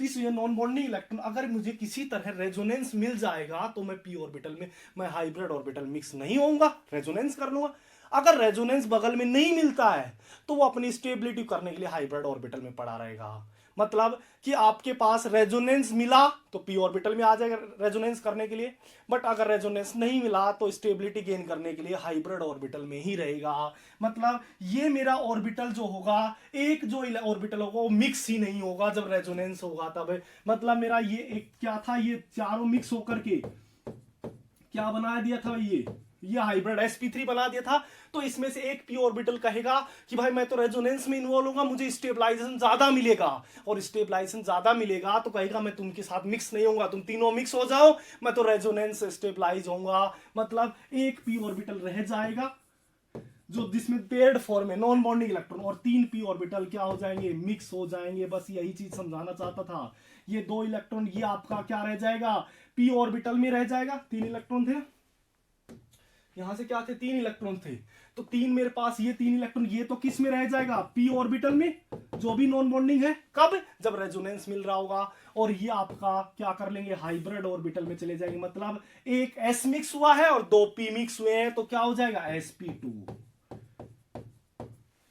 इस नॉन बॉन्डिंग इलेक्ट्रॉन अगर मुझे किसी तरह रेजोनेंस मिल जाएगा तो मैं p ऑर्बिटल में, मैं हाइब्रिड ऑर्बिटल मिक्स नहीं होऊंगा, रेजोनेंस कर लूंगा। अगर रेजोनेंस बगल में नहीं मिलता है तो वो अपनी स्टेबिलिटी करने के लिए हाइब्रिड ऑर्बिटल में पड़ा रहेगा। मतलब कि आपके पास रेजोनेंस मिला तो p ऑर्बिटल में आ जाएगा रेजोनेंस करने के लिए, बट अगर रेजोनेंस नहीं मिला तो स्टेबिलिटी गेन करने के लिए हाइब्रिड ऑर्बिटल में ही रहेगा। मतलब ये मेरा ऑर्बिटल जो होगा, एक जो ऑर्बिटल होगा वो मिक्स ही नहीं होगा जब रेजोनेंस होगा तब। मतलब मेरा ये एक क्या था, ये चारों मिक्स होकर के क्या बना दिया था, ये हाइब्रिड sp3 बना दिया था। तो इसमें से एक p ऑर्बिटल कहेगा कि भाई मैं तो रेजोनेंस में इन्वॉल्व होगा, मुझे स्टेबलाइजेशन ज्यादा मिलेगा, और स्टेबलाइजेशन ज्यादा मिलेगा तो कहेगा मैं तुमके साथ मिक्स नहीं होऊंगा, तुम तीनों मिक्स हो जाओ, मैं तो रेजोनेंस स्टेबलाइज होऊंगा। मतलब एक p ऑर्बिटल रह जाएगा जो जिसमें पेयर्ड फॉर्म है नॉन बॉन्डिंग इलेक्ट्रॉन, और 3 p ऑर्बिटल क्या हो जाएंगे, मिक्स हो जाएंगे। बस यही चीज समझाना चाहता था। ये 2 इलेक्ट्रॉन ये आपका क्या रह जाएगा, p ऑर्बिटल में रह जाएगा। 3 इलेक्ट्रॉन थे, यहां से क्या थे, 3 इलेक्ट्रॉन थे, तो 3 मेरे पास ये 3 इलेक्ट्रॉन ये तो किस में रह जाएगा, p ऑर्बिटल में जो भी नॉन बॉन्डिंग है। कब, जब रेजोनेंस मिल रहा होगा। और ये आपका क्या कर लेंगे, हाइब्रिड ऑर्बिटल में चले जाएंगे। मतलब एक s मिक्स हुआ है और 2 p मिक्स हुए हैं तो क्या हो जाएगा, sp2।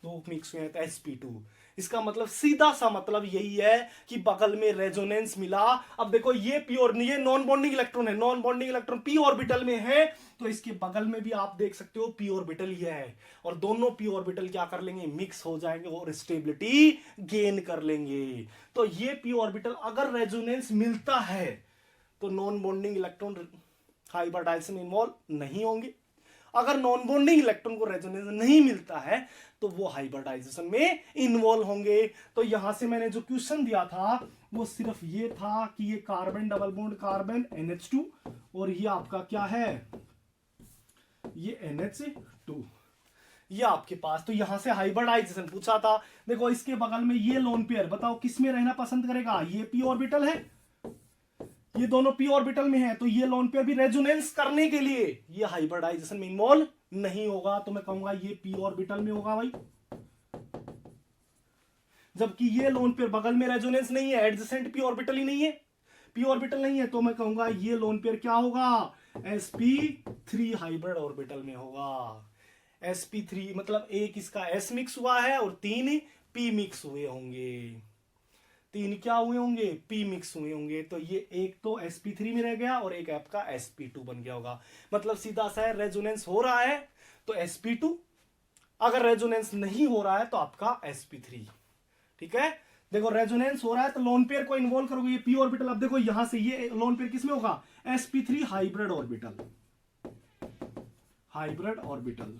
2 मिक्स हुए हैं तो sp2। इसका मतलब सीधा सा मतलब यही है कि बगल में रेजोनेंस मिला। अब देखो ये p और ये नॉन बॉन्डिंग इलेक्ट्रॉन है, non bonding electron p orbital में है, तो इसके बगल में भी आप देख सकते हो p ऑर्बिटल ही है, और दोनों p ऑर्बिटल क्या कर लेंगे, मिक्स हो जाएंगे और स्टेबिलिटी गेन कर लेंगे। तो ये p ऑर्बिटल अगर रेजोनेंस मिलता है तो non bonding electron hybridization involve नहीं होंगे। अगर नॉन बॉन्डिंग इलेक्ट्रॉन को रेजोनेंस नहीं मिलता है तो वो हाइब्रिडाइजेशन में इन्वॉल्व होंगे। तो यहां से मैंने जो क्वेश्चन दिया था वो सिर्फ ये था कि ये carbon double bond carbon NH2 और ये आपका क्या है, ये NH2 ये आपके पास। तो यहां से हाइब्रिडाइजेशन पूछा था। देखो इसके बगल में ये लोन पेयर, बताओ किस में रहना पसंद करेगा, ये p ऑर्बिटल है, ये दोनों p ऑर्बिटल में है, तो ये लोन पेयर भी रेजोनेंस करने के लिए ये हाइब्रिडाइजेशन में इन्वॉल्व नहीं होगा, तो मैं कहूंगा ये p ऑर्बिटल में होगा भाई। जबकि ये लोन पेयर बगल में रेजोनेंस नहीं है, एडजेसेंट p ऑर्बिटल ही नहीं है, p ऑर्बिटल नहीं है, तो मैं कहूंगा ये लोन पेयर क्या होगा, sp3 हाइब्रिड ऑर्बिटल में होगा। sp3 मतलब एक इसका s मिक्स हुआ है और 3 पी मिक्स हुए होंगे, 3 क्या हुए होंगे, पी मिक्स हुए होंगे। तो ये एक तो sp3 में रह गया और एक आपका sp2 बन गया होगा। मतलब सीधा सा है, रेजोनेंस हो रहा है तो sp2, अगर रेजोनेंस नहीं हो रहा है तो आपका sp3। ठीक है, देखो रेजोनेंस हो रहा है तो लोन पेयर को इन्वॉल्व करोगे, ये पी ऑर्बिटल। अब देखो यहां से ये लोन पेयर किसमें होगा, sp3 hybrid orbital, hybrid orbital,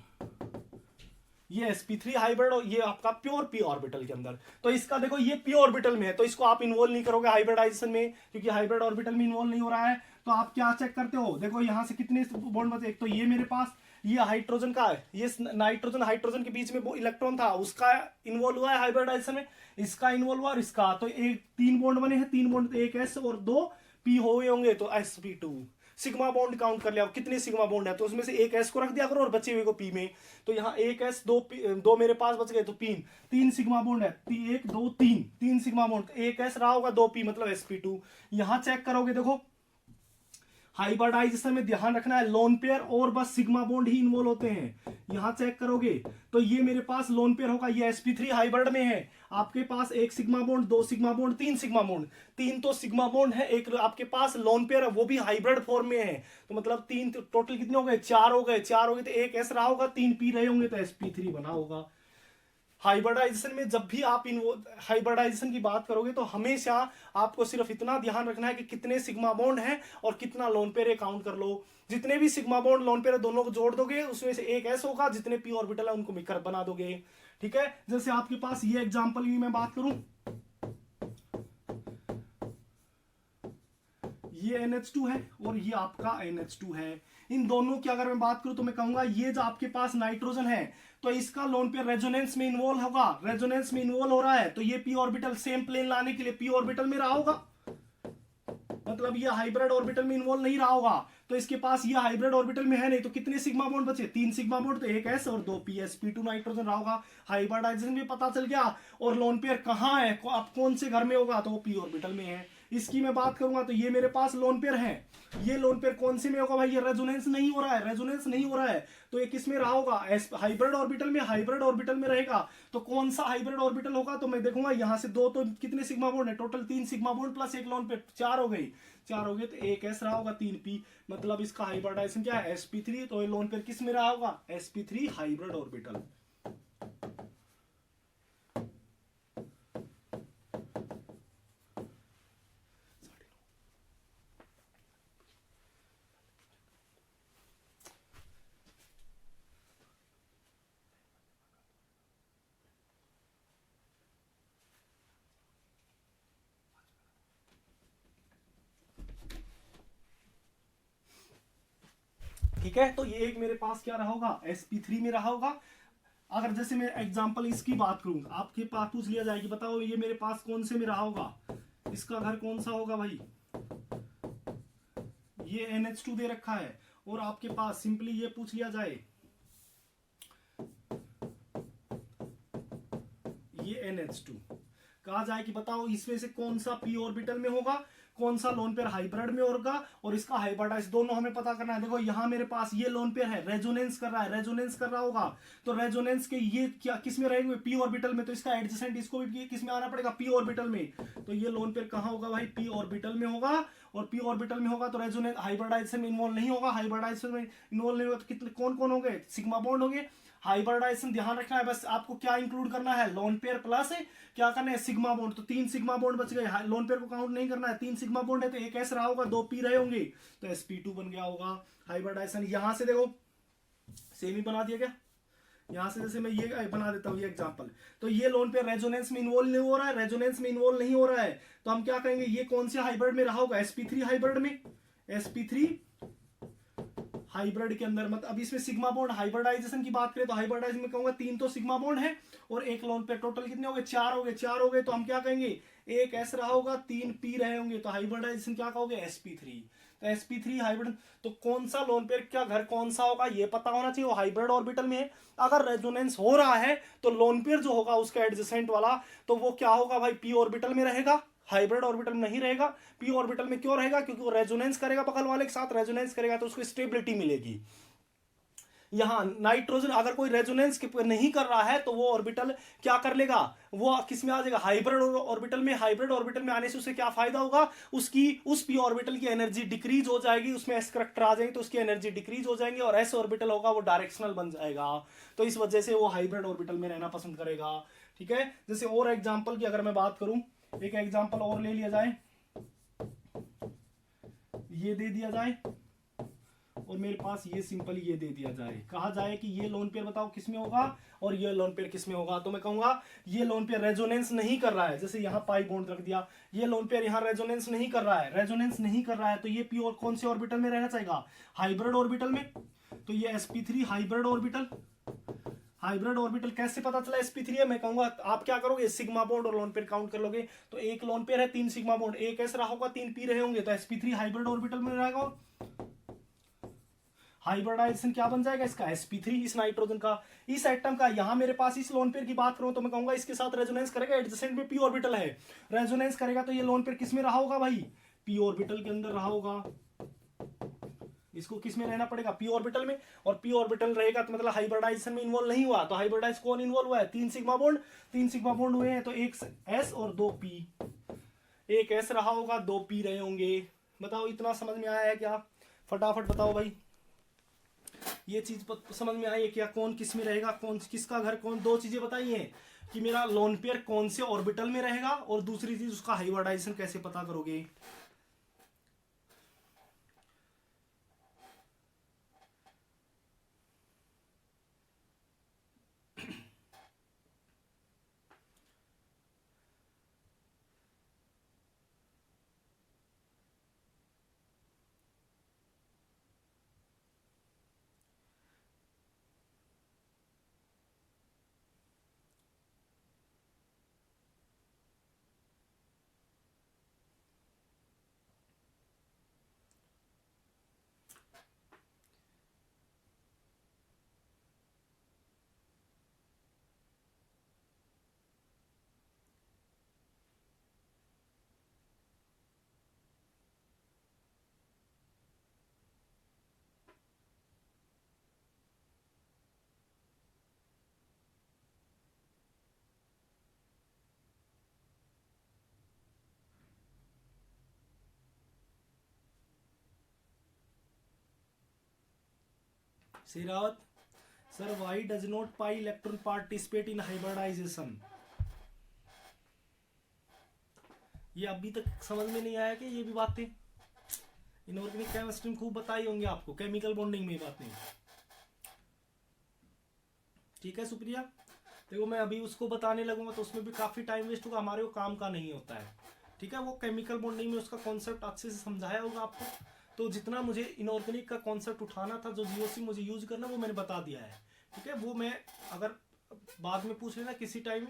ये sp3 हाइब्रिड और ये आपका प्योर p ऑर्बिटल के अंदर। तो इसका देखो ये p ऑर्बिटल में है तो इसको आप इन्वॉल्व नहीं करोगे हाइब्रिडाइजेशन में, क्योंकि हाइब्रिड ऑर्बिटल में इन्वॉल्व नहीं हो रहा है। तो आप क्या चेक करते हो, देखो यहां से कितने बॉन्ड बचे, एक तो ये मेरे पास ये हाइड्रोजन का है, ये नाइट्रोजन हाइड्रोजन के बीच में वो इलेक्ट्रॉन था उसका इन्वॉल्व हुआ है हाइब्रिडाइजेशन में, इसका इन्वॉल्व हुआ और इसका, तो एक 3 बॉन्ड बने हैं, 3 बॉन्ड, एक s और 2 p हुए होंगे तो sp2। सिग्मा बॉन्ड काउंट कर लिया, कितने सिग्मा बॉन्ड है तो उसमें से एक s को रख दिया करो और बचे हुए को p में। तो यहाँ एक s, दो मेरे पास बच गए तो 3 सिग्मा बॉन्ड है, 1 2 3 सिग्मा बॉन्ड, एक s रहा होगा 2p मतलब sp2। यहाँ चेक करोगे देखो हाइब्रिडाइजेशन में ध्यान रखना है लोन पेयर और बस सिग्मा बॉन्ड ही इन्वॉल्व होते हैं। यहां चेक करोगे तो ये मेरे पास लोन पेयर होगा, ये sp3 हाइब्रिड में है, आपके पास एक sigma bond, 2 sigma bond, 3 sigma bond, 3 तो सिग्मा बॉन्ड है, एक आपके पास लोन पेयर है वो भी हाइब्रिड फॉर्म में है। तो मतलब 3 टोटल कितने हो गए, 4 हो गए, 4 हो गए तो एक s रहा होगा, 3 p रहे होंगे तो sp3 बना होगा। हाइब्रिडाइजेशन में जब भी आप हाइब्रिडाइजेशन की बात करोगे तो हमेशा आपको सिर्फ इतना ध्यान रखना है कि कितने सिग्मा बॉन्ड है और कितना लोन पेयर है काउंट कर लो। जितने भी सिग्मा बॉन्ड लोन पेयर दोनों को जोड़ दोगे उसमें से एक s होगा, जितने p ऑर्बिटल है उनको मिलकर बना दोगे। ठीक है, जैसे आपके पास ये एग्जांपल की मैं बात करूं, ये NH2 है और ये आपका NH2 है। इन दोनों की अगर मैं बात करूं तो मैं कहूंगा ये जो आपके पास नाइट्रोजन है तो इसका लोन पेयर रेजोनेंस में इन्वॉल्व होगा, रेजोनेंस में इन्वॉल्व हो रहा है तो ये p ऑर्बिटल सेम प्लेन लाने के लिए p ऑर्बिटल में रहा होगा, मतलब ये हाइब्रिड ऑर्बिटल में इन्वॉल्व नहीं रहा होगा। तो इसके पास ये हाइब्रिड ऑर्बिटल में है नहीं, तो कितने सिग्मा बॉन्ड बचे, 3 सिग्मा बॉन्ड, तो एक s और 2 p, sp2 नाइट्रोजन रहा होगा। हाइब्रिडाइजेशन भी पता चल गया और लोन पेयर कहाँ है, आप कौन से घर में होगा तो वो p ऑर्बिटल में है। इसकी मैं बात करूंगा तो ये मेरे पास लोन पेयर है, ये लोन पेयर कौन से में होगा भाई, ये रेजोनेंस नहीं हो रहा है, रेजोनेंस नहीं हो रहा है तो ये किस में रहा होगा, हाइब्रिड ऑर्बिटल में, हाइब्रिड ऑर्बिटल में रहेगा। तो कौन सा हाइब्रिड ऑर्बिटल होगा, तो मैं देखूंगा यहाँ से 2 तो कितने सिग्मा बॉन्ड है, टोटल 3 सिग्मा बॉन्ड प्लस एक लोन पेयर, 4 हो गई, 4 हो गए तो एक s रहा होगा, 3 p, मतलब इसका हाइब्रिडाइजेशन क्या है sp3। तो ये लोन पेयर किस में रहा होगा, sp3 हाइब्रिड ऑर्बिटल। ठीक है, तो ये एक मेरे पास क्या रहा होगा, sp3 में रहा होगा। अगर जैसे मैं एग्जांपल इसकी बात करूं, आपके पास पूछ लिया जाए कि बताओ ये मेरे पास कौन से में रहा होगा, इसका घर कौन सा होगा भाई, ये NH2 दे रखा है और आपके पास सिंपली ये पूछ लिया जाए ये NH2, कहा जाए कि बताओ इसमें से कौन सा p ऑर्बिटल में होगा, कौन सा लोन पेयर हाइब्रिड में होगा और इसका हाइब्रिडाइज, दोनों हमें पता करना है। देखो यहां मेरे पास ये लोन पेयर है, रेजोनेंस कर रहा है, रेजोनेंस कर रहा होगा तो रेजोनेंस के ये क्या किस में रहेंगे, p ऑर्बिटल में, तो इसका एडजेसेंट इसको भी किस में आना पड़ेगा, p ऑर्बिटल में। तो ये लोन पेयर कहां होगा भाई, p ऑर्बिटल में होगा और p ऑर्बिटल में होगा तो रेजोनेंस हाइब्रिडाइजेशन में इन्वॉल्व नहीं होगा, हाइब्रिडाइजेशन में इन्वॉल्व नहीं होगा तो कितने कौन कौन हो गए, सिग्मा बॉन्ड होंगे। हाइब्रिडाइजेशन ध्यान रखना है, बस आपको क्या इंक्लूड करना है, लोन पेयर प्लस क्या करना है, सिग्मा बॉन्ड। तो 3 सिग्मा बॉन्ड बच गए, लोन पेयर को काउंट नहीं करना है, 3 सिग्मा बॉन्ड है तो एक s रहा होगा, 2 p रहे होंगे तो sp2 बन गया होगा हाइब्रिडाइजेशन। यहां से देखो सेम ही बना दिया गया, यहां से जैसे मैं ये बना देता हूं ये एग्जांपल, तो ये लोन पेयर रेजोनेंस में इन्वॉल्व नहीं हो रहा है, रेजोनेंस में इन्वॉल्व नहीं हो रहा है तो हम क्या कहेंगे, ये कौन से हाइब्रिड में रहा होगा, sp3 हाइब्रिड में, sp3 हाइब्रिड के अंदर। मतलब अब इसमें सिग्मा बॉन्ड हाइब्रिडाइजेशन की बात करें तो हाइब्रिडाइजेशन में कहूंगा 3 तो सिग्मा बॉन्ड है और एक लोन पेयर, टोटल कितने हो गए, 4 हो गए, 4 हो गए तो हम क्या कहेंगे, एक s रहा होगा, 3 p रहे होंगे तो हाइब्रिडाइजेशन क्या कहोगे, sp3। तो sp3 हाइब्रिड, तो कौन सा लोन पेयर क्या घर कौन सा होगा ये पता होना चाहिए, वो हाइब्रिड ऑर्बिटल में है। अगर रेजोनेंस हो रहा है तो लोन पेयर जो होगा उसका एडजेसेंट वाला तो वो क्या होगा भाई, p ऑर्बिटल में रहेगा, हाइब्रिड ऑर्बिटल में नहीं रहेगा। p ऑर्बिटल में क्यों रहेगा, क्योंकि वो रेजोनेंस करेगा बगल वाले के साथ, रेजोनेंस करेगा तो उसको स्टेबिलिटी मिलेगी। यहाँ नाइट्रोजन अगर कोई रेजोनेंस नहीं कर रहा है तो वो ऑर्बिटल क्या कर लेगा, वो किस में आ जाएगा, हाइब्रिड ऑर्बिटल में। हाइब्रिड ऑर्बिटल में आने से उसे क्या फायदा होगा, उसकी उस पी ऑर्बिटल की एनर्जी डिक्रीज हो जाएगी, उसमें एस करैक्टर आ जाएंगे तो उसकी एनर्जी डिक्रीज हो जाएंगे, और एस ऑर्बिटल होगा वो डायरेक्शनल बन जाएगा, तो इस वजह से वो हाइब्रिड ऑर्बिटल में रहना पसंद करेगा। ठीक है, जैसे और एग्जाम्पल की अगर मैं बात करूं, एक एग्जाम्पल और ले लिया जाए, ये दे दिया जाए और मेरे पास ये सिंपल ये दे दिया जाए, कहा जाए कि ये लोन पेयर बताओ किसमें होगा और ये लोन पेयर किसमें होगा, तो मैं कहूंगा ये लोन पेयर रेजोनेंस नहीं कर रहा है, जैसे यहाँ पाई बॉन्ड रख दिया, ये लोन पेयर यहाँ रेजोनेंस नहीं कर रहा है, रेजोनेंस नहीं कर रहा है तो ये प्योर कौन से ऑर्बिटल में रहना चाहिए, हाइब्रिड ऑर्बिटल में। तो ये sp3 hybrid orbital, hybrid orbital कैसे पता चला sp3 है, मैं कहूंगा आप क्या करोगे, सिग्मा बॉन्ड और लोन पेयर काउंट कर लोगे, तो एक लोन पेयर है 3 सिग्मा बॉन्ड, एक एस रहा होगा 3 पी रहे होंगे, तो sp3 हाइब्रिड ऑर्बिटल में रहेगा, हाइब्रिडाइजेशन क्या बन जाएगा इसका, sp3 इस नाइट्रोजन का, इस एटम का। यहां मेरे पास इस लोन पेयर की बात करूं तो मैं कहूंगा इसके साथ रेजोनेंस करेगा, एडजेसेंट में p ऑर्बिटल है, रेजोनेंस करेगा तो ये लोन पेयर किस में रहा होगा भाई, p ऑर्बिटल के अंदर रहा होगा, इसको किस में रहना पड़ेगा, p ऑर्बिटल में, और p ऑर्बिटल रहेगा तो मतलब हाइब्रिडाइजेशन में इन्वॉल्व नहीं हुआ, तो हाइब्रिडाइज कौन इन्वॉल्व हुआ है, 3 सिग्मा बॉन्ड, 3 सिग्मा बॉन्ड हुए हैं तो एक s और 2 p, एक s रहा होगा 2 p रहे होंगे। बताओ इतना समझ में आया है क्या, फटाफट बताओ भाई, ये चीज समझ में आई है क्या, कौन किस में रहेगा, कौन किसका घर कौन, दो चीजें बताई हैं कि मेरा लोन पेयर कौन से ऑर्बिटल में रहेगा, और दूसरी चीज उसका हाइब्रिडाइजेशन कैसे पता करोगे। Sherawat sir, why does not pi electron participate in hybridization, ये अभी तक समझ में नहीं आया कि ये भी बातें इनऑर्गेनिक केमिस्ट्री में खूब बताई होंगी आपको, केमिकल बॉन्डिंग में बातें। ठीक है सुप्रिया, देखो मैं अभी उसको बताने लगूंगा तो उसमें भी काफी टाइम वेस्ट होगा, हमारे को काम का नहीं होता है। ठीक है, वो केमिकल बॉन्डिंग में उसका कॉन्सेप्ट अच्छे से समझाया होगा आपको, तो जितना मुझे इनऑर्गेनिक का कॉन्सेप्ट उठाना था, जो जीओसी मुझे यूज करना, वो मैंने बता दिया है। ठीक है, वो मैं अगर बाद में पूछ लेना किसी टाइम,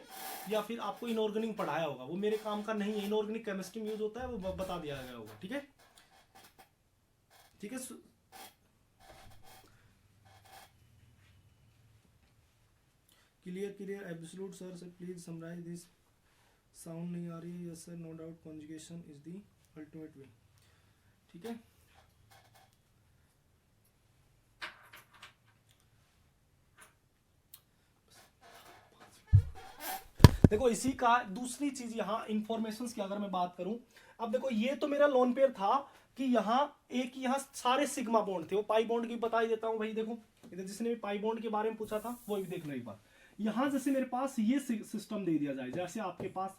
या फिर आपको इनऑर्गेनिक पढ़ाया होगा, वो मेरे काम का नहीं है, इनऑर्गेनिक केमिस्ट्री में यूज होता है, वो बता दिया गया होगा। ठीक है, ठीक है, clear clear absolute sir, sir please summarize this, sound नहीं आ रही है, yes sir no doubt conjugation is the ultimate way. ठीक है, देखो इसी का दूसरी चीज यहाँ इंफॉर्मेशन की अगर मैं बात करूं, अब देखो ये तो मेरा लोन पेयर था कि यहाँ एक यहाँ सारे सिग्मा बॉन्ड थे, वो पाई बॉन्ड की बता ही देता हूं भाई। देखो इधर जिसने भी पाई बॉन्ड के बारे में पूछा था वो भी देख लो एक बार, यहाँ जैसे मेरे पास ये सिस्टम दे दिया जाए, जैसे आपके पास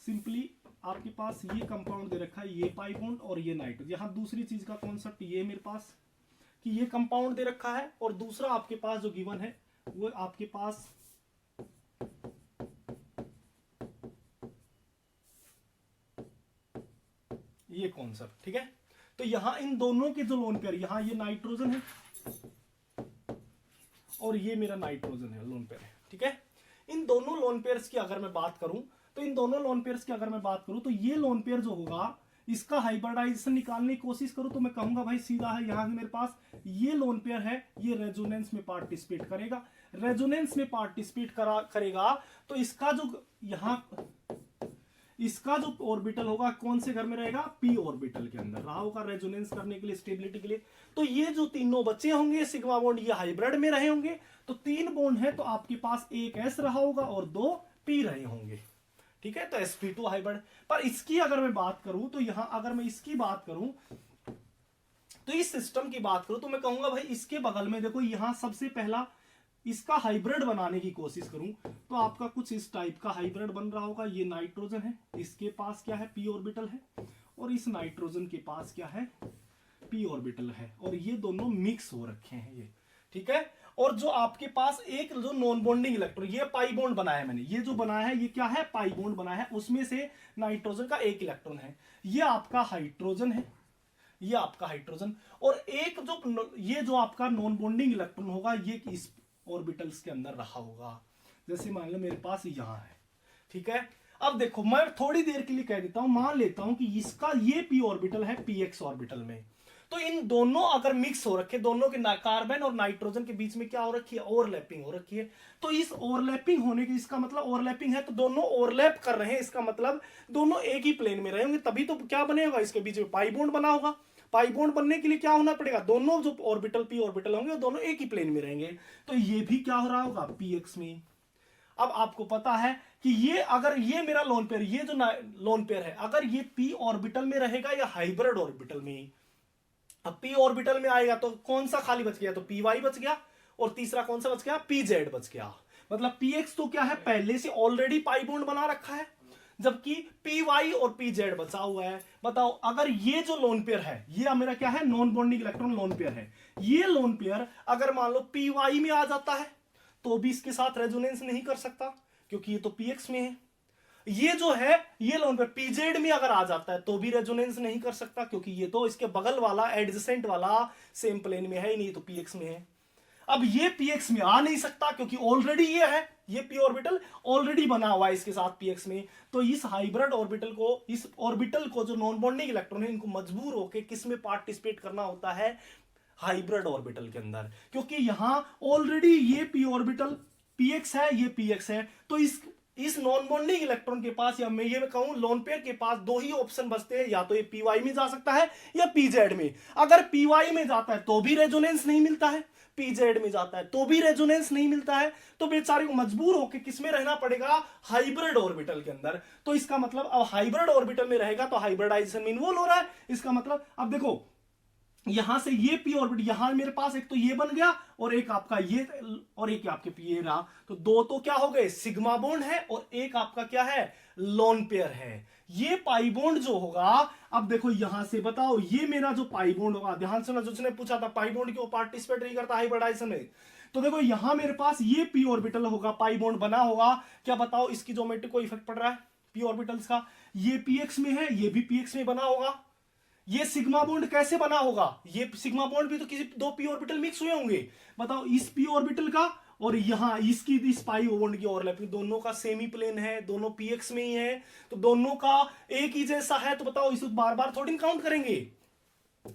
सिंपली आपके पास ये कंपाउंड दे रखा है, ये पाई बॉन्ड और ये नाइट्रोजन। यहाँ दूसरी चीज का कॉन्सेप्ट ये मेरे पास कि ये कंपाउंड दे रखा है, और दूसरा आपके पास जो गिवन है वो आपके पास ये कॉन्सेप्ट। ठीक है, तो यहां इन दोनों के जो लोन पेयर, यहां ये नाइट्रोजन है और ये मेरा नाइट्रोजन है, लोन पेयर है। ठीक है, इन दोनों लोन पेयर्स की अगर मैं बात करूं तो इन दोनों लोन पेयर्स की अगर मैं बात करूं तो ये लोन पेयर जो होगा इसका हाइब्रिडाइजेशन निकालने की कोशिश करूं तो मैं कहूंगा भाई सीधा है, यहां से मेरे पास ये लोन पेयर है, ये रेजोनेंस में पार्टिसिपेट करेगा, रेजोनेंस में पार्टिसिपेट करेगा तो इसका जो यहां इसका जो ऑर्बिटल होगा कौन से घर में रहेगा, पी ऑर्बिटल के अंदर रहा होगा रेजोनेंस करने के लिए, स्टेबिलिटी के लिए। तो ये जो तीनों बच्चे होंगे सिग्मा बॉन्ड ये हाइब्रिड में रहे होंगे, तो 3 बॉन्ड है तो आपके पास एक एस रहा होगा और 2 पी रहे होंगे, ठीक है। तो sp2 हाइब्रिड। पर इसकी अगर मैं बात करूं तो यहां अगर मैं इसकी बात करूं तो इस सिस्टम की बात करूं तो मैं कहूंगा भाई इसके बगल में देखो यहां सबसे पहला इसका हाइब्रिड बनाने की कोशिश करूं तो आपका कुछ इस टाइप का हाइब्रिड बन रहा होगा। ये नाइट्रोजन है, इसके पास क्या है, पी ऑर्बिटल है, और इस नाइट्रोजन के पास क्या है, पी ऑर्बिटल है, और ये दोनों मिक्स हो रखे हैं ये, ठीक है। और जो आपके पास एक जो नॉन बॉन्डिंग इलेक्ट्रॉन, ये पाई बॉन्ड बनाया है मैंने, ये जो बनाया है ये क्या है, पाई बॉन्ड बनाया है, उसमें से नाइट्रोजन का एक इलेक्ट्रॉन है, ये आपका हाइड्रोजन है, ये आपका हाइड्रोजन, और एक जो ये जो आपका नॉन बॉन्डिंग इलेक्ट्रॉन होगा ये इस ऑर्बिटल्स के अंदर रहा होगा। जैसे मान लो मेरे पास यहां है, ठीक है। अब देखो मैं थोड़ी देर के लिए कह देता हूं, मान लेता हूं कि इसका ये पी ऑर्बिटल है पीएक्स ऑर्बिटल में, तो इन दोनों अगर मिक्स हो रखे, दोनों के कार्बन और नाइट्रोजन के बीच में क्या हो रखी है, ओवरलैपिंग हो रखी है। तो इस ओवरलैपिंग होने की इसका मतलब ओवरलैपिंग है तो दोनों ओवरलैप कर रहे हैं, इसका मतलब दोनों एक ही प्लेन में रहेंगे, तभी तो क्या बनेगा, इसके बीच में पाई बॉन्ड बना होगा। पाई बॉन्ड बनने के लिए क्या होना पड़ेगा, दोनों जो ऑर्बिटल पी ऑर्बिटल होंगे वो दोनों एक ही प्लेन में रहेंगे, तो ये भी क्या हो रहा होगा, पीएक्स में। अब आपको पता है कि ये अगर ये मेरा लोन पेयर, ये जो लोन पेयर है, अगर ये पी ऑर्बिटल में रहेगा या हाइब्रिड ऑर्बिटल में, अब पी ऑर्बिटल में आएगा तो कौन सा खाली बच गया, तो पी वाई बच गया, और तीसरा कौन सा बच गया, पी जेड बच गया। मतलब पीएक्स तो क्या है, पहले से ऑलरेडी पाई बॉन्ड बना रखा है, जबकि पी वाई और पी जेड बचा हुआ है। बताओ अगर ये जो लोन पेयर है, ये मेरा क्या है, non bonding electron lone pair है, ये लोन पेयर अगर मान लो पी वाई में आ जाता है तो भी इसके साथ रेजोनेंस नहीं कर सकता क्योंकि ये तो पीएक्स में है। ये जो है ये लोन पेयर पीजेड में अगर आ जाता है तो भी रेजोनेंस नहीं कर सकता क्योंकि ये तो इसके बगल वाला एडजेसेंट वाला सेम प्लेन में है ही नहीं, तो पीएक्स में है। अब ये पीएक्स में आ नहीं सकता क्योंकि ऑलरेडी ये है, ये पी ऑर्बिटल ऑलरेडी बना हुआ है इसके साथ पीएक्स में, तो इस हाइब्रिड ऑर्बिटल को, इस ऑर्बिटल को जो नॉन बॉन्डिंग इलेक्ट्रॉन है इनको मजबूर होकर किस में पार्टिसिपेट करना होता है, हाइब्रिड ऑर्बिटल के अंदर, क्योंकि यहां ऑलरेडी ये पी ऑर्बिटल पीएक्स है, ये पीएक्स है, तो इस नॉन बॉन्डिंग इलेक्ट्रॉन के पास, या मैं ये कहूं लोन पेयर के पास 2 ही ऑप्शन बचते हैं, या तो ये पीवाई में जा सकता है या पीजेड में। अगर पीवाई में जाता है तो भी रेजोनेंस नहीं मिलता है, पीजेड में जाता है तो भी रेजोनेंस नहीं मिलता है, तो बेचारे को मजबूर होकर किसमें रहना पड़ेगा, हाइब्रिड ऑर्बिटल के अंदर। तो इसका मतलब अब हाइब्रिड ऑर्बिटल में रहेगा तो हाइब्रिडाइजेशन में इन्वॉल्व हो रहा है। इसका मतलब अब देखो यहां से ये पी ऑर्बिट, यहां मेरे पास एक तो ये बन गया और एक आपका ये, और एक आपके पी ये रहा, तो 2 तो क्या हो गए, सिग्मा बॉन्ड है, और एक आपका क्या है, लोन पेयर है। ये पाई बॉन्ड जो होगा, अब देखो यहां से बताओ ये मेरा जो पाई बॉन्ड होगा, ध्यान से ना, जिसने पूछा था पाई बॉन्ड क्यों पार्टिसिपेट नहीं करता हाइब्रिडाइजेशन में, तो देखो यहां मेरे पास ये पी ऑर्बिटल होगा, पाई बॉन्ड बना होगा, क्या बताओ इसकी ज्योमेट्री को इफेक्ट पड़ रहा है पी ऑर्बिटल्स का, ये पीएक्स में है, ये भी पीएक्स में बना होगा। ये सिग्मा बॉन्ड कैसे बना होगा, ये सिग्मा बॉन्ड भी तो किसी 2 पी ऑर्बिटल मिक्स हुए होंगे। बताओ इस पी ऑर्बिटल का और यहां इसकी इस पाई बॉन्ड की ओवरलैपिंग, दोनों का सेमी प्लेन है, दोनों पीएक्स में ही है, तो दोनों का एक ही जैसा है, तो बताओ इसे बार बार थोड़ी काउंट करेंगे,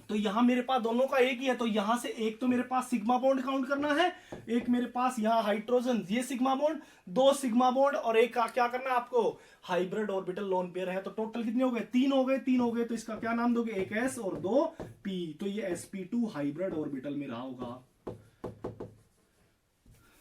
तो यहां मेरे पास दोनों का एक ही है, तो यहां से एक तो मेरे पास सिग्मा बॉन्ड काउंट करना है, एक मेरे पास यहां हाइड्रोजन, ये सिग्मा बॉन्ड, 2 सिग्मा बॉन्ड, और एक का क्या करना है आपको, हाइब्रिड ऑर्बिटल लोन पेयर है, तो टोटल कितने हो गए, 3 हो गए, 3 हो गए, तो इसका क्या नाम दोगे, एक एस और 2 पी, तो ये sp2 हाइब्रिड ऑर्बिटल में रहा होगा।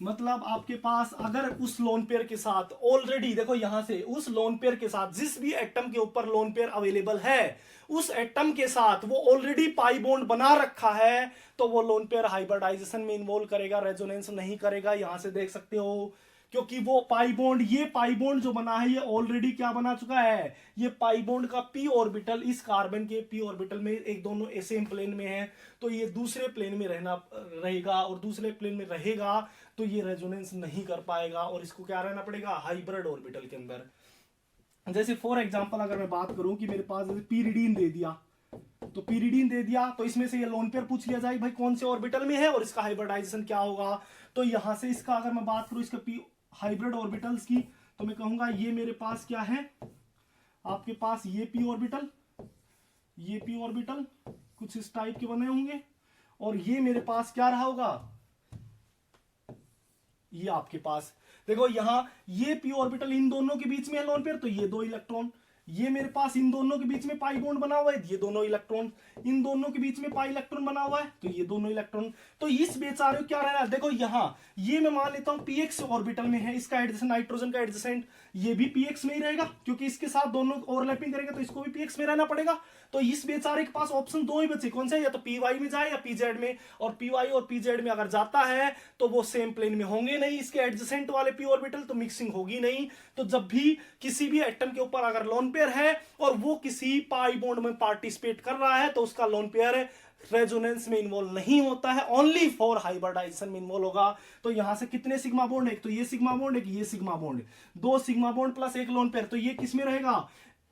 मतलब आपके पास अगर उस लोन पेयर के साथ ऑलरेडी, देखो यहां से उस लोन पेयर के साथ जिस भी एटम के ऊपर लोन पेयर अवेलेबल है, उस एटम के साथ वो ऑलरेडी पाई बॉन्ड बना रखा है, तो वो लोन पेयर हाइब्रिडाइजेशन में इन्वॉल्व करेगा, रेजोनेंस नहीं करेगा। यहां से देख सकते हो क्योंकि वो पाई बॉन्ड, ये पाई बॉन्ड जो बना है ये ऑलरेडी क्या बना चुका है, ये पाई बॉन्ड का पी ऑर्बिटल इस कार्बन के पी ऑर्बिटल में, एक दोनों सेम प्लेन में है, तो ये दूसरे प्लेन में रहेगा, और दूसरे प्लेन में रहेगा तो ये रेजोनेंस नहीं कर पाएगा, और इसको क्या रहना पड़ेगा, हाइब्रिड ऑर्बिटल के अंदर। जैसे फॉर एग्जांपल अगर मैं बात करूं कि मेरे पास जैसे पीरिडीन दे दिया, तो पीरिडीन दे दिया, तो इसमें से ये लोन पेयर पूछ लिया जाए भाई कौन से ऑर्बिटल में है और इसका हाइब्रिडाइजेशन क्या होगा, तो यहां से इसका अगर मैं बात करूं इसका पी हाइब्रिड ऑर्बिटल्स की, तो मैं कहूंगा ये मेरे पास क्या है, आपके पास ये पी ऑर्बिटल, ये पी ऑर्बिटल कुछ इस टाइप के बने होंगे, और ये मेरे पास क्या रहा होगा, ये आपके पास देखो यहां ये पी ऑर्बिटल इन दोनों के बीच में है लोन पेयर, तो ये 2 इलेक्ट्रॉन, ये मेरे पास इन दोनों के बीच में पाई बॉन्ड बना हुआ है, ये दोनों इलेक्ट्रॉन, इन दोनों के बीच में पाई इलेक्ट्रॉन बना हुआ है, तो ये दोनों इलेक्ट्रॉन, तो इस बेचारे को क्या रहना, देखो यहां ये मैं मान लेता हूं पीएक्स ऑर्बिटल में है, इसका एडजेसेंट नाइट्रोजन का एडजेसेंट ये भी पीएक्स में ही रहेगा, क्योंकि इसके साथ दोनों ओवरलैपिंग करेगा तो इसको भी पीएक्स में रहना पड़ेगा। तो इस बेचारे के पास ऑप्शन दो ही बचे, कौन से, या तो पीवाई में जाए या पीजेड में, और पीवाई और पीजेड में अगर जाता है तो वो सेम प्लेन में होंगे नहीं इसके एडजेसेंट वाले पी ऑर्बिटल, तो मिक्सिंग होगी नहीं। तो जब भी किसी भी एटम के ऊपर अगर लोन पेयर है और वो किसी पाई बॉन्ड में पार्टिसिपेट कर रहा है तो उसका लोन पेयर रेजोनेंस में इन्वॉल्व नहीं होता है, ओनली फॉर हाइब्रिडाइजेशन में इन्वॉल्व होगा। तो यहां से कितने सिग्मा बॉन्ड है, तो ये सिग्मा बॉन्ड है, ये सिग्मा बॉन्ड, दो सिग्मा बॉन्ड प्लस एक लोन पेयर, तो ये किस में रहेगा,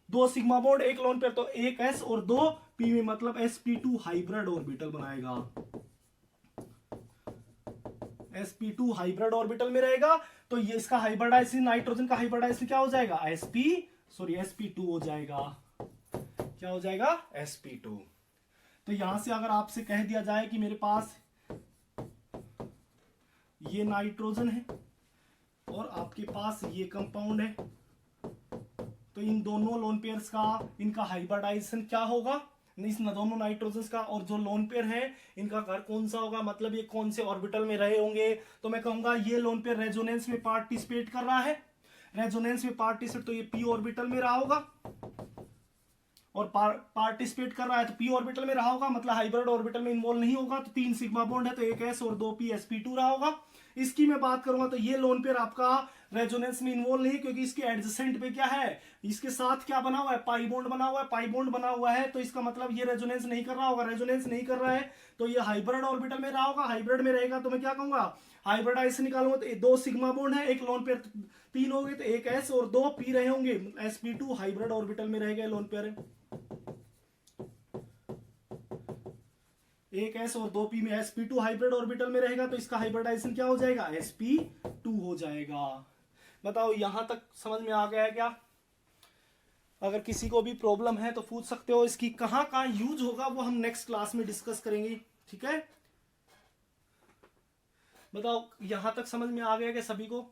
दो सिग्मा बॉन्ड एक लोन पेयर, तो एक एस और दो पी में, मतलब sp2 हाइब्रिड ऑर्बिटल बनाएगा, sp2 हाइब्रिड ऑर्बिटल में रहेगा। तो ये इसका हाइब्रिडाइजेशन, नाइट्रोजन का हाइब्रिडाइजेशन क्या हो जाएगा, sp2 हो जाएगा, क्या हो जाएगा, sp2। तो यहां से अगर आपसे कह दिया जाए कि मेरे पास ये नाइट्रोजन है और आपके पास ये कंपाउंड है, तो इन दोनों लोन पेयर्स का इनका हाइब्रिडाइजेशन क्या होगा, इस दोनों नाइट्रोजन का, और जो लोन पेयर है इनका घर कौन सा होगा, मतलब ये कौन से ऑर्बिटल में रहे होंगे। तो मैं कहूंगा ये लोन पेयर रेजोनेंस में पार्टिसिपेट कर रहा है, रेजोनेंस में पार्टिसिपेट, तो ये पी ऑर्बिटल में रहा होगा, और पार्टिसिपेट कर रहा है तो पी ऑर्बिटल में रहा होगा, मतलब हाइब्रिड ऑर्बिटल में इन्वॉल्व नहीं होगा। तो तीन सिग्मा बॉन्ड है तो एक एस और दो पी sp2 रहा होगा। इसकी मैं बात करूंगा तो ये लोन पेयर आपका रेजोनेंस में इन्वॉल्व नहीं, क्योंकि इसके एडजेसेंट पे क्या है, इसके साथ क्या बना हुआ है, पाई बॉन्ड बना हुआ है, पाई बॉन्ड बना हुआ है, तो इसका मतलब ये रेजोनेंस नहीं कर रहा होगा, रेजोनेंस नहीं कर रहा है तो ये हाइब्रिड ऑर्बिटल में रहा होगा, हाइब्रिड में रहेगा तो मैं क्या कहूंगा, हाइब्रिडाइजेशन निकालूंगा तो दो सिग्मा बॉन्ड है, एक लोन पेयर, तीन हो गए तो एक एस और दो पी रहे होंगे, sp2 हाइब्रिड ऑर्बिटल में रहेगा लोन पेयर, एक एस और दो पी में sp2 हाइब्रिड ऑर्बिटल में रहेगा, तो इसका हाइब्रिडाइजेशन क्या हो जाएगा, sp2 हो जाएगा। बताओ यहां तक समझ में आ गया है क्या? अगर किसी को भी प्रॉब्लम है तो पूछ सकते हो, इसकी कहां कहां यूज होगा वो हम नेक्स्ट क्लास में डिस्कस करेंगे, ठीक है। बताओ यहां तक समझ में आ गया क्या सभी को?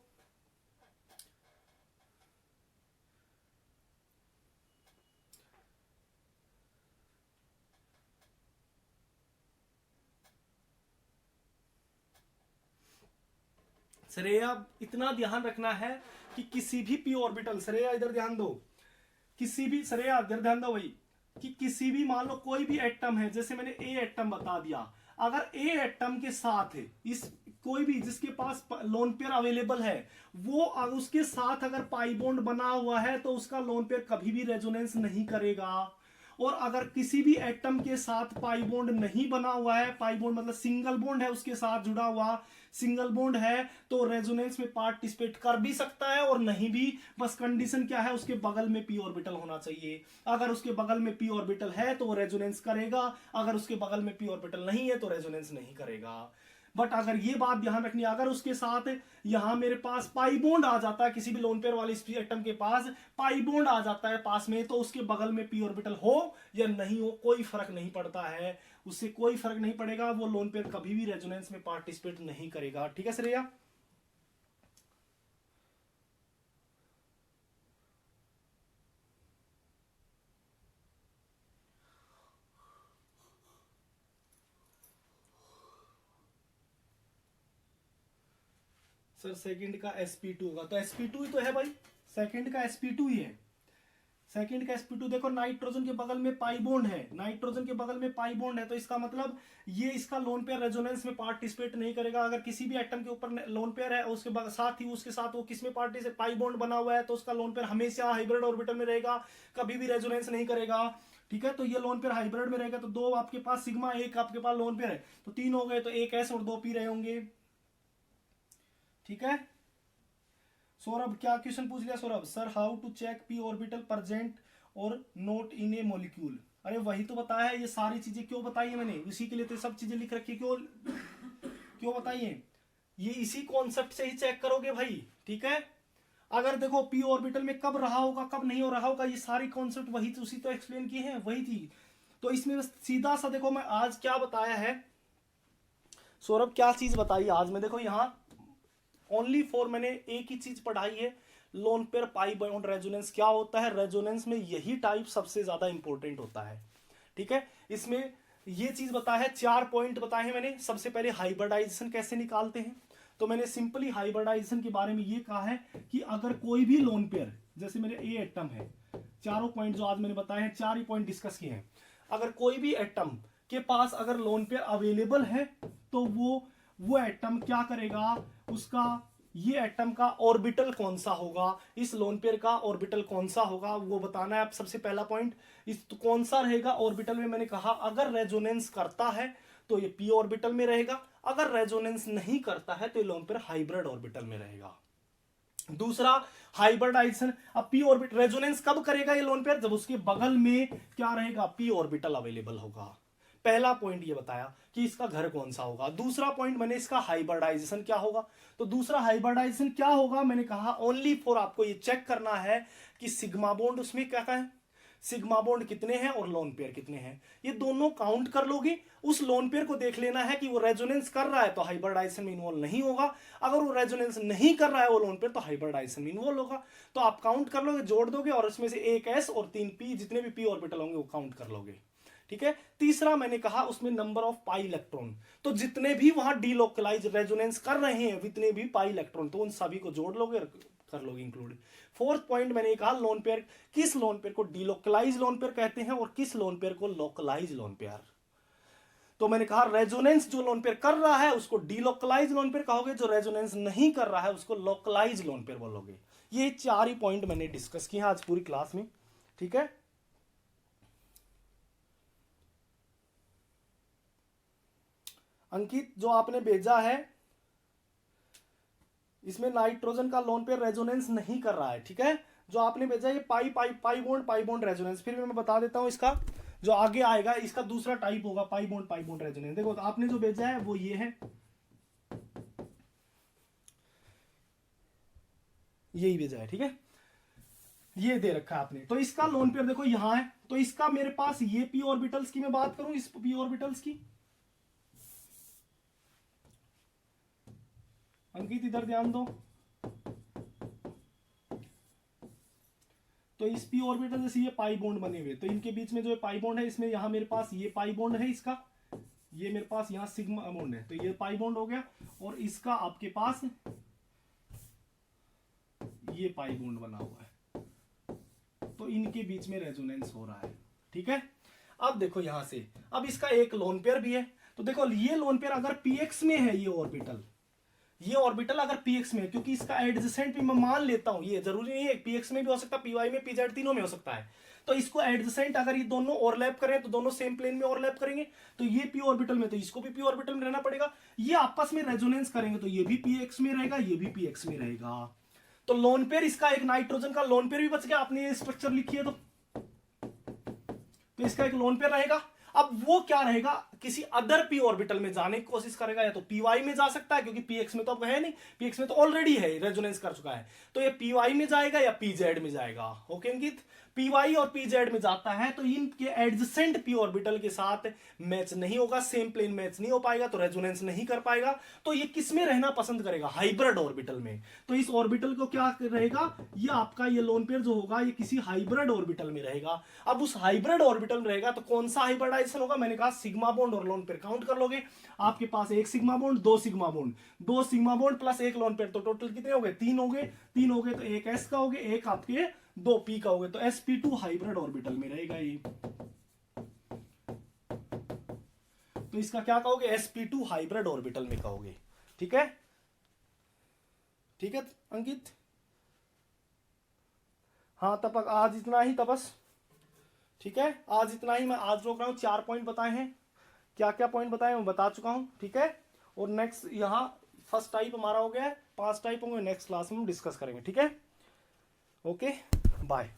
श्रेया इतना ध्यान रखना है कि किसी भी पी ऑर्बिटल, श्रेया इधर ध्यान दो, किसी भी, श्रेया इधर ध्यान दो भाई, कि किसी भी मान लो कोई भी एटम है, जैसे मैंने ए एटम बता दिया, अगर ए एटम के साथ है इस कोई भी जिसके पास लोन पेयर अवेलेबल है, वो उसके साथ अगर पाई बॉन्ड बना हुआ है तो उसका लोन पेयर कभी भी रेजोनेंस नहीं करेगा। और अगर किसी भी एटम के साथ पाई बॉन्ड नहीं बना हुआ है, पाई बॉन्ड मतलब सिंगल बॉन्ड है उसके साथ जुड़ा हुआ, सिंगल बॉन्ड है, तो रेजोनेंस में पार्टिसिपेट कर भी सकता है और नहीं भी, बस कंडीशन क्या है, उसके बगल में पी ऑर्बिटल होना चाहिए। अगर उसके बगल में पी ऑर्बिटल है तो वो रेजोनेंस करेगा, अगर उसके बगल में पी ऑर्बिटल नहीं है तो रेजोनेंस नहीं करेगा। बट अगर ये बात ध्यान रखनी है, अगर उसके साथ यहां मेरे पास पाई बॉन्ड आ जाता है, किसी भी लोन पेयर वाले एटम के पास पाई बॉन्ड आ जाता है पास में, तो उसके बगल में पी ऑर्बिटल हो या नहीं हो कोई फर्क नहीं पड़ता है, उससे कोई फर्क नहीं पड़ेगा, वो लोन पेयर कभी भी रेजोनेंस में पार्टिसिपेट नहीं करेगा, ठीक है श्रेया। सर सेकंड का sp2 होगा, तो sp2 ही तो है भाई, सेकंड का sp2 ही है, सेकंड का sp2। देखो नाइट्रोजन के बगल में पाई बॉन्ड है, नाइट्रोजन के बगल में पाई बॉन्ड है, तो इसका मतलब ये इसका लोन पेयर रेजोनेंस में पार्टिसिपेट नहीं करेगा। अगर किसी भी एटम के ऊपर लोन पेयर है उसके साथ ही उसके साथ वो किसमें पार्टिसिपेट, पाई बॉन्ड बना हुआ है, तो उसका लोन पेयर हमेशा हाइब्रिड ऑर्बिटल में रहेगा, कभी भी रेजोनेंस नहीं करेगा, ठीक है। तो ये लोन पेयर हाइब्रिड में रहेगा, तो दो आपके पास सिग्मा, एक आपके पास लोन पेयर है, तो तीन हो गए, तो एक एस और दो पी रहे होंगे, ठीक है। सौरभ क्या क्वेश्चन पूछ लिया Saurabh, sir how to check P orbital present और नोट इन ए मॉलिक्यूल। अरे वही तो बताया है, ये सारी चीजें क्यों बताई है मैंने, इसी के लिए तो सब चीजें लिख रखी, क्यों बताई है, ये इसी कॉन्सेप्ट से ही चेक करोगे भाई, ठीक है। अगर देखो पी ऑर्बिटल में कब रहा होगा कब नहीं हो रहा होगा, ये सारी कॉन्सेप्ट वही उसी तो एक्सप्लेन किए हैं, वही थी। तो इसमें सीधा सा देखो मैं आज क्या बताया है, सौरभ क्या चीज बताई आज मैं, देखो यहाँ ओनली फॉर मैंने एक ही चीज पढ़ाई है, lone pair pi bond resonance क्या होता है, रेजोनेंस में यही टाइप सबसे ज्यादा इंपॉर्टेंट होता है। ठीक है, इसमें ये चीज बताया है, 4 पॉइंट बताए हैं मैंने। सबसे पहले हाइब्रिडाइजेशन कैसे निकालते हैं, तो मैंने सिंपली हाइब्रिडाइजेशन के बारे में ये कहा है कि अगर कोई भी लोन पेयर, जैसे मेरे ए एटम है, चारों पॉइंट जो आज मैंने बताए हैं, 4 ही पॉइंट डिस्कस किए हैं। अगर कोई भी एटम के पास अगर लोन पेयर अवेलेबल है तो वो एटम क्या करेगा, उसका ये एटम का ऑर्बिटल कौन सा होगा, इस लोन पेयर का ऑर्बिटल कौन सा होगा वो बताना है। आप सबसे पहला पॉइंट इस तो कौन सा रहेगा ऑर्बिटल में, मैंने कहा अगर रेजोनेंस करता है तो ये पी ऑर्बिटल में रहेगा, अगर रेजोनेंस नहीं करता है तो ये लोन पेयर हाइब्रिड ऑर्बिटल में रहेगा। दूसरा हाइब्रिडाइजेशन, अब पी ऑर्बिट रेजोनेंस कब करेगा ये लोन पेयर, जब उसके बगल में क्या रहेगा, पी ऑर्बिटल अवेलेबल होगा। पहला पॉइंट ये बताया कि इसका घर कौन सा होगा। दूसरा पॉइंट मैंने इसका हाइब्रिडाइजेशन क्या होगा, तो दूसरा हाइब्रिडाइजेशन क्या होगा, मैंने कहा ओनली फॉर आपको ये चेक करना है कि सिग्मा बॉन्ड उसमें क्या है, सिग्मा बॉन्ड कितने हैं और लोन पेयर कितने हैं, ये दोनों काउंट कर लोगे। उस लोन पेयर को देख लेना है कि वो रेजोनेंस कर रहा है तो हाइब्रिडाइजेशन में इन्वॉल्व नहीं होगा, अगर वो रेजोनेंस नहीं कर रहा है वो लोन पेयर तो हाइब्रिडाइजेशन में इन्वॉल्व होगा। तो आप काउंट कर लोगे, जोड़ दोगे और उसमें से एक एस और 3 पी, जितने भी पी ऑर्बिटल होंगे वो काउंट कर लोगे। ठीक है, तीसरा मैंने कहा उसमें नंबर ऑफ पाई इलेक्ट्रॉन, तो जितने भी वहां डीलोकलाइज रेजोनेंस कर रहे हैं जितने भी पाई इलेक्ट्रॉन, तो उन सभी को जोड़ लोगे, कर लोगे इंक्लूड। फोर्थ पॉइंट मैंने कहा लोन पेयर, किस लोन पेयर को डीलोकलाइज लोन पेयर कहते हैं और किस लोन पेयर को लोकलाइज लोन पेयर। तो मैंने कहा रेजोनेंस जो लोन पेयर कर रहा है उसको डीलोकलाइज लोन पेयर कहोगे, जो रेजोनेंस नहीं कर रहा है उसको लोकलाइज लोन पेयर बोलोगे। ये 4 ही पॉइंट मैंने डिस्कस किए आज पूरी क्लास में। ठीक है, अंकित जो आपने भेजा है इसमें नाइट्रोजन का लोन पेयर रेजोनेंस नहीं कर रहा है। ठीक है, जो आपने भेजा ये पाई बॉन्ड रेजोनेंस, फिर मैं बता देता हूं इसका जो आगे आएगा, इसका दूसरा टाइप होगा पाई बॉन्ड रेजोनेंस। देखो तो आपने जो भेजा है वो ये है, यही भेजा है। ठीक है, ये दे रखा है आपने, तो इसका लोन पेयर देखो यहां है, तो इसका मेरे पास ये पी ऑर्बिटल्स की मैं बात करूं, इस पी ऑर्बिटल्स की, अंकित इधर ध्यान दो, तो इस पी ऑर्बिटल जैसे ये पाई बॉन्ड बने हुए, तो इनके बीच में जो पाई बॉन्ड है, इसमें यहां मेरे पास ये पाई बॉन्ड है, इसका ये मेरे पास यहां सिग्मा बॉन्ड है, तो ये पाई बॉन्ड हो गया, और इसका आपके पास ये पाई बॉन्ड बना हुआ है, तो इनके बीच में रेजोनेंस हो रहा है। ठीक है, अब देखो यहां से, अब इसका एक लोन पेयर भी है, तो देखो ये लोन पेयर अगर पीएक्स में है, ये ऑर्बिटल अगर पीएक्स में है, क्योंकि इसका एडजेसेंट भी मैं मान लेता हूं, ये जरूरी नहीं है पीएक्स में भी हो सकता है, पीवाई में, पीजेड तीनों में हो सकता है, तो इसको एडजेसेंट अगर ये दोनों ओवरलैप करें तो दोनों सेम प्लेन में ओवरलैप करेंगे, तो ये पी ऑर्बिटल में, तो इसको भी पी ऑर्बिटल में रहना पड़ेगा, ये आपस में रेजोनेंस करेंगे तो ये भी पीएक्स में रहेगा, ये भी पीएक्स में रहेगा, तो लोन पेयर इसका एक नाइट्रोजन का लोन पेयर भी बच गया। आपने ये स्ट्रक्चर लिखी है तो इसका एक लोन पेयर रहेगा। अब वो क्या रहेगा, किसी अदर पी ऑर्बिटल में जाने की कोशिश करेगा, या तो पीवाई में जा सकता है, क्योंकि पीएक्स में तो अब है नहीं, पीएक्स में तो ऑलरेडी है, रेजोनेंस कर चुका है, तो ये पीवाई में जाएगा या पीजेड में जाएगा। ओके अंकित, पीवाई और पीजेड में जाता है तो इनके एडजेसेंट पी ऑर्बिटल के साथ मैच नहीं होगा, सेम प्लेन मैच नहीं हो पाएगा, तो रेजोनेंस नहीं कर पाएगा, तो ये किस में रहना पसंद करेगा, हाइब्रिड ऑर्बिटल में। तो इस ऑर्बिटल को क्या रहेगा, ये आपका ये लोन पेयर जो होगा ये किसी हाइब्रिड ऑर्बिटल में रहेगा। अब उस हाइब्रिड ऑर्बिटल में रहेगा तो कौन सा हाइब्रिडाइजेशन होगा, मैंने कहा सिग्मा बॉन्ड और लोन पेयर काउंट कर लोगे, आपके पास एक सिग्मा बॉन्ड, दो सिग्मा बॉन्ड प्लस एक लोन पेयर, तो टोटल कितने हो गए, 3 हो गए, तो एक एस का हो गए, एक आपके 2 पी का हो गए, तो sp2 हाइब्रिड ऑर्बिटल में रहेगा ये, तो इसका क्या कहोगे, sp2 हाइब्रिड ऑर्बिटल में कहोगे। ठीक है, ठीक है अंकित, हाँ तब आज इतना ही तपस। ठीक है, आज इतना ही, मैं आज रोक रहा हूं, 4 पॉइंट बताए हैं, क्या क्या पॉइंट बताए मैं बता चुका हूं। ठीक है, और नेक्स्ट यहां फर्स्ट टाइप हमारा हो गया है, 5 टाइप होंगे, नेक्स्ट क्लास में हम डिस्कस करेंगे। ठीक है, ओके बाय।